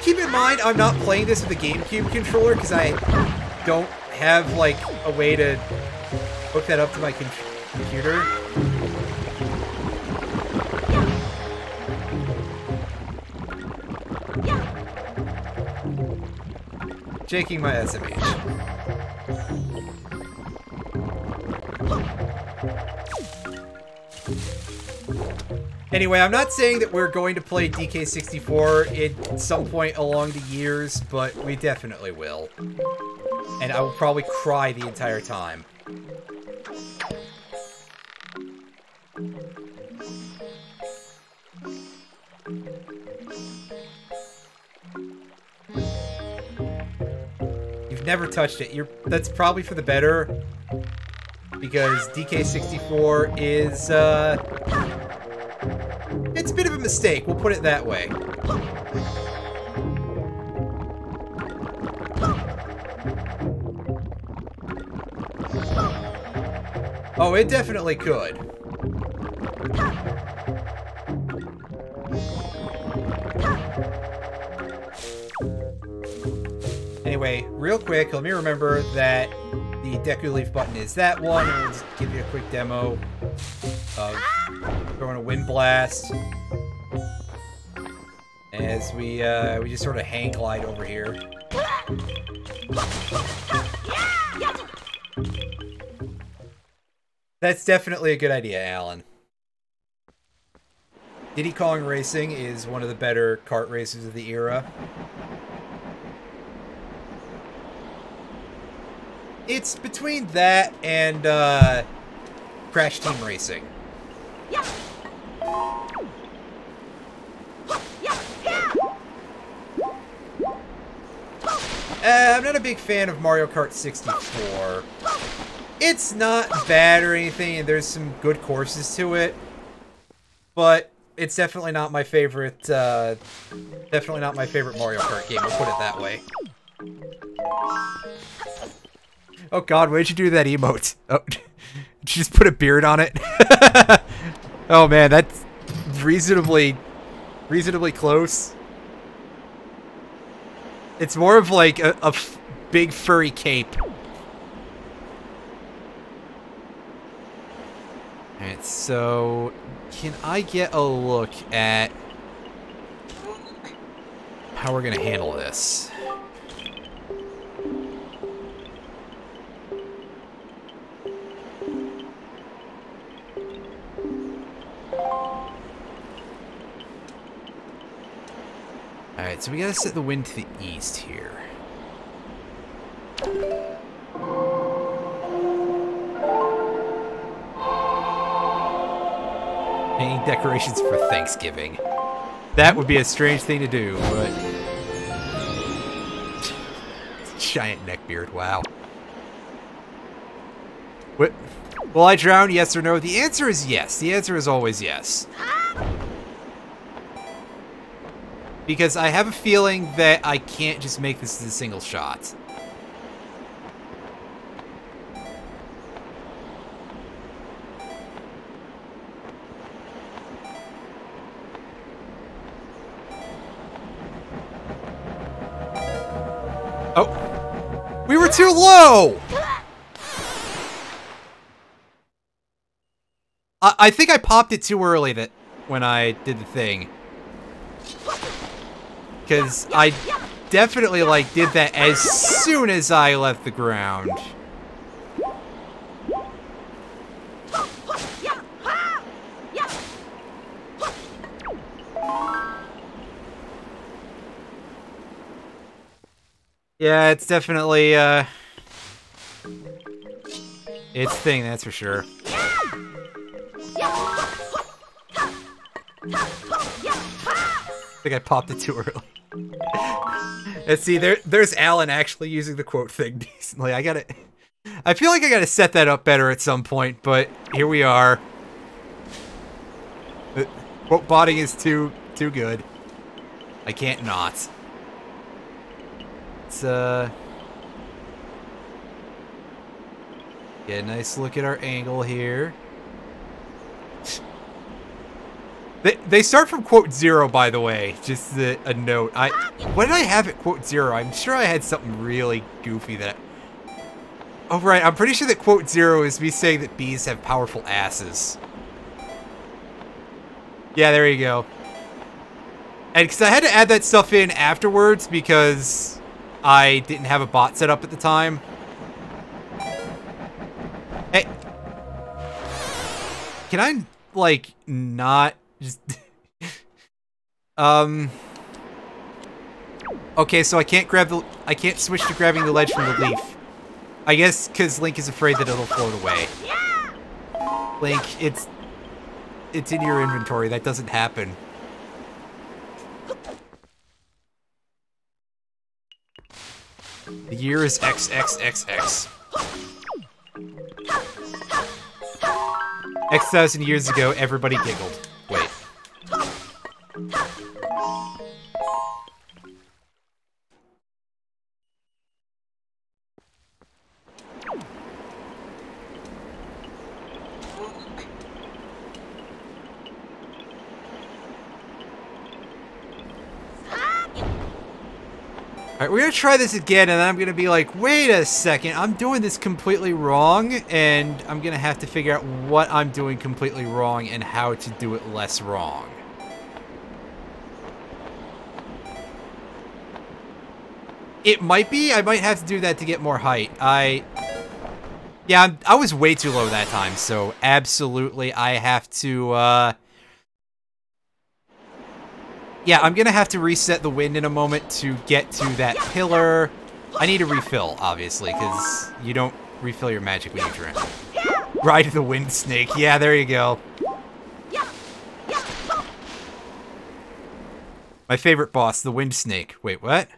Keep in mind, I'm not playing this with a GameCube controller because I don't have, like, a way to hook that up to my computer. Shaking my SMH. Anyway, I'm not saying that we're going to play DK64 at some point along the years, but we definitely will. And I will probably cry the entire time. You've never touched it. That's probably for the better, because DK64 is, it's a bit of a mistake, we'll put it that way. Oh, it definitely could. Anyway, real quick, let me remember that the Deku Leaf button is that one, and we'll just give you a quick demo of throwing a Wind Blast as we just sort of hang glide over here. That's definitely a good idea, Alan. Diddy Kong Racing is one of the better kart races of the era. It's between that and Crash Team Racing. I'm not a big fan of Mario Kart 64. It's not bad or anything, and there's some good courses to it, but it's definitely not my favorite. Definitely not my favorite Mario Kart game. I'll put it that way. Oh God, why'd you do that emote? Oh, did you just put a beard on it? Oh man, that's reasonably close. It's more of like a big furry cape. Alright, so can I get a look at how we're gonna handle this? Alright, so we gotta set the wind to the east here. Hanging decorations for Thanksgiving. That would be a strange thing to do, but... Giant neckbeard, wow. What? Will I drown, yes or no? The answer is yes. The answer is always yes. Because I have a feeling that I can't just make this as a single shot. Oh. We were too low! I think I popped it too early when I did the thing. Because I definitely, like, did that as soon as I left the ground. Yeah, it's definitely, its thing, that's for sure. I think I popped it too early. Let's see, there's Alan actually using the quote thing decently. I feel like I gotta set that up better at some point, but here we are. The quote botting is too good. I can't not. Let's, get a nice look at our angle here. They start from quote 0, by the way. Just a note. What did I have at quote 0? I'm sure I had something really goofy that... Oh, right. I'm pretty sure that quote 0 is me saying that bees have powerful asses. Yeah, there you go. And because I had to add that stuff in afterwards because I didn't have a bot set up at the time. Hey. Can I, like, not... Just okay, so I can't switch to grabbing the ledge from the leaf. I guess because Link is afraid that it'll float away. Link, it's in your inventory. That doesn't happen. The year is XXXX. X thousand years ago, everybody giggled. Wait. Alright, we're gonna try this again, and then I'm gonna be like, wait a second, I'm doing this completely wrong, and I'm gonna have to figure out what I'm doing completely wrong and how to do it less wrong. It might be, I might have to do that to get more height. Yeah, I was way too low that time, so absolutely I have to, yeah, I'm gonna have to reset the wind in a moment to get to that pillar. I need a refill, obviously, because you don't refill your magic when you drink. Ride the wind snake. Yeah, there you go. My favorite boss, the wind snake. Wait, what?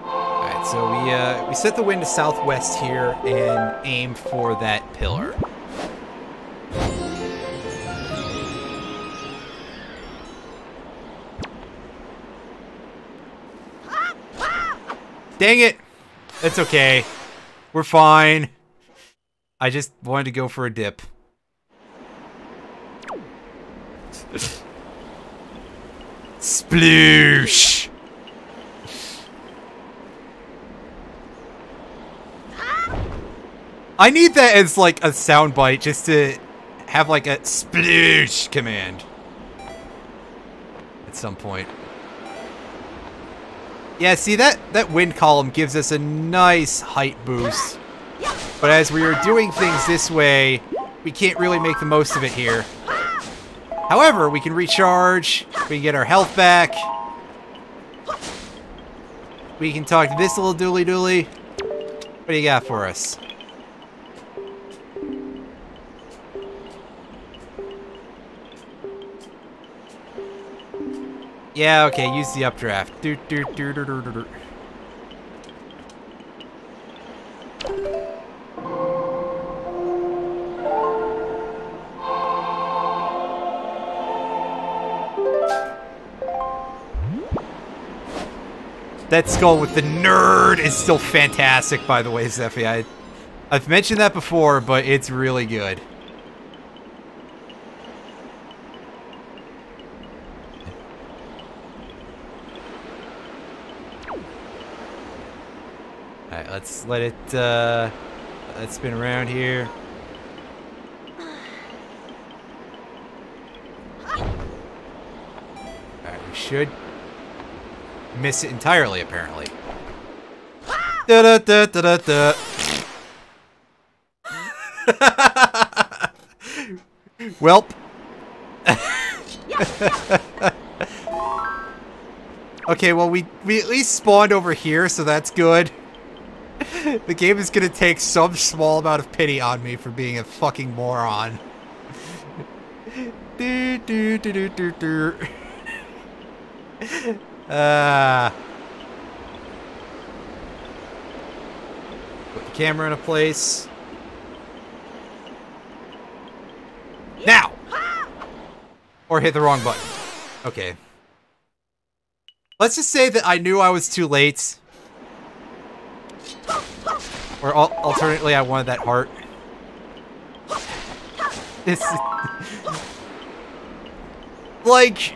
Alright, so we set the wind to southwest here and aim for that pillar. Dang it! That's okay. We're fine. I just wanted to go for a dip. Sploosh! I need that as like a soundbite just to have like a sploosh command at some point. Yeah, see that wind column gives us a nice height boost. But as we are doing things this way, we can't really make the most of it here. However, we can recharge, we can get our health back. We can talk to this little dooley-dooley. What do you got for us? Yeah, okay, use the updraft. That skull with the nerd is still fantastic, by the way, Zephy. I've mentioned that before, but it's really good. Alright, let's let it, let's spin around here. Alright, we should miss it entirely, apparently. Da-da-da-da-da-da. Welp. Okay, well, we at least spawned over here, so that's good. The game is gonna take some small amount of pity on me for being a fucking moron. Do, do, do, do, do, do. Put the camera in place. Now! Or hit the wrong button. Okay. Let's just say that I knew I was too late. Or alternately, I wanted that heart. It's... like...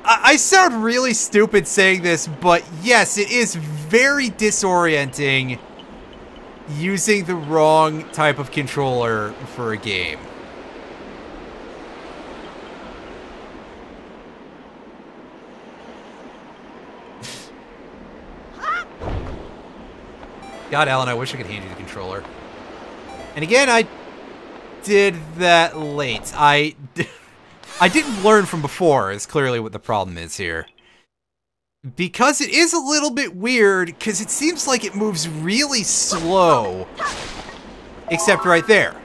I sound really stupid saying this, but yes, it is very disorienting using the wrong type of controller for a game. God, Alan, I wish I could hand you the controller. And again, I did that late. I didn't learn from before, is clearly what the problem is here. Because it is a little bit weird, because it seems like it moves really slow. Except right there.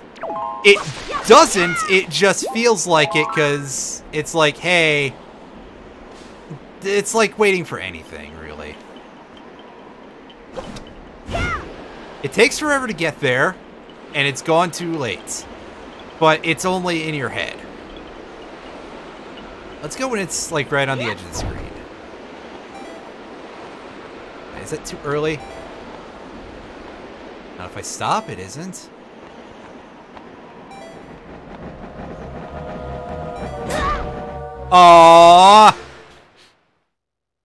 It doesn't, it just feels like it, because it's like, hey... It's like waiting for anything, really. It takes forever to get there, and it's gone too late. But it's only in your head. Let's go when it's, like, right on the edge of the screen. Is that too early? Not if I stop, it isn't. Aww!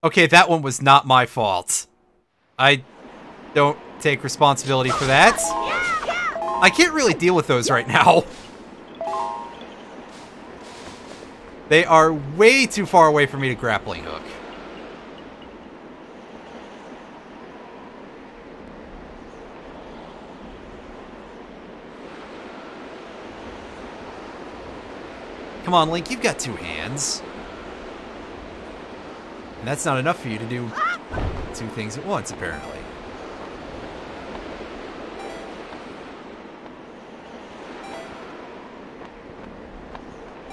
Okay, that one was not my fault. I don't take responsibility for that. I can't really deal with those right now. They are way too far away for me to grappling hook. Come on, Link, you've got two hands. And that's not enough for you to do two things at once, apparently.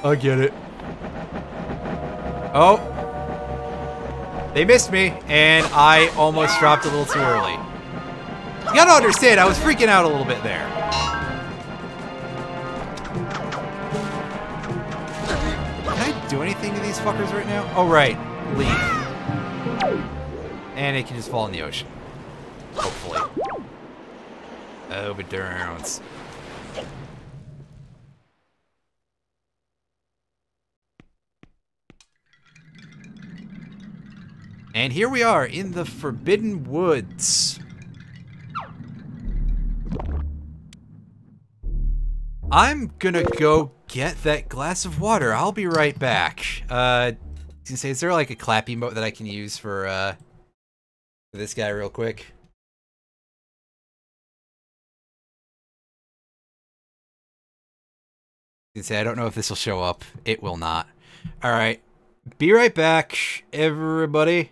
I get it. Oh. They missed me, and I almost dropped a little too early. You gotta understand, I was freaking out a little bit there. Can I do anything to these fuckers right now? Oh, right. Leave. And it can just fall in the ocean. Hopefully. Oh, but darns. And here we are in the Forbidden Woods. I'm gonna go get that glass of water. I'll be right back. I was gonna say, is there like a clap emote that I can use for this guy real quick? I was gonna say, I don't know if this will show up. It will not. Alright. Be right back, everybody.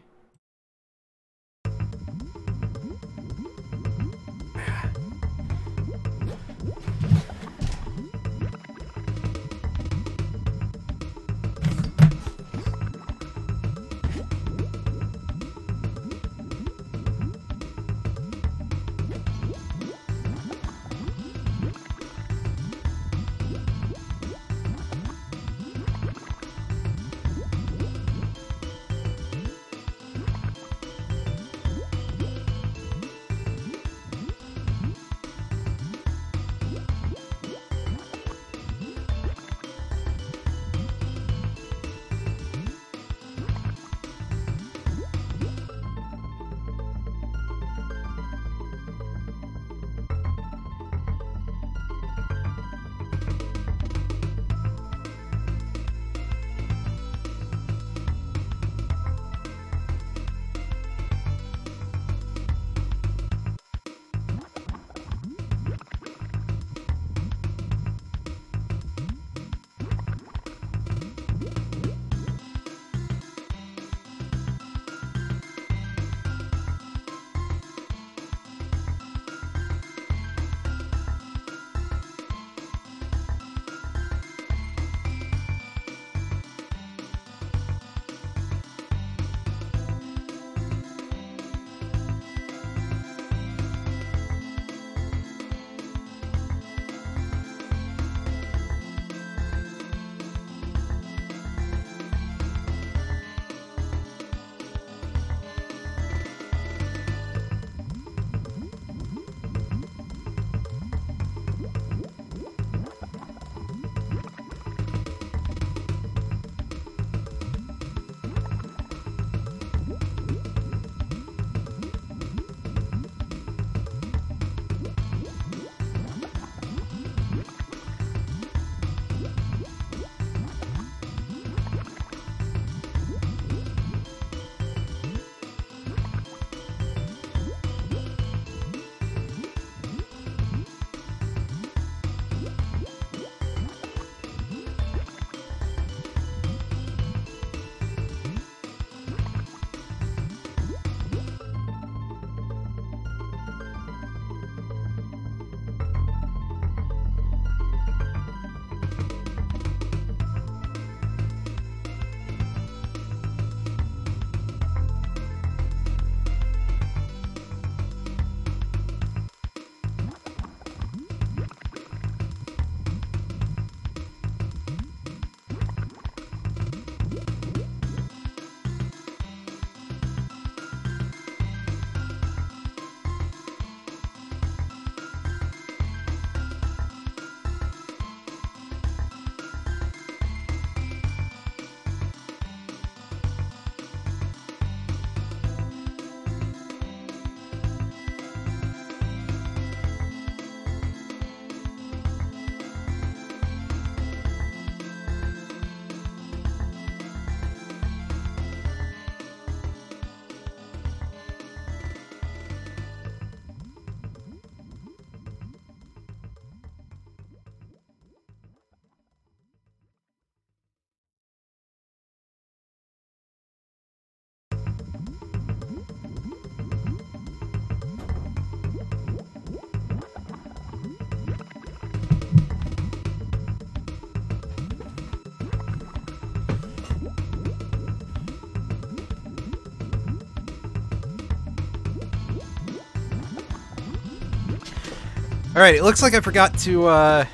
Alright, it looks like I forgot to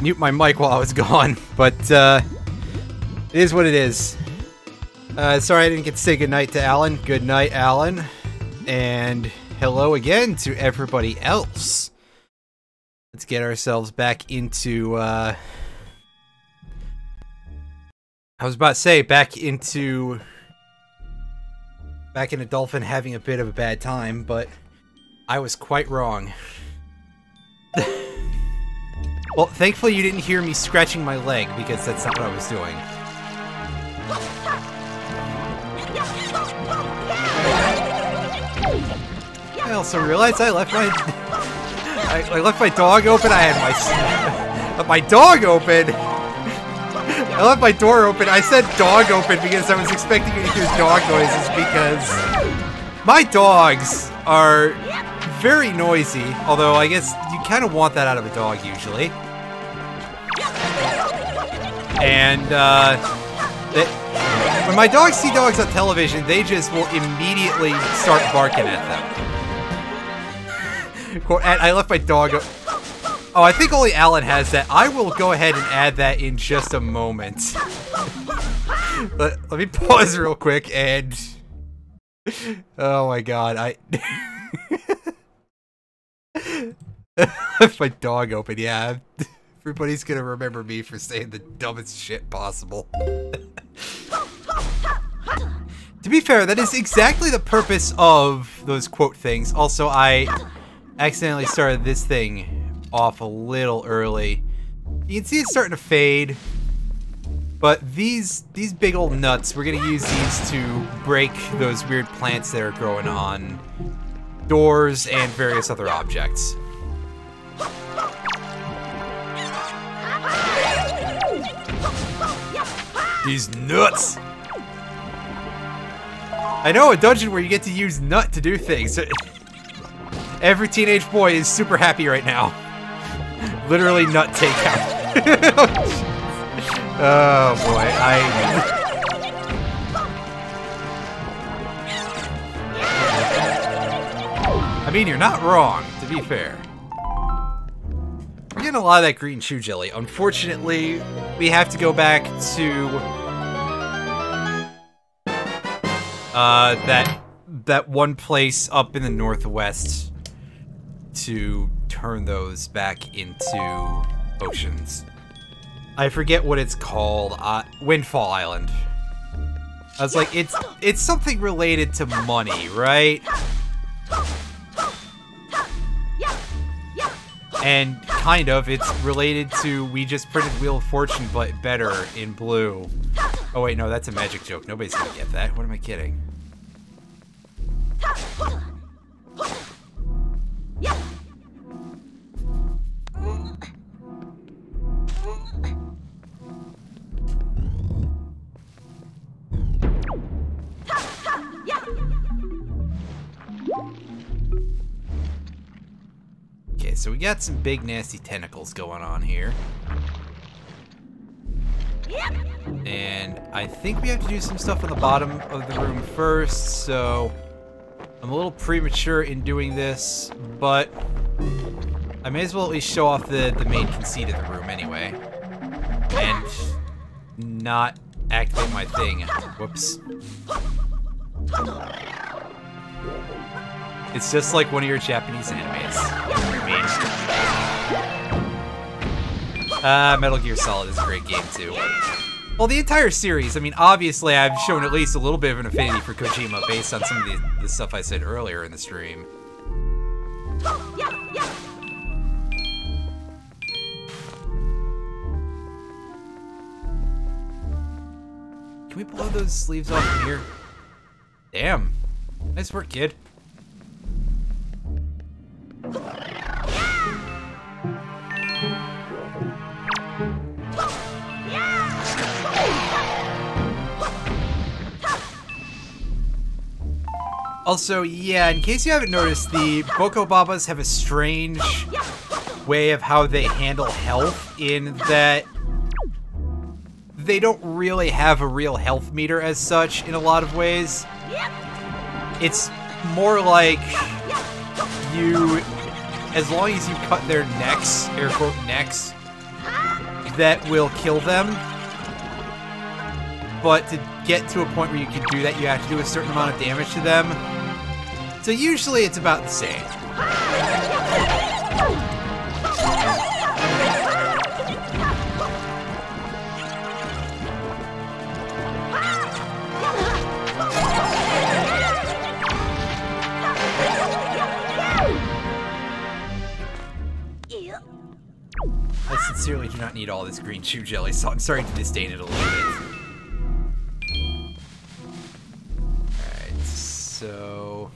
mute my mic while I was gone, but it is what it is. Sorry I didn't get to say goodnight to Alan. Good night, Alan. And hello again to everybody else. Let's get ourselves back into, I was about to say, back into Dolphin having a bit of a bad time, but I was quite wrong. Well, thankfully you didn't hear me scratching my leg, because that's not what I was doing. I also realized I left my... I left my dog open. I had my dog open. I left my door open. I said dog open because I was expecting you to hear dog noises because my dogs are very noisy. Although I guess you kind of want that out of a dog usually. And when my dogs see dogs on television, they just will immediately start barking at them. And I left my dog. Oh, I think only Alan has that. I will go ahead and add that in just a moment. Let me pause real quick and... Oh my god, I left my dog open, yeah. Everybody's gonna remember me for saying the dumbest shit possible. To be fair, that is exactly the purpose of those quote things. Also, I accidentally started this thing off a little early. You can see it's starting to fade. But these big old nuts, we're gonna use these to break those weird plants that are growing on doors and various other objects. These nuts! I know, a dungeon where you get to use nut to do things. Every teenage boy is super happy right now. Literally nut takeout. Oh boy, I mean, you're not wrong, to be fair. We're getting a lot of that green chew jelly. Unfortunately, we have to go back to that one place up in the northwest to turn those back into potions. I forget what it's called. Windfall Island. I was like, it's something related to money, right? And kind of, it's related to we just printed Wheel of Fortune, but better in blue. Oh wait, no, that's a magic joke. Nobody's gonna get that. What am I kidding? Okay, so we got some big nasty tentacles going on here. And I think we have to do some stuff on the bottom of the room first, so I'm a little premature in doing this, but I may as well at least show off the main conceit of the room anyway. And not activate my thing. Whoops. It's just like one of your Japanese animes. Metal Gear Solid is a great game too. Well, the entire series, I mean, obviously I've shown at least a little bit of an affinity for Kojima based on some of the stuff I said earlier in the stream. Can we blow those sleeves off from here? Damn. Nice work, kid. Also, yeah, in case you haven't noticed, the Boko Babas have a strange way of how they handle health in that they don't really have a real health meter as such in a lot of ways. It's more like you, as long as you cut their necks, air quote necks, that will kill them. But to get to a point where you can do that, you have to do a certain amount of damage to them. So usually it's about the same. I sincerely do not need all this green chew jelly, so I'm starting to disdain it a little bit. Alright, so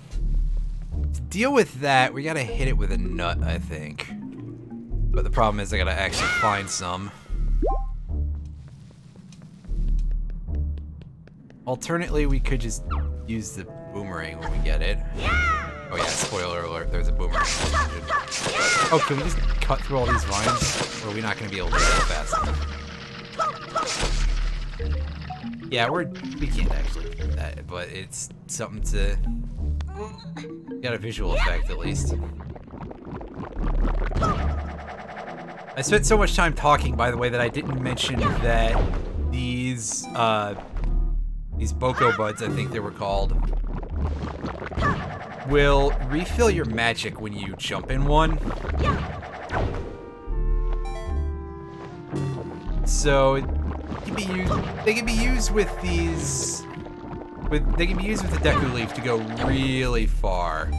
to deal with that, we gotta hit it with a nut, I think. But the problem is I gotta actually find some. Alternately, we could just use the boomerang when we get it. Oh yeah, spoiler alert, there's a boomerang. Oh, can we just cut through all these vines? Or are we not going to be able to do that fast enough? Yeah, we can't actually do that, but it's something to... Got a visual effect, at least. I spent so much time talking, by the way, that I didn't mention that these Boko Buds, I think they were called, will refill your magic when you jump in one. So they can be used with these. They can be used with the Deku Leaf to go really far.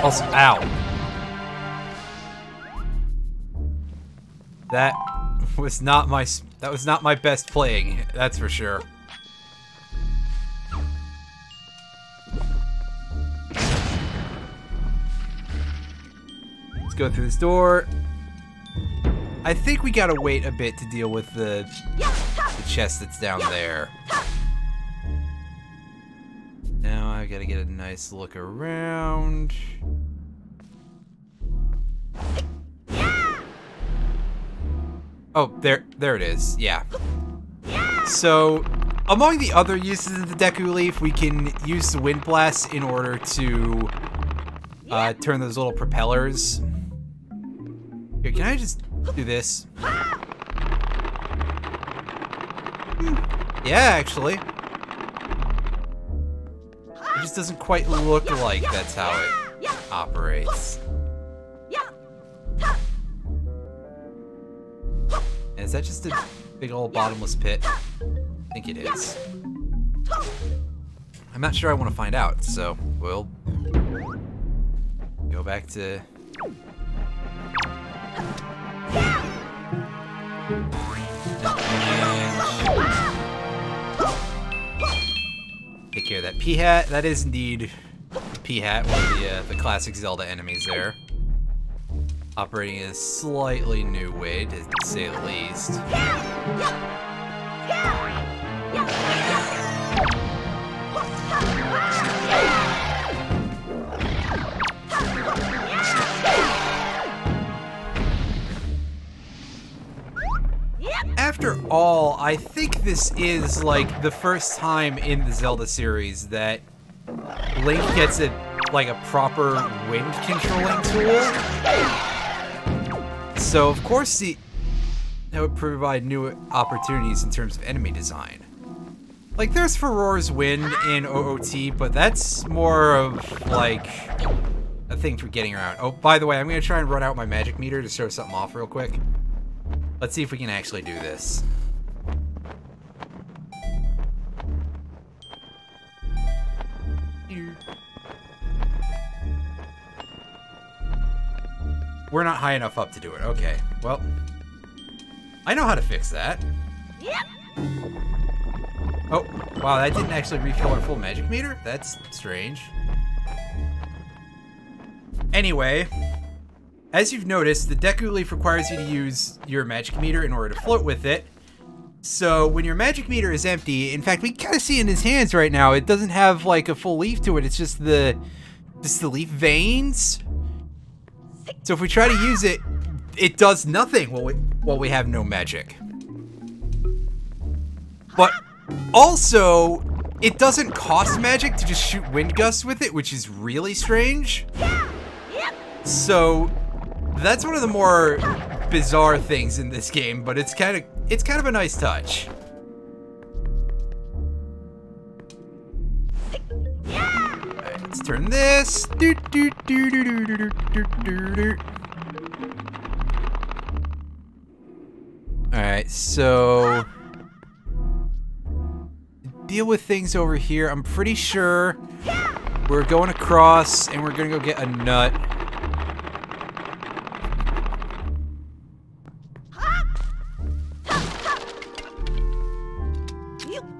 Also, ow. That was not my best playing, that's for sure. Let's go through this door. I think we gotta wait a bit to deal with the chest that's down there. Now I gotta get a nice look around. Oh, there it is. Yeah. So, among the other uses of the Deku Leaf, we can use the Wind Blast in order to turn those little propellers. Here, can I just do this? Yeah, actually. It just doesn't quite look like that's how it operates. And is that just a big old bottomless pit? I think it is. I'm not sure I want to find out, so we'll go back to... Take care of that P-Hat. That is indeed P-Hat, one of the classic Zelda enemies there. Operating in a slightly new way, to say the least. After all, I think this is like the first time in the Zelda series that Link gets a proper wind controlling tool. So of course that would provide new opportunities in terms of enemy design. Like there's Furore's Wind in OOT, but that's more of like a thing for getting around. Oh, by the way, I'm gonna try and run out my magic meter to show something off real quick. Let's see if we can actually do this. We're not high enough up to do it. Okay, well, I know how to fix that. Oh, wow, that didn't actually refill our full magic meter? That's strange. Anyway, as you've noticed, the Deku Leaf requires you to use your magic meter in order to float with it. So when your magic meter is empty, in fact, we can kind of see in his hands right now, it doesn't have like a full leaf to it. It's just the leaf veins. So if we try to use it, it does nothing while we have no magic. But also, it doesn't cost magic to just shoot wind gusts with it, which is really strange. So that's one of the more bizarre things in this game, but it's kind of a nice touch. Alright, let's turn this. Alright, so deal with things over here. I'm pretty sure we're going across and we're gonna go get a nut.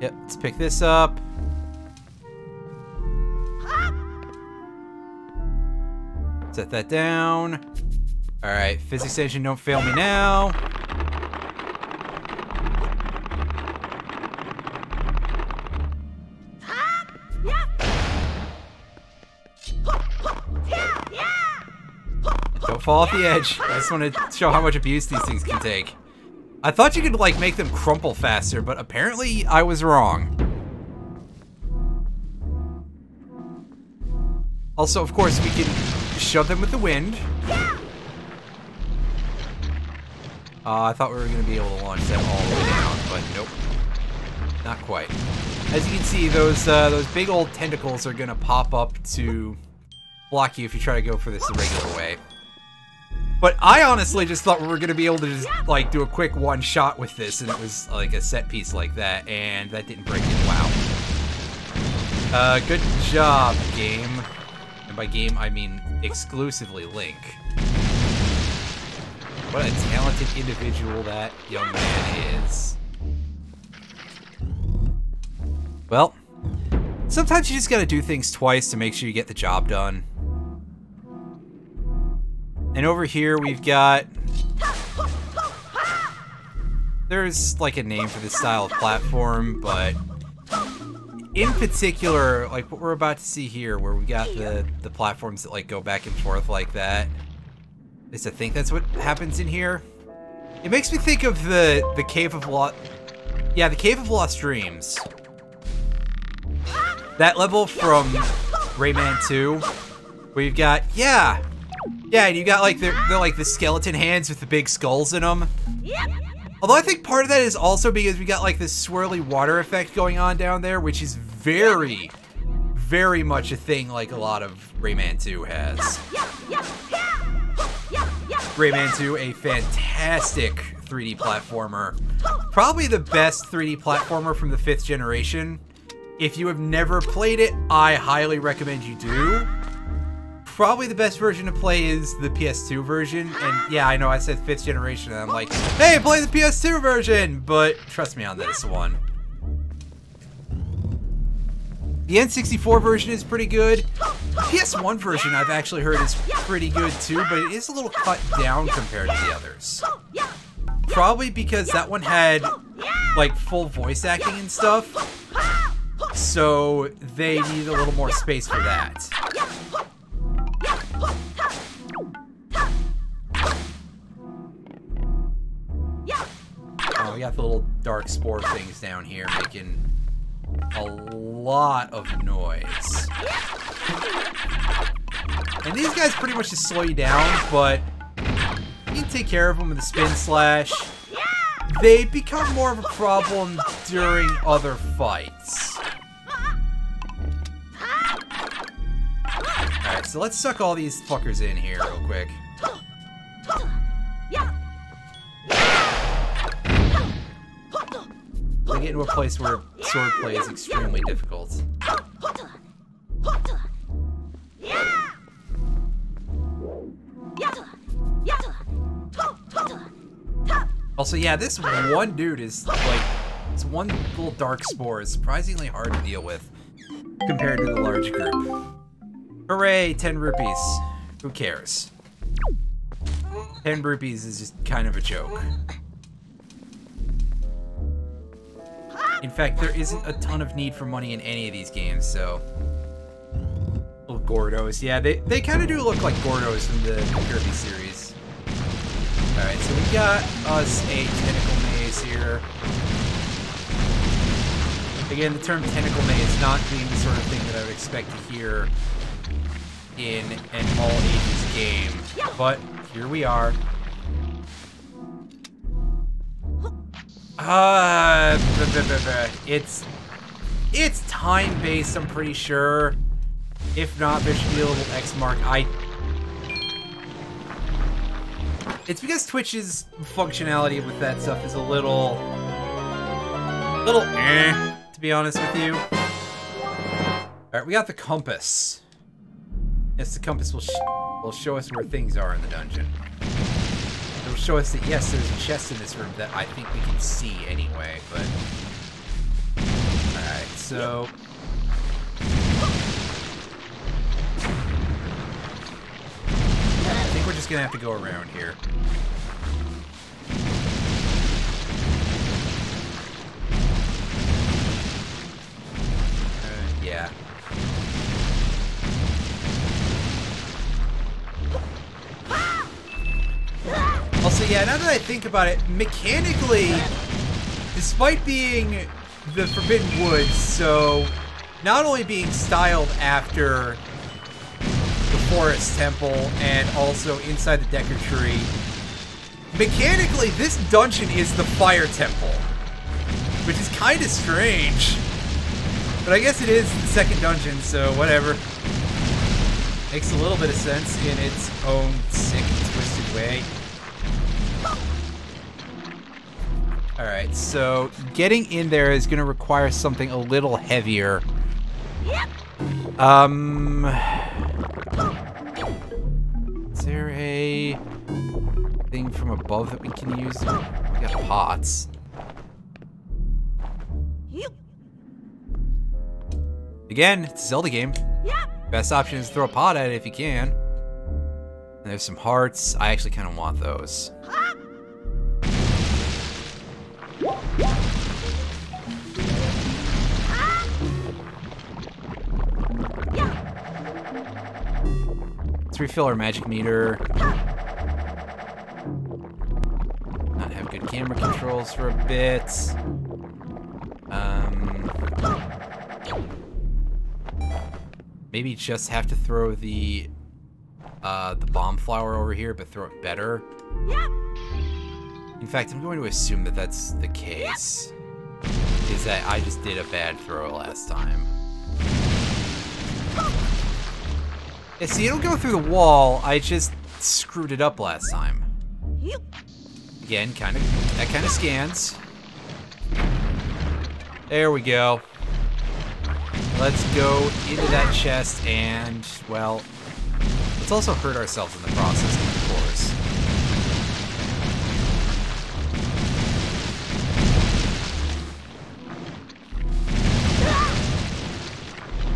Yep, let's pick this up. Set that down. Alright, physics engine, don't fail me now. Don't fall off the edge. I just want to show how much abuse these things can take. I thought you could, like, make them crumple faster, but apparently I was wrong. Also, of course, we can shove them with the wind. I thought we were going to be able to launch them all the way down, but nope. Not quite. As you can see, those big old tentacles are going to pop up to block you if you try to go for this the regular way. But I honestly just thought we were going to be able to just, like, do a quick one-shot with this, and it was, like, a set piece like that, and that didn't break it. Wow. Good job, game. and by game I mean exclusively Link. What a talented individual that young man is. Well, sometimes you just gotta do things twice to make sure you get the job done. And over here we've got... There's like a name for this style of platform, but in particular, like what we're about to see here, where we got the platforms that like go back and forth like that. At least I think that's what happens in here. It makes me think of the Cave of Lost... Yeah, the Cave of Lost Dreams. That level from Rayman 2, where you've got... Yeah, and you got like they're like the skeleton hands with the big skulls in them. Although I think part of that is also because we got like this swirly water effect going on down there, which is very, very much a thing like a lot of Rayman 2 has. Rayman 2, a fantastic 3D platformer. Probably the best 3D platformer from the 5th generation. If you have never played it, I highly recommend you do. Probably the best version to play is the PS2 version, and yeah, I know I said 5th generation, and I'm like, hey, play the PS2 version! But trust me on this one. The N64 version is pretty good. The PS1 version I've actually heard is pretty good too, but it is a little cut down compared to the others. Probably because that one had, like, full voice acting and stuff, so they need a little more space for that. Oh, we got the little dark spore things down here making a lot of noise. And these guys pretty much just slow you down, but you can take care of them with a spin slash. They become more of a problem during other fights. Alright, so let's suck all these fuckers in here real quick. They get into a place where swordplay is extremely difficult. Also, yeah, this one dude is like, this one little dark spore is surprisingly hard to deal with compared to the large group. Hooray, 10 rupees. Who cares? 10 rupees is just kind of a joke. In fact, there isn't a ton of need for money in any of these games, so... Little Gordos. Yeah, they kind of do look like Gordos from the Kirby series. Alright, so we got us a tentacle maze here. Again, the term tentacle maze not being the sort of thing that I would expect to hear in an all-ages game. But here we are. It's time-based, I'm pretty sure. If not, there should be a little X mark. It's because Twitch's functionality with that stuff is a little to be honest with you. Alright, we got the compass. Yes, the compass will show us where things are in the dungeon. It'll show us that, yes, there's a chest in this room that I think we can see anyway, but... Alright, so... I think we're just gonna have to go around here. Yeah. Also, yeah, now that I think about it, mechanically, despite being the Forbidden Woods, so not only being styled after the Forest Temple and also inside the Decker Tree, mechanically, this dungeon is the Fire Temple, which is kind of strange. But I guess it is the second dungeon, so whatever. Makes a little bit of sense in its own sick, twisted way. Alright, so getting in there is going to require something a little heavier. thing from above that we can use? We got pots. Again, it's a Zelda game. Best option is to throw a pot at it if you can. And there's some hearts. I actually kind of want those. Let's refill our magic meter. Not have good camera controls for a bit. Maybe just have to throw the bomb flower over here, but throw it better. In fact, I'm going to assume that that's the case. Is that I just did a bad throw last time. Yeah, see, it'll go through the wall. I just screwed it up last time. Again, that kind of scans. There we go. Let's go into that chest and, well, let's also hurt ourselves in the process, of course.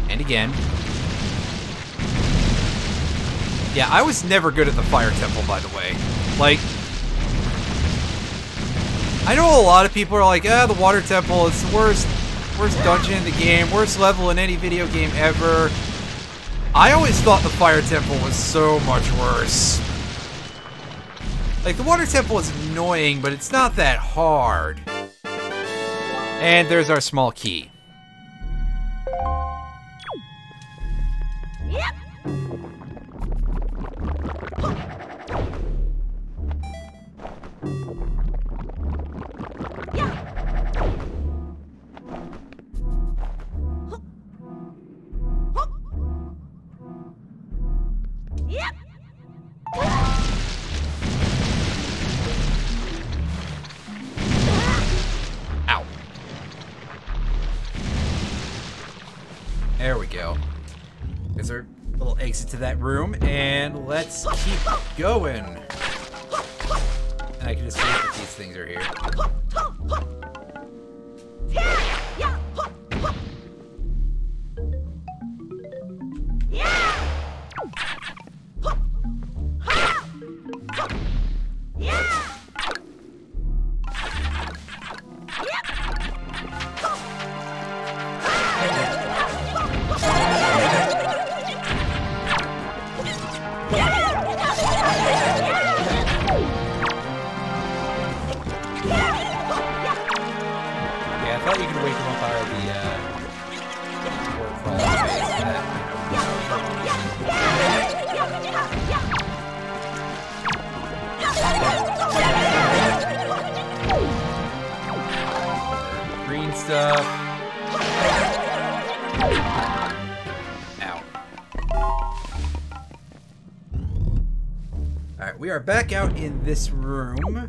And again. Yeah, I was never good at the fire temple, by the way. Like, I know a lot of people are like, the water temple is the worst dungeon in the game, worst level in any video game ever. I always thought the fire temple was so much worse. Like, the water temple is annoying, but it's not that hard. And there's our small key. There we go. There's our little exit to that room, and let's keep going. And I can just forget that these things are here. Green stuff. Ow. Alright, we are back out in this room.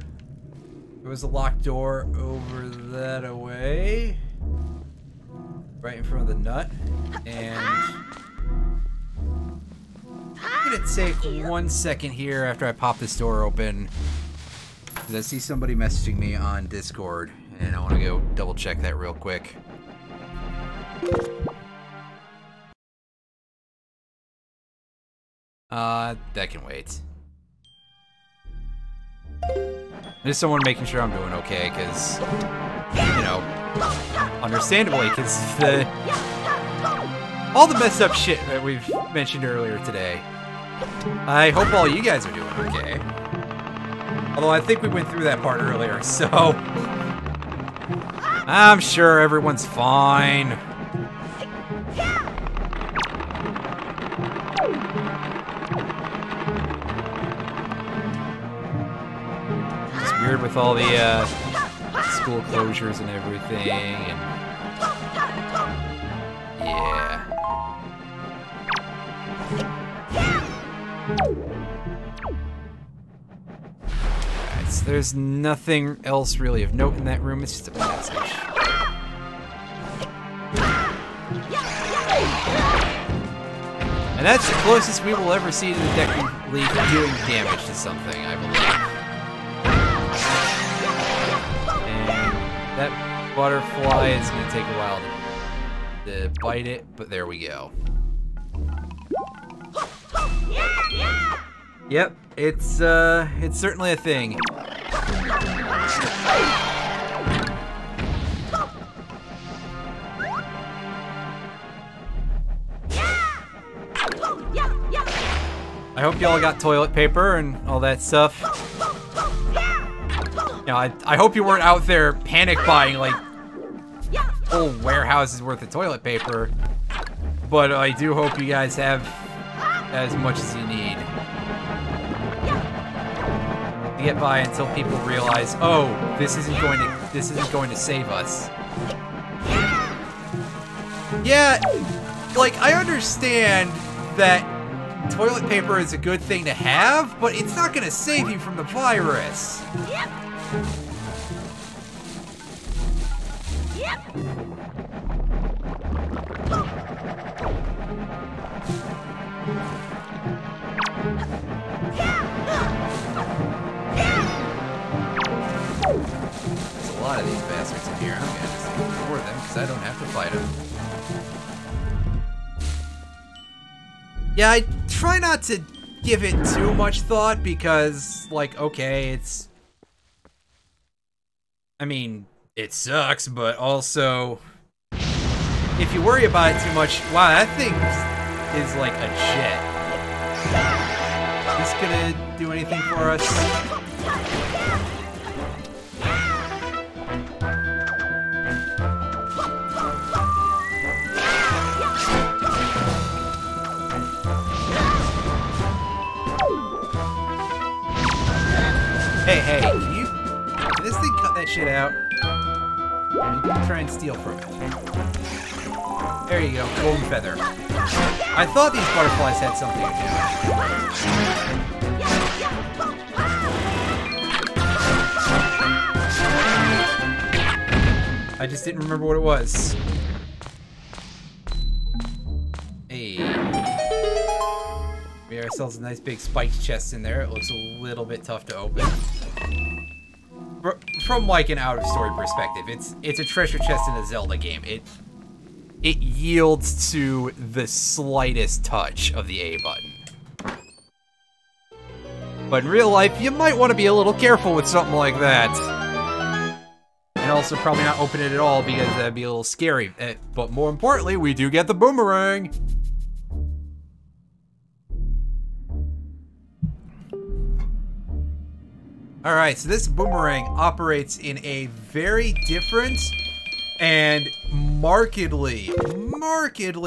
There was a locked door over that away. Right in front of the nut. And I'm gonna take 1 second here after I pop this door open, because I see somebody messaging me on Discord, and I want to go double check that real quick. That can wait. There's someone making sure I'm doing okay, because, you know, understandably, because all the messed up shit that we've mentioned earlier today. I hope all you guys are doing okay. Although I think we went through that part earlier, so I'm sure everyone's fine. It's weird with all the school closures and everything, and yeah. Alright, so there's nothing else really of note in that room, it's just a passage. And that's the closest we will ever see to the deck leaf doing damage to something, I believe. That butterfly is going to take a while to bite it, but there we go. Yep, it's certainly a thing. I hope y'all got toilet paper and all that stuff. You know, I hope you weren't out there panic buying like whole warehouses worth of toilet paper. But I do hope you guys have as much as you need to get by until people realize, oh, this isn't going to save us. Yeah, like I understand that toilet paper is a good thing to have, but it's not going to save you from the virus. There's a lot of these bastards in here. I'm going to just ignore them because I don't have to fight them. Yeah, I try not to give it too much thought because, like, okay, I mean, it sucks, but also, if you worry about it too much, wow, that thing is like a jet. Is this gonna do anything for us? Hey, can this thing cut that shit out? You can try and steal from it. There you go, golden feather. I thought these butterflies had something to do. I just didn't remember what it was. Hey. We got ourselves a nice big spiked chest in there. It looks a little bit tough to open. From like an out-of-story perspective, it's a treasure chest in a Zelda game. It yields to the slightest touch of the A button. But in real life, you might want to be a little careful with something like that. And also probably not open it at all because that'd be a little scary. But more importantly, we do get the boomerang. Alright, so this boomerang operates in a very different and markedly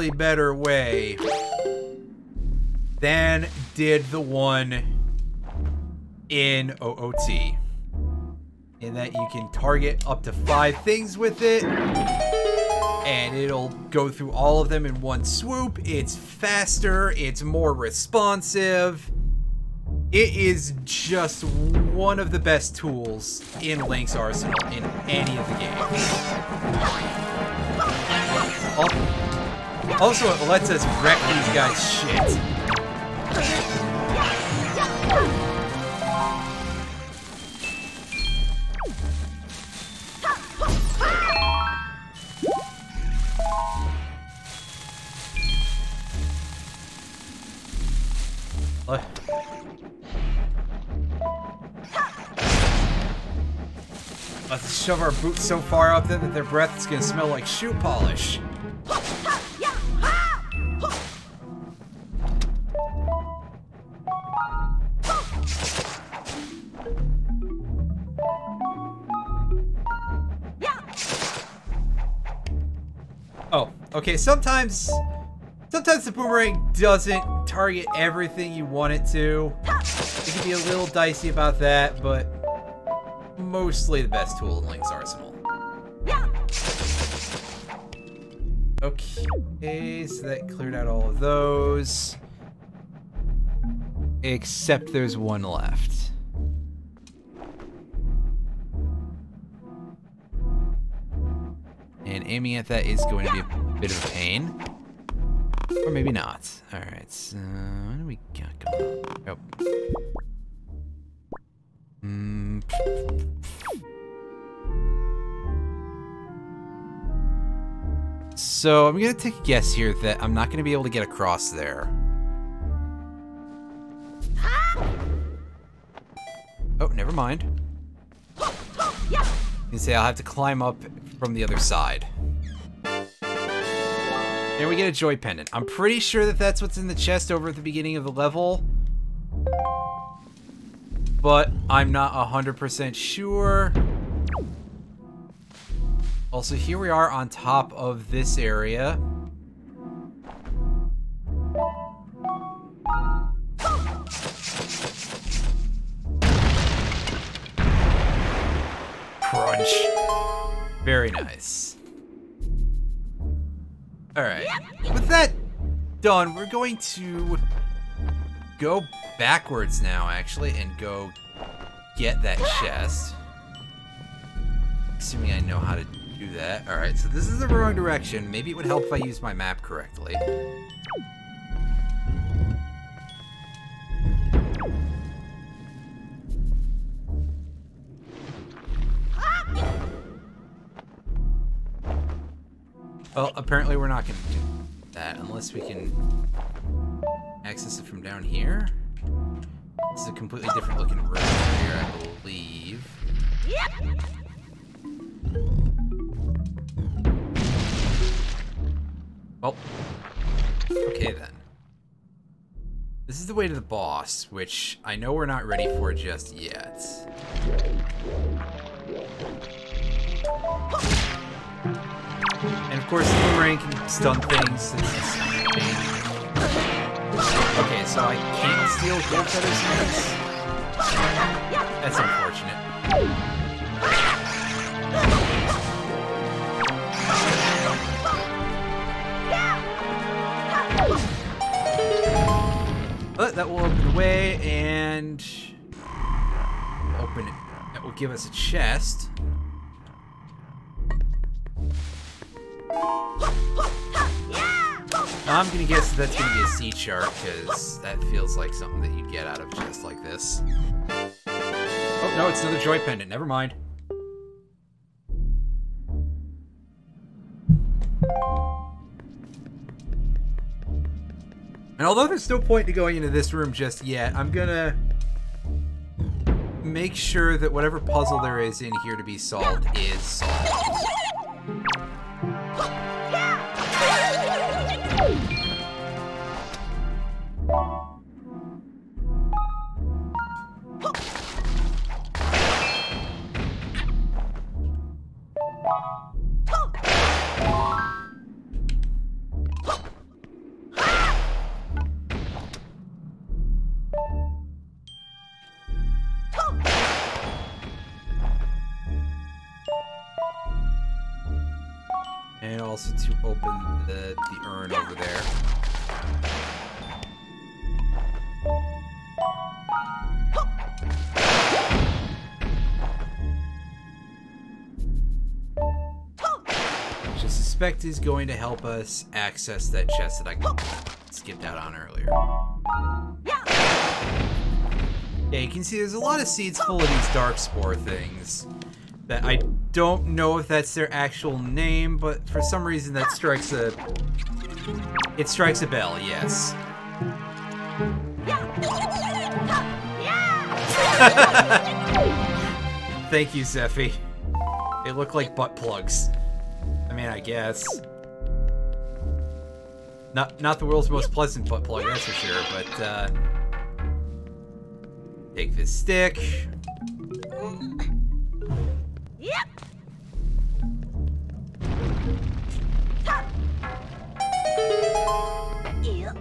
better way than did the one in OOT. In that you can target up to 5 things with it, and it'll go through all of them in one swoop. It's faster, it's more responsive. It is just one of the best tools in Link's arsenal in any of the games. Also, it lets us wreck these guys' shit. Let's shove our boots so far up there that their breath is gonna smell like shoe polish. Oh, okay, sometimes the boomerang doesn't target everything you want it to. It can be a little dicey about that, but mostly the best tool in Link's arsenal. Okay, so that cleared out all of those. Except there's one left. And aiming at that is going to be a bit of a pain. Or maybe not. Alright, so what do we got going on? Oh. So I'm gonna take a guess here that I'm not gonna be able to get across there. Oh, never mind. You can say I'll have to climb up from the other side. And we get a joy pendant. I'm pretty sure that that's what's in the chest over at the beginning of the level. But I'm not 100% sure. Also, here we are on top of this area. Crunch. Very nice. Alright. With that done, we're going to go backwards now, actually, and go get that chest. Assuming I know how to do that. Alright, so this is the wrong direction. Maybe it would help if I used my map correctly. Well, apparently we're not going to do that unless we can access it from down here. This is a completely different looking room here, I believe. Well, okay then. This is the way to the boss, which I know we're not ready for just yet. And of course, the boomerang can stun things. Okay, so I can't steal gold feathers from this? That's unfortunate. But that will open the way, and open it. That will give us a chest. I'm gonna guess that's gonna be a sea chart, because that feels like something that you'd get out of chests like this. Oh no, it's another joy pendant. Never mind. And although there's no point to going into this room just yet, I'm gonna make sure that whatever puzzle there is in here to be solved is solved. And also to open the urn over there. Which I suspect is going to help us access that chest that I skipped out on earlier. Yeah, you can see there's a lot of seeds full of these dark spore things that I don't know if that's their actual name, but for some reason that strikes a bell, yes. Thank you, Zeffy. They look like butt plugs. I mean, I guess. Not the world's most pleasant butt plug, that's for sure, but take this stick. Yep. Yep.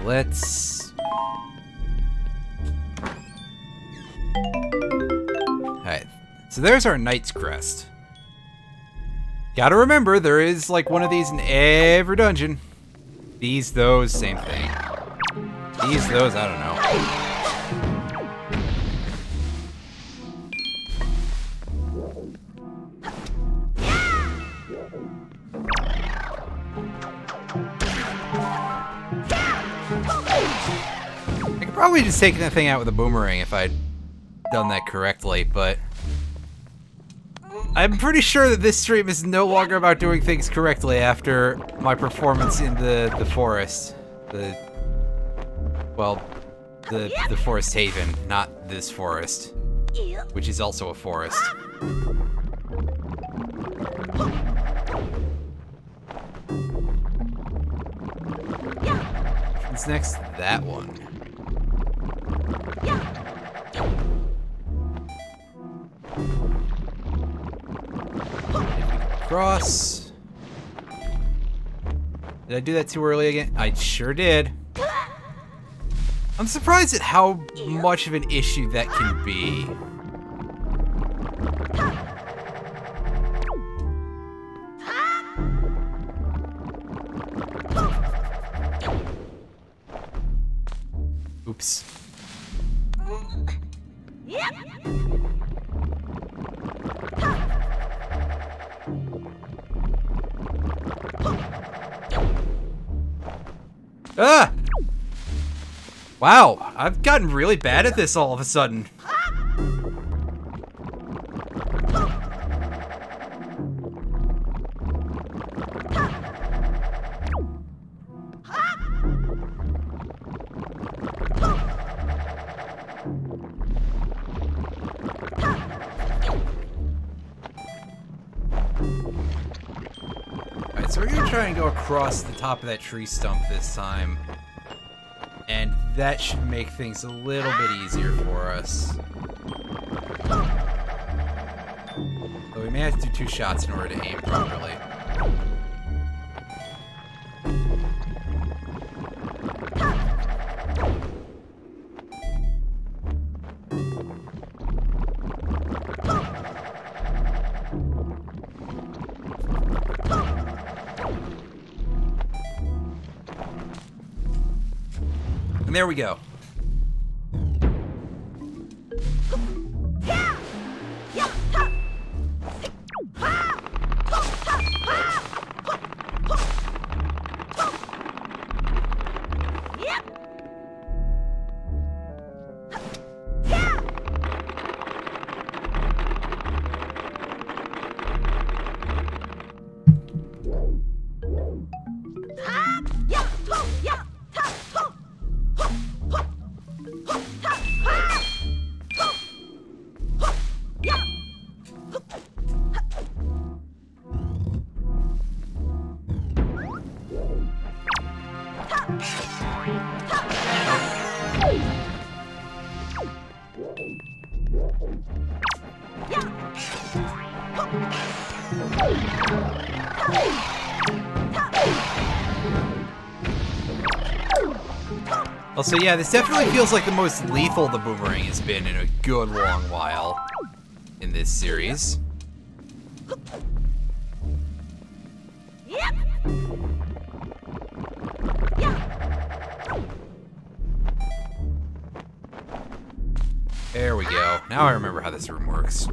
Let's... Alright, so there's our Knight's Crest. Gotta remember, there is like one of these in every dungeon. These, those, same thing. These, those, I don't know. I could probably just take that thing out with a boomerang if I'd done that correctly, but I'm pretty sure that this stream is no longer about doing things correctly after my performance in the forest. The Forest Haven, not this forest, which is also a forest. What's next? That one. Cross. Did I do that too early again? I sure did. I'm surprised at how much of an issue that can be. Oops. Ah! Wow, I've gotten really bad at this all of a sudden. Alright, so we're gonna try and go across the top of that tree stump this time. And that should make things a little bit easier for us. But we may have to do 2 shots in order to aim properly. And there we go. Also, yeah, this definitely feels like the most lethal the boomerang has been in a good long while in this series. There we go. Now I remember how this room works.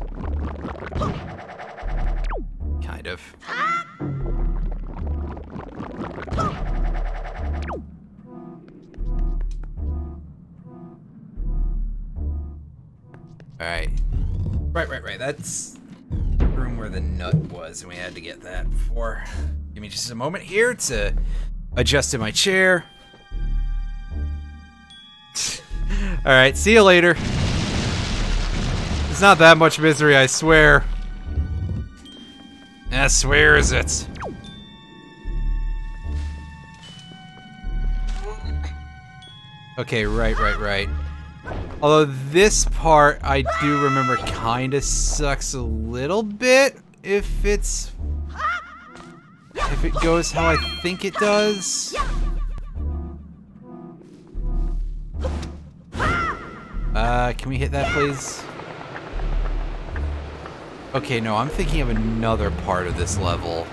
Kind of. Alright. Right. That's the room where the nut was, and we had to get that before. Give me just a moment here to adjust to my chair. Alright, see you later. It's not that much misery, I swear. I swear is it. Okay, right. Although this part, I do remember, kinda sucks a little bit if it goes how I think it does. Can we hit that, please? Okay, no, I'm thinking of another part of this level.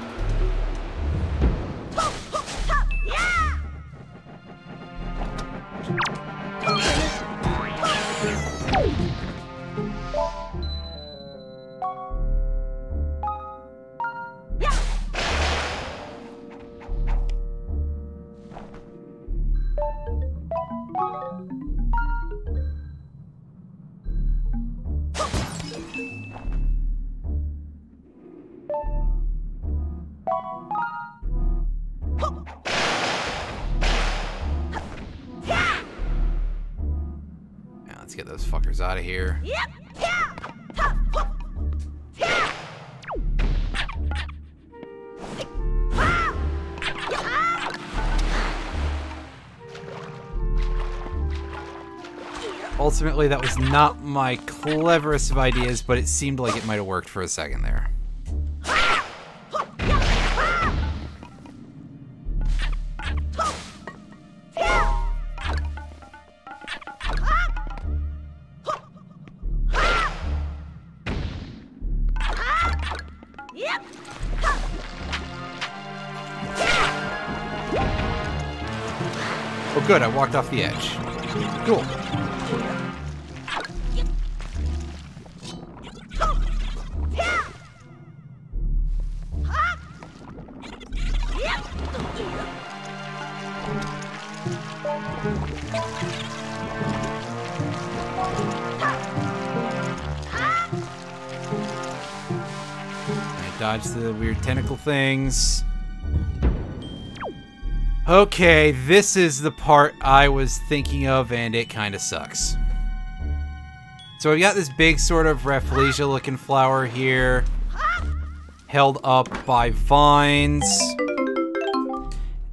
Let's get those fuckers out of here. Ultimately, that was not my cleverest of ideas, but it seemed like it might have worked for a second there. Oh good, I walked off the edge. Cool. I dodged the weird tentacle things. Okay, this is the part I was thinking of, and it kind of sucks. So we've got this big sort of Rafflesia looking flower here, held up by vines.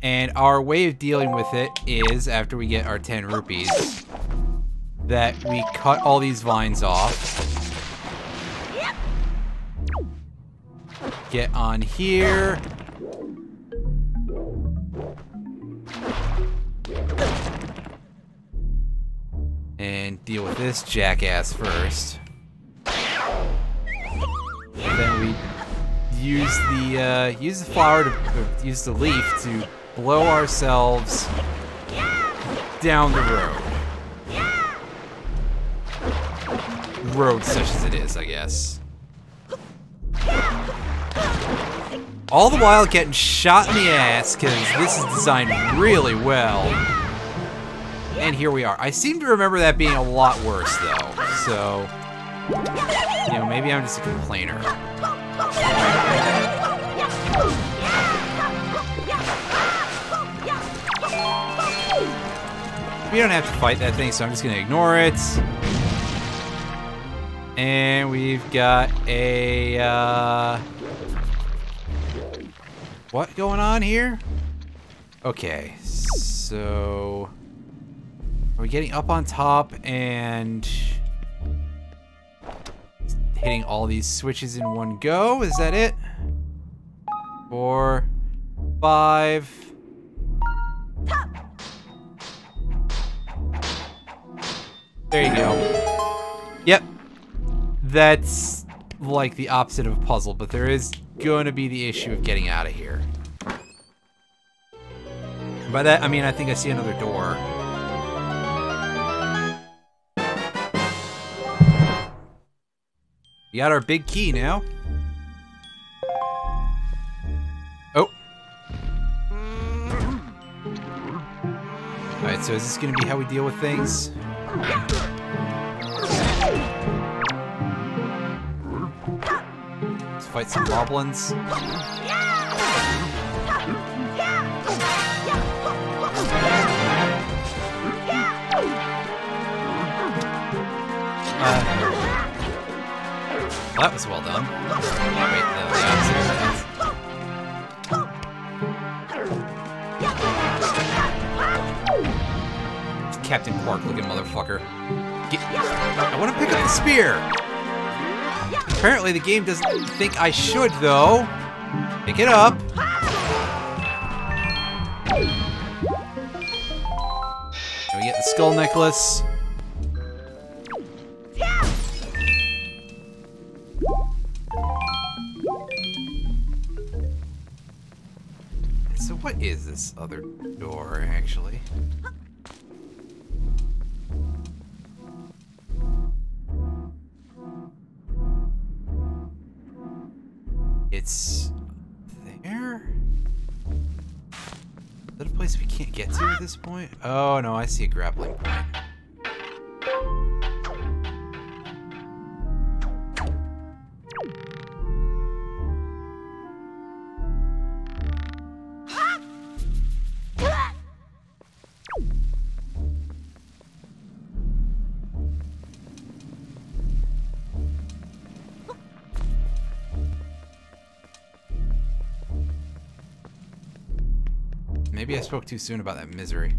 And our way of dealing with it is, after we get our 10 rupees, that we cut all these vines off. Get on here. And deal with this jackass first. And then we use the flower to use the leaf to blow ourselves down the road. Road such as it is, I guess. All the while getting shot in the ass, because this is designed really well. And here we are. I seem to remember that being a lot worse, though. So, you know, maybe I'm just a complainer. We don't have to fight that thing, so I'm just going to ignore it. And we've got a... what going on here? Okay, so... are we getting up on top and hitting all these switches in one go? Is that it? 4, 5. There you go. Yep. That's like the opposite of a puzzle, but there is going to be the issue of getting out of here. By that, I mean, I think I see another door. We got our big key now. Oh. Alright, so is this going to be how we deal with things? Let's fight some goblins. Well, that was well done. Wait, the opposite of that. Captain Quark looking motherfucker. I want to pick up the spear. Apparently the game doesn't think I should, though. Pick it up. And we get the skull necklace. So what is this other door, actually? It's there? Is that a place we can't get to at this point? Oh no, I see a grappling point. Maybe I spoke too soon about that misery.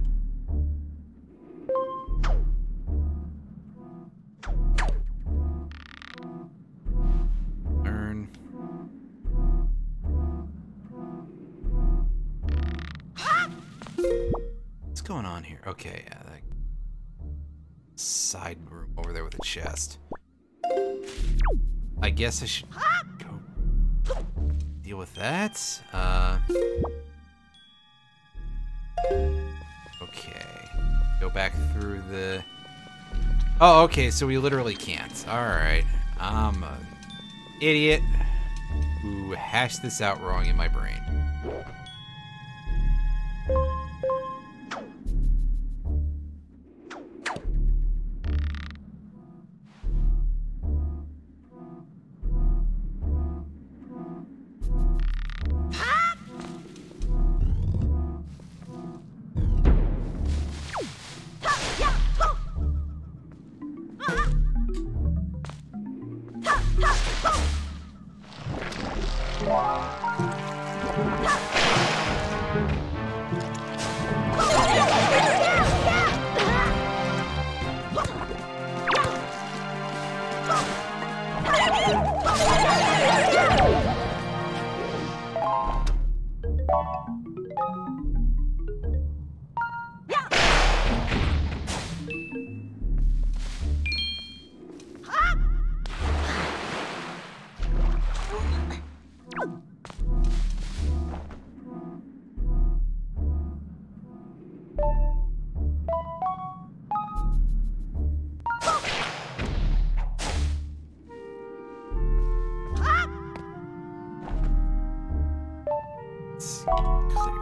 Turn. What's going on here? Okay, yeah, that side room over there with a chest. I guess I should go deal with that. Okay. Go back through the... Oh, okay, so we literally can't. Alright. I'm an idiot who hashed this out wrong in my brain.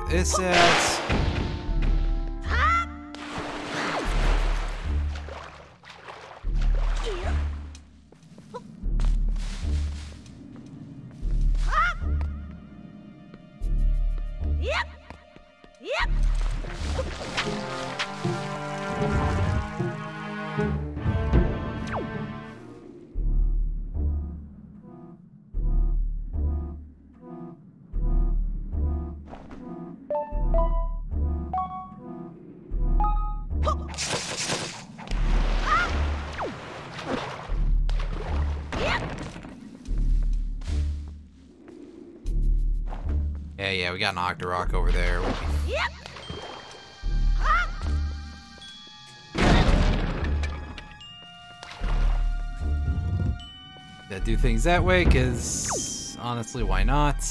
Clear this out. Yeah, we got an Octorok over there. Yeah, do things that way, because honestly, why not?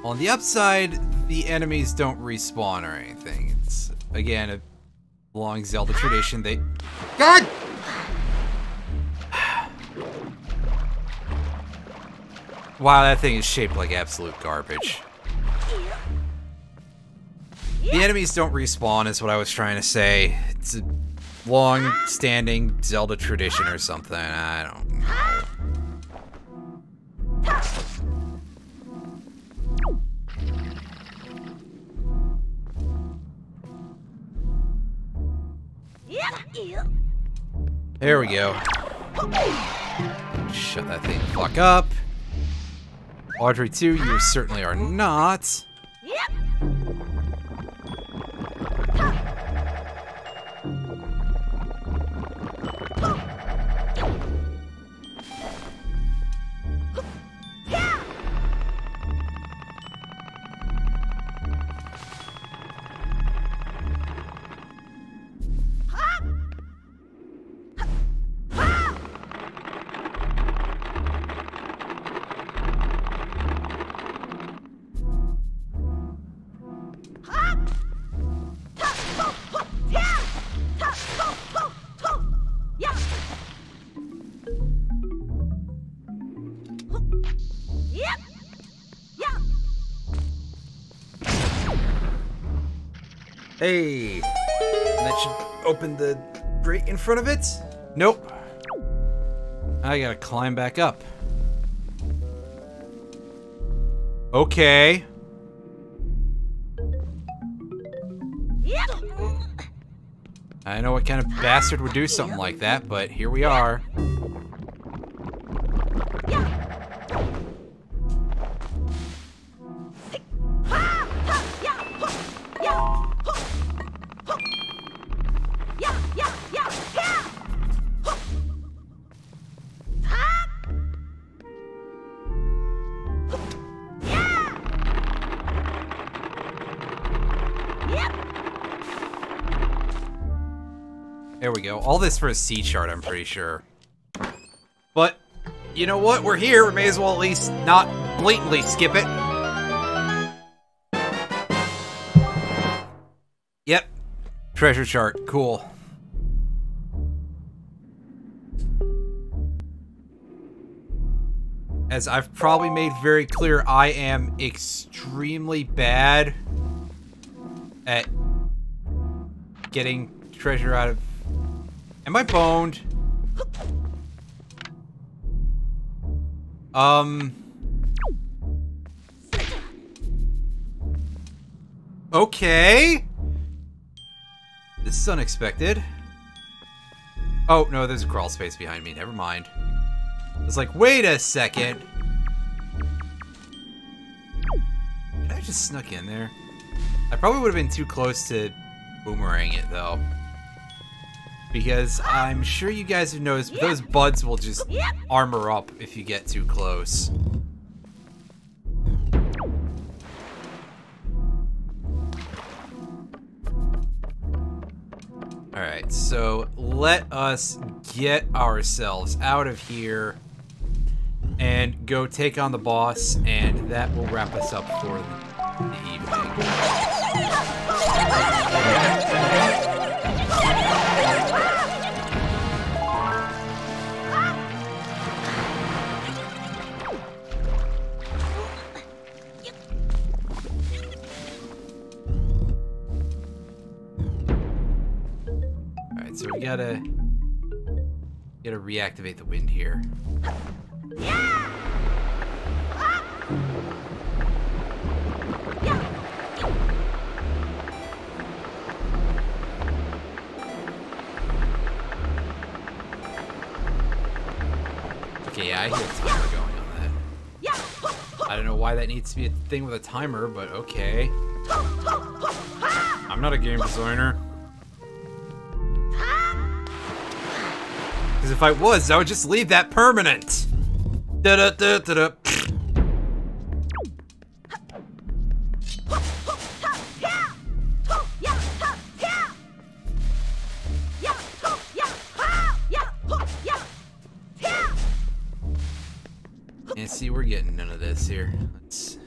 On the upside, the enemies don't respawn or anything. It's, again, a long Zelda tradition. They... God! Wow, that thing is shaped like absolute garbage. The enemies don't respawn is what I was trying to say. It's a long-standing Zelda tradition or something. I don't know. There we go. Shut that thing the fuck up. Audrey 2, you certainly are not. Hey, that should open the grate in front of it. Nope. I gotta climb back up. Okay. I know what kind of bastard would do something like that, but here we are. There we go. All this for a C chart, I'm pretty sure. But, you know what? We're here. We may as well at least not blatantly skip it. Yep. Treasure chart. Cool. As I've probably made very clear, I am extremely bad at getting treasure out of... Am I boned? Okay. This is unexpected. Oh, no, there's a crawl space behind me. Never mind. I was like, wait a second. Did I just snuck in there? I probably would have been too close to boomerang it, though. Because I'm sure you guys have noticed, but those buds will just armor up if you get too close. Alright, so let us get ourselves out of here and go take on the boss, and that will wrap us up for the evening. So we gotta reactivate the wind here. Okay, yeah, I hear a timer going on that. I don't know why that needs to be a thing with a timer, but okay. I'm not a game designer. Because if I was, I would just leave that permanent. Da-da-da-da-da. And see, we're getting none of this here. Let's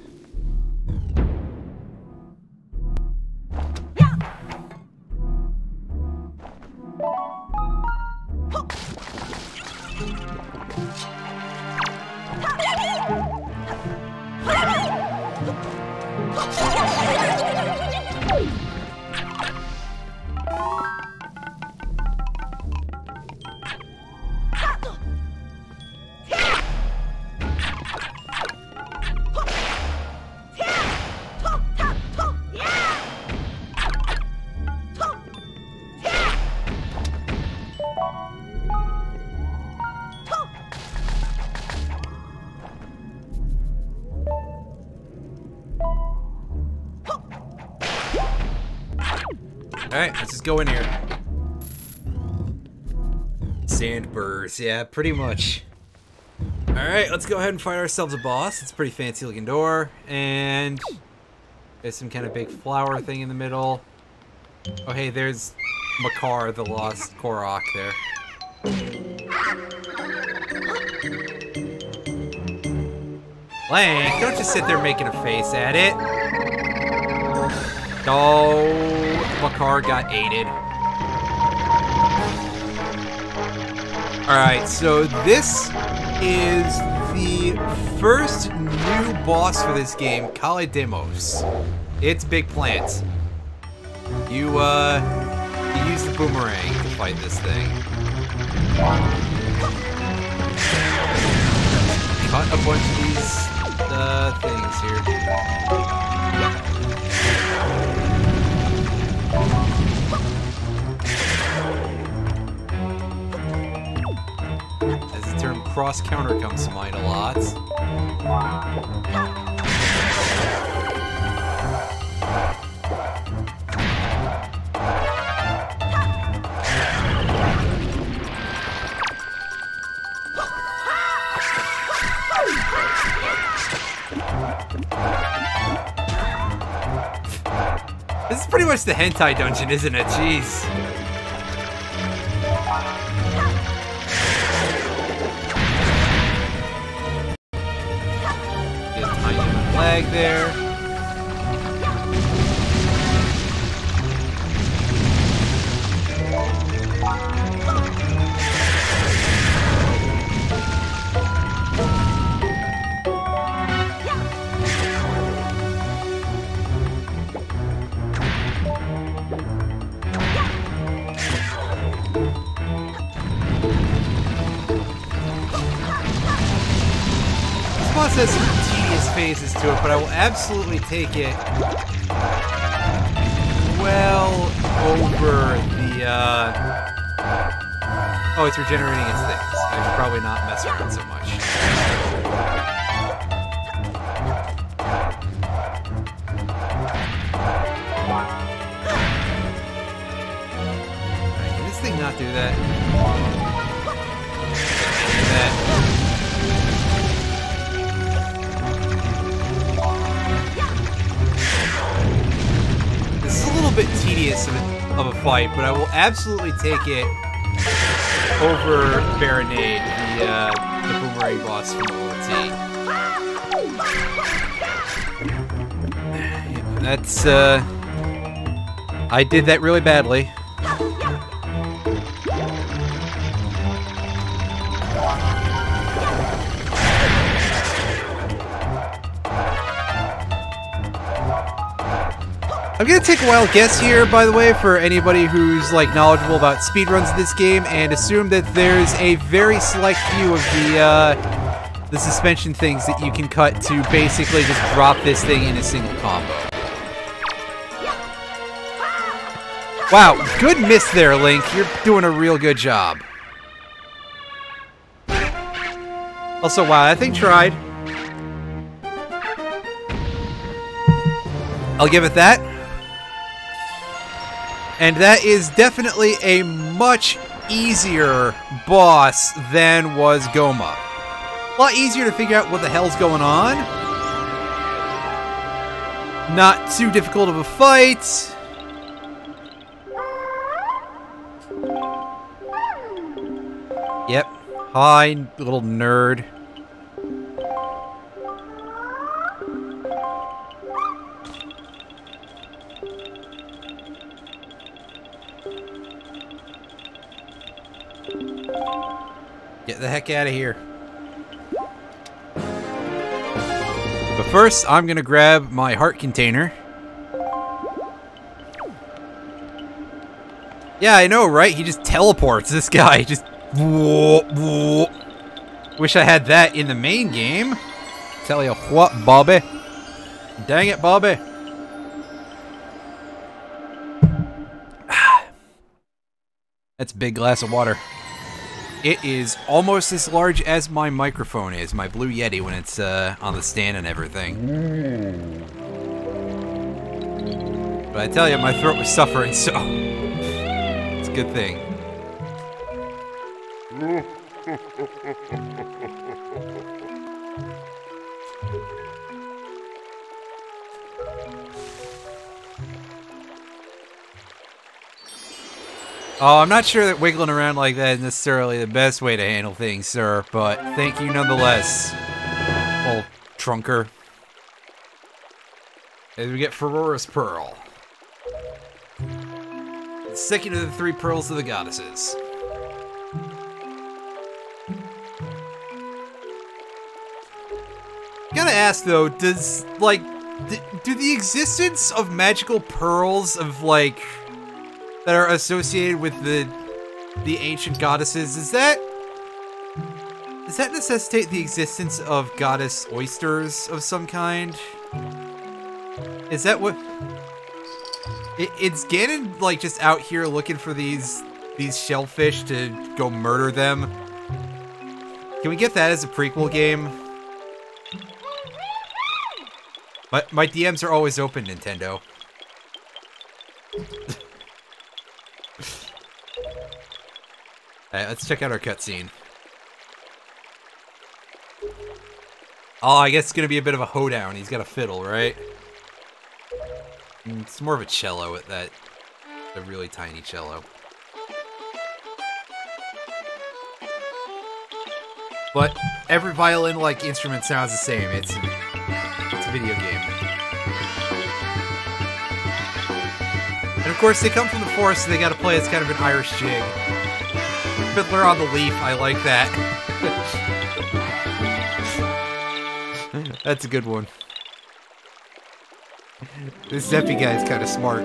Alright, let's just go in here. Sand burrs, yeah, pretty much. Alright, let's go ahead and find ourselves a boss. It's a pretty fancy looking door. And there's some kind of big flower thing in the middle. Oh hey, there's Makar, the lost Korok there. Link, don't just sit there making a face at it. Oh, Makar got aided. Alright, so this is the first new boss for this game, Kale Demos. It's Big Plant. You use the boomerang to fight this thing. Cut a bunch of these things here. As the term cross-counter comes to mind a lot. This is pretty much the hentai dungeon, isn't it? Jeez. Get a tiny leg there. This has some tedious phases to it, but I will absolutely take it well over the, oh, it's regenerating its things. I should probably not mess around so much. Alright, can this thing not do that? Do that. Bit tedious of a fight, but I will absolutely take it over Baronade, the boomerang boss from OT. That's I did that really badly. I'm gonna take a wild guess here, by the way, for anybody who's like knowledgeable about speedruns of this game, and assume that there's a very select few of the suspension things that you can cut to basically just drop this thing in a single combo. Wow, good miss there, Link. You're doing a real good job. Also, wow, that thing tried. I'll give it that. And that is definitely a much easier boss than was Goma. A lot easier to figure out what the hell's going on. Not too difficult of a fight. Yep. Hi, little nerd. Get the heck out of here. But first, I'm gonna grab my heart container. Yeah, I know, right? He just teleports, this guy. Just... Wish I had that in the main game. Tell you what, Bobby. Dang it, Bobby. That's a big glass of water. It is almost as large as my microphone is, my Blue Yeti, when it's on the stand and everything. But I tell you, my throat was suffering, so it's a good thing. Oh, I'm not sure that wiggling around like that is necessarily the best way to handle things, sir, but thank you nonetheless, old trunker. As we get Ferrora's Pearl. The second of the 3 pearls of the goddesses. Gotta ask though, does, like, do the existence of magical pearls of, like, that are associated with the ancient goddesses, does that necessitate the existence of goddess oysters of some kind? Is that what... It's Ganon, like, just out here looking for these shellfish to go murder them? Can we get that as a prequel game? My DMs are always open, Nintendo. Alright, let's check out our cutscene. Oh, I guess it's gonna be a bit of a hoedown. He's got a fiddle, right? It's more of a cello at that. A really tiny cello. But every violin-like instrument sounds the same. It's a video game. And of course, they come from the forest, so they gotta play as kind of an Irish jig. Fiddler on the Leaf, I like that. That's a good one. This Zeppy guy's kind of smart.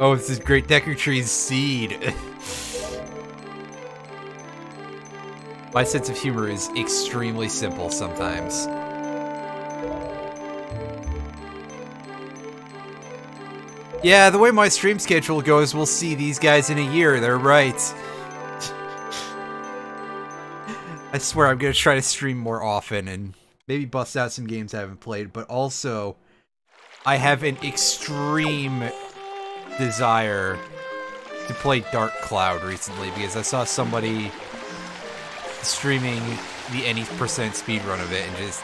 Oh, this is Great Deku Tree's seed. My sense of humor is extremely simple sometimes. Yeah, the way my stream schedule goes, we'll see these guys in a year. They're right. I swear I'm going to try to stream more often and maybe bust out some games I haven't played, but also I have an extreme desire to play Dark Cloud recently because I saw somebody streaming the any percent speedrun of it and just...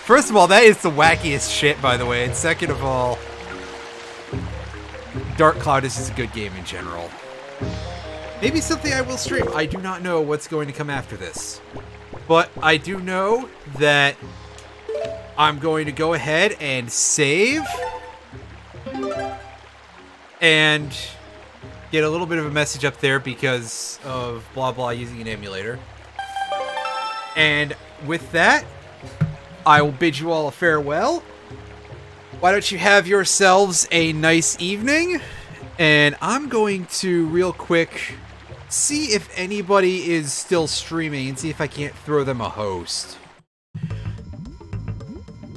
First of all, that is the wackiest shit, by the way, and second of all, Dark Cloud is just a good game in general. Maybe something I will stream. I do not know what's going to come after this. But I do know that I'm going to go ahead and save and get a little bit of a message up there because of blah blah using an emulator. And with that, I will bid you all a farewell. Why don't you have yourselves a nice evening? And I'm going to, real quick, see if anybody is still streaming and see if I can't throw them a host.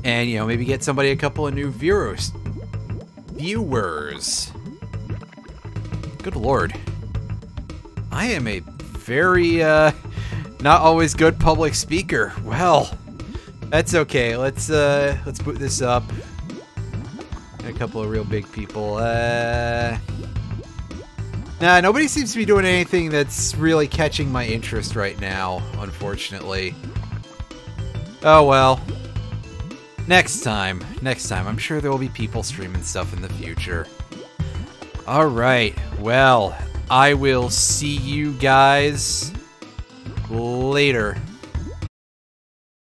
And, you know, maybe get somebody a couple of new viewers. Good lord. I am a very, not always good public speaker. Well, that's okay. Let's boot this up. A couple of real big people. Nah, nobody seems to be doing anything that's really catching my interest right now, unfortunately. Oh well. Next time. I'm sure there will be people streaming stuff in the future. Alright, well, I will see you guys later.